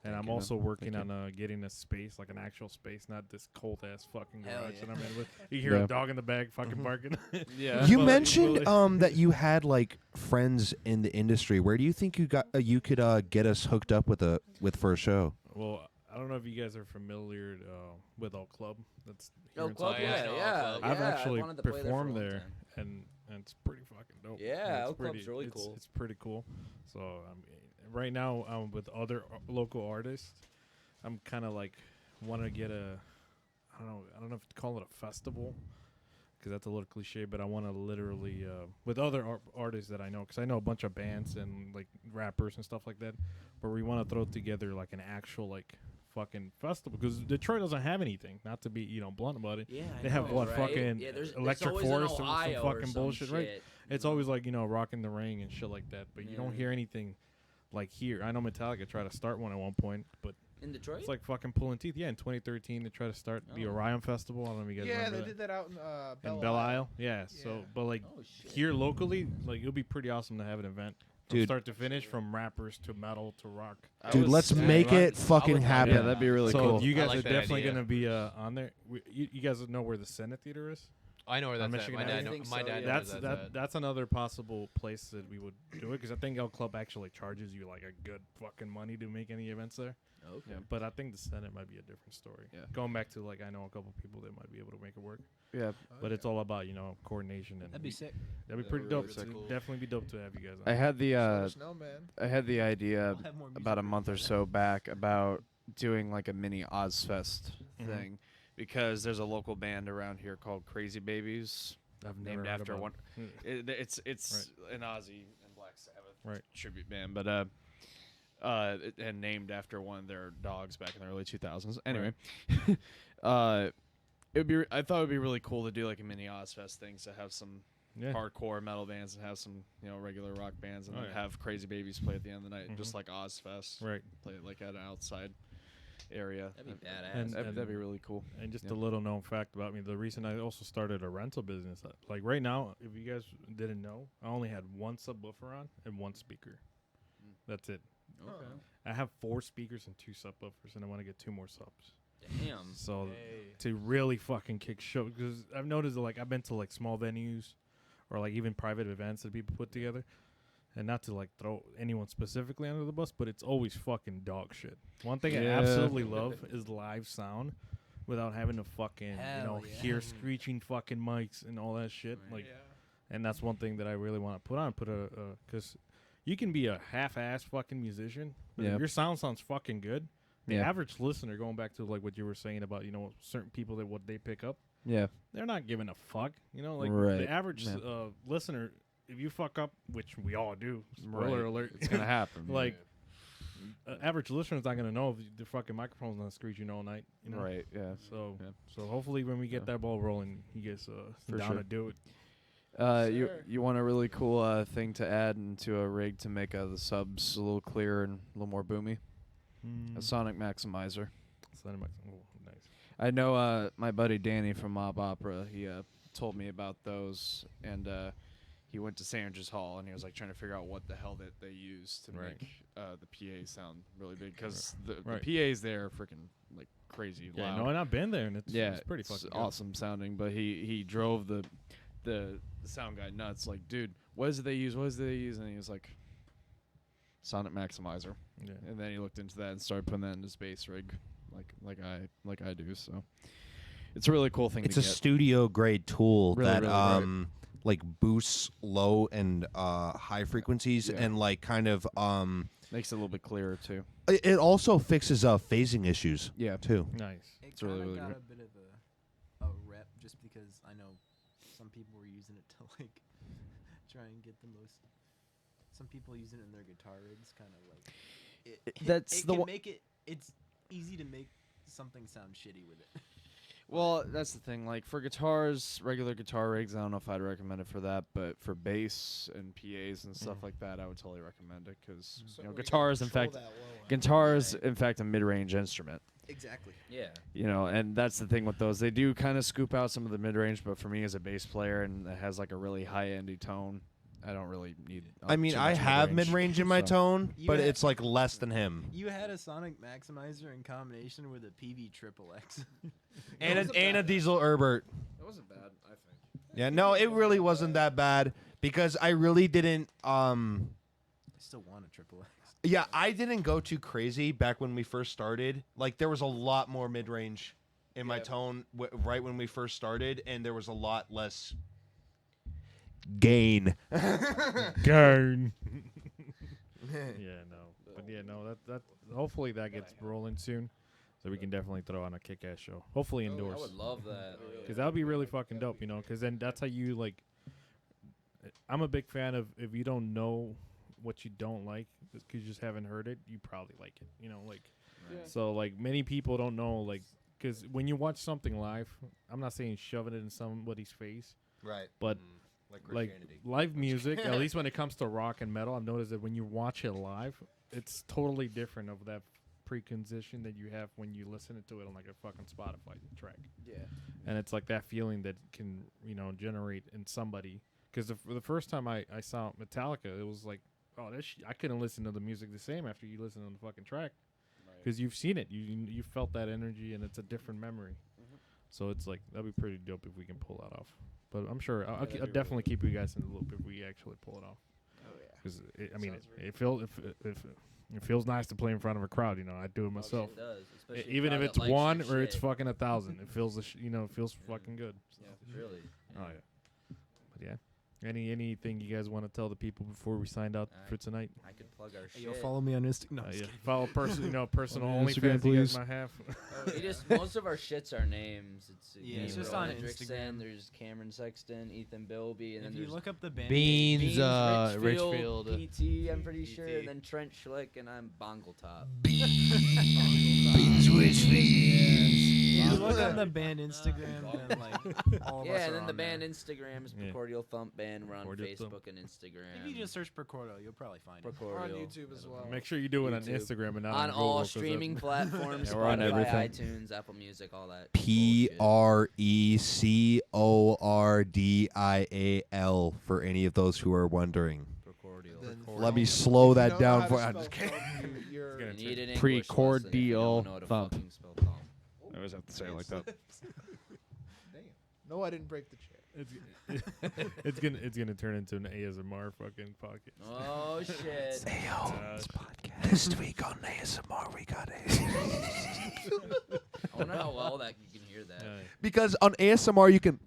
And I'm you, man. also working Thank on getting a space, like an actual space, not this cold ass fucking Hell garage yeah. that I'm in with. You hear Yeah. a dog in the back fucking barking. Yeah. You Well, mentioned well, that you had like friends in the industry. Where do you think you could get us hooked up with for a show? Well, I don't know if you guys are familiar with All Club. That's here No in club, South yeah, yeah, no, yeah. club. I've yeah, I actually wanted to play there for a performed long there, time. and it's pretty fucking dope. Yeah, It's Oak Club's pretty- really it's- cool. It's pretty cool. So right now I'm with other local artists. I'm kind of like want to get I don't know if to call it a festival, because that's a little cliche, but I want to literally with other artists that I know, because I know a bunch of bands and like rappers and stuff like that, but we want to throw together like an actual like fucking festival, because Detroit doesn't have anything. Not to be blunt about it. Yeah, I They have know, what, right? fucking yeah, there's Electric always Forest an or some Ohio or fucking some bullshit, right? shit, It's you always know? like Rockin' the Ring and shit like that, but you don't Yeah. hear anything like here. I know Metallica tried to start one at one point, but in Detroit. it's like fucking pulling teeth. Yeah, in 2013 they tried to start the Oh. Orion Festival. I don't know if you guys Yeah, remember they that. did that out in In Belle Isle. Yeah, so Yeah. but like oh shit. here locally, like it'll be pretty awesome to have an event from Dude. start to finish, from rappers to metal to rock. Dude, let's make it fucking happen. Yeah, that'd be really so cool. you I guys like are that definitely idea. gonna be on there. You guys know where the Senate Theater is? I know where On that's at. Michigan My Avenue? dad, I know, think my so, dad yeah. knows That's that's at. that's another possible place that we would do it because I think El Club actually charges you like a good fucking money to make any events there. Okay. Yeah, but I think the Senate might be a different story. Yeah. Going back to like I know a couple people that might be able to make it work, Yeah. but it's all about coordination and That'd be sick. that'd be That pretty would dope. be really It'd cool. definitely be dope to have you guys on. I had the Let us know, man. I had the idea We'll have more music about a videos month by or then. so back about doing like a mini Ozfest Mhm. thing because there's a local band around here called Crazy Babies. I've never named heard after about one. it. It's an Ozzy and Black Sabbath Right. tribute band, but and named after one of their dogs back in the early 2000s. Anyway, it'd be I thought it'd be really cool to do like a mini Ozfest thing, to have some Yeah. hardcore metal bands and have some regular rock bands, and Oh, then yeah. have Crazy Babies play at the end of the night, just Mhm. like Ozfest, Right. play it like at an outside area. That'd be badass. And- That'd be really cool. And just Yeah. a little known fact about me: the reason I also started a rental business, like right now, if you guys didn't know, I only had one subwoofer on and one speaker. That's it. Okay. I have 4 speakers and 2 subwoofers, and I want to get 2 more subs. Damn. So Hey. to really fucking kick show, because I've noticed that, like I've been to like small venues, or like even private events that people put together, and not to like throw anyone specifically under the bus, but it's always fucking dog shit. One thing I Yeah. absolutely love is live sound, without having to fucking Hell yeah. hear screeching fucking mics and all that shit. Right. Like, and that's one thing that I really want to put on. Because you can be a half-ass fucking musician, but Yep. if your sounds fucking good. The Yeah. average listener, going back to like what you were saying about certain people that what they pick up, Yeah. they're not giving a fuck. Like Right. the average Yeah. listener, if you fuck up, which we all do, spoiler Right. alert, It's gonna happen. like average listener's not gonna know if the fucking microphone's not screeching all night. Right. Yeah. So Yeah. so hopefully when we get Yeah. that ball rolling, he gets For down sure. to do it. You want a really cool thing to add into a rig to make the subs a little clearer and a little more boomy? A sonic maximizer. Nice. I know my buddy Danny from Mob Opera. He told me about those, and he went to Sanders Hall, and he was like trying to figure out what the hell that they use to Right. make the PA sound really big, because the Right. PAs there are freaking like crazy Yeah, loud. no, and I've been there, and it's pretty it's fucking good. awesome sounding. But he drove the sound guy nuts. Like, dude, what is it they use? What is it they use? And he was like, sonic maximizer. Yeah. And then he looked into that and started putting that in his bass rig, like I do. So it's a really cool thing. It's to a get. studio grade tool Really, that really great. like boosts low and high frequencies, Yeah. and like kind of Makes it a little bit clearer too. it also fixes phasing issues Yeah. too. Nice. It It's really, kinda really got great. a bit of a rep just because I know some people were using it to like try and get the most. Some people use it in their guitar rigs, kind of like. That's it the can one- make it. It's easy to make something sound shitty with it. Well, that's the thing. Like for guitars, regular guitar rigs, I don't know if I'd recommend it for that, but for bass and PAs and stuff like that, I would totally recommend it because guitars, in fact, in fact, a mid-range instrument. Exactly. Yeah. And that's the thing with those. They do kind of scoop out some of the mid-range, but for me as a bass player and that has like a really high-endy tone, I don't really need. I mean, too I much have mid-range in my so- tone, You but had- it's like less than him. You had a sonic maximizer in combination with a PV triple X. And a Diesel Herbert. That wasn't bad, I think. Yeah, no, it really wasn't that bad because I really didn't. I still want a triple X. Yeah, I didn't go too crazy back when we first started. Like there was a lot more mid-range in my tone right when we first started, and there was a lot less gain. Garn. Yeah, no. That hopefully that gets rolling soon, so we can definitely throw on a kick-ass show. Hopefully indoors. I would love that. Because that would be really fucking dope, because then that's how you, like, I'm a big fan of if you don't know what you don't like, because you just haven't heard it, you probably like it, So, like, many people don't know, like, because when you watch something live, I'm not saying shoving it in somebody's face, Right. but, like, live music, at least when it comes to rock and metal, I've noticed that when you watch it live, it's totally different of that precondition that you have when you listen to it on like a fucking Spotify track. Yeah. And it's like that feeling that can, generate in somebody. Because the first time I saw Metallica, it was like, oh, I couldn't listen to the music the same after you listen to the fucking track. Because you've seen it. You felt that energy, and it's a different memory. So it's like that'd be pretty dope if we can pull that off. But I'm sure I'll definitely keep you guys in the loop if we actually pull it off. Oh yeah. Because I mean, it feels nice to play in front of a crowd. You know, I do it myself. It does, especially Even a if crowd it's that likes one your or it's shit. fucking 1,000, it feels it feels fucking good. So. Yeah, really. Oh yeah. But yeah. Anything you guys want to tell the people before we signed out for tonight? I could plug our Hey, shit. yo, follow me on Instagram. No, Yeah. Follow personal Follow OnlyFans Instagram, you guys please. might have. We just most of our shits are names. It's Yeah, it's just Gabriel on Hendrickson, Instagram. There's Cameron Sexton, Ethan Bilby, and If then you there's look up the band, Beans, Richfield, Richfield. PT, I'm pretty sure, PT. and then Trent Schlick, and I'm Bongle Top. if you look on the band Instagram, then like all of us Yeah, are and then the on band there. Instagram is Yeah. Precordial Thump Band. We're on Precordial Facebook Thump. and Instagram. If you just search Precordial, you'll probably find it. We're on Precordial. YouTube as well. Make sure you do it on YouTube. Instagram and not On Google, all 'cause that's- streaming platforms, Yeah, we're on Spotify, everything. iTunes, Apple Music, all that. PRECORDIAL for any of those who are wondering. Precordial. Then Let me if slow you that know down how for. to I'm spell just kidding. thump, you're It's gonna You need an Precordial English lesson if you don't know how to Thump. fucking spell thump. I always have to say it like that. Damn. No, I didn't break the chair. It's gonna turn into an ASMR fucking pocket. Oh shit. This week on ASMR, we got I wonder how well that you can hear that. because on ASMR you can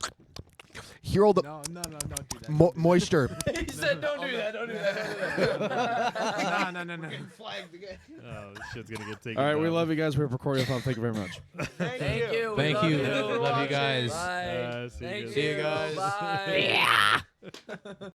hear all the No, don't do that. moisture. He said, "Don't do that. Don't do that." No. Flagged again. Oh, this shit's gonna get taken. All right, we down. love you guys. We're Precordial Thump. Thank you very much. Thank you. We Thank love you. for Love you watching. guys. Bye. See you Thank guys. See you guys. Bye.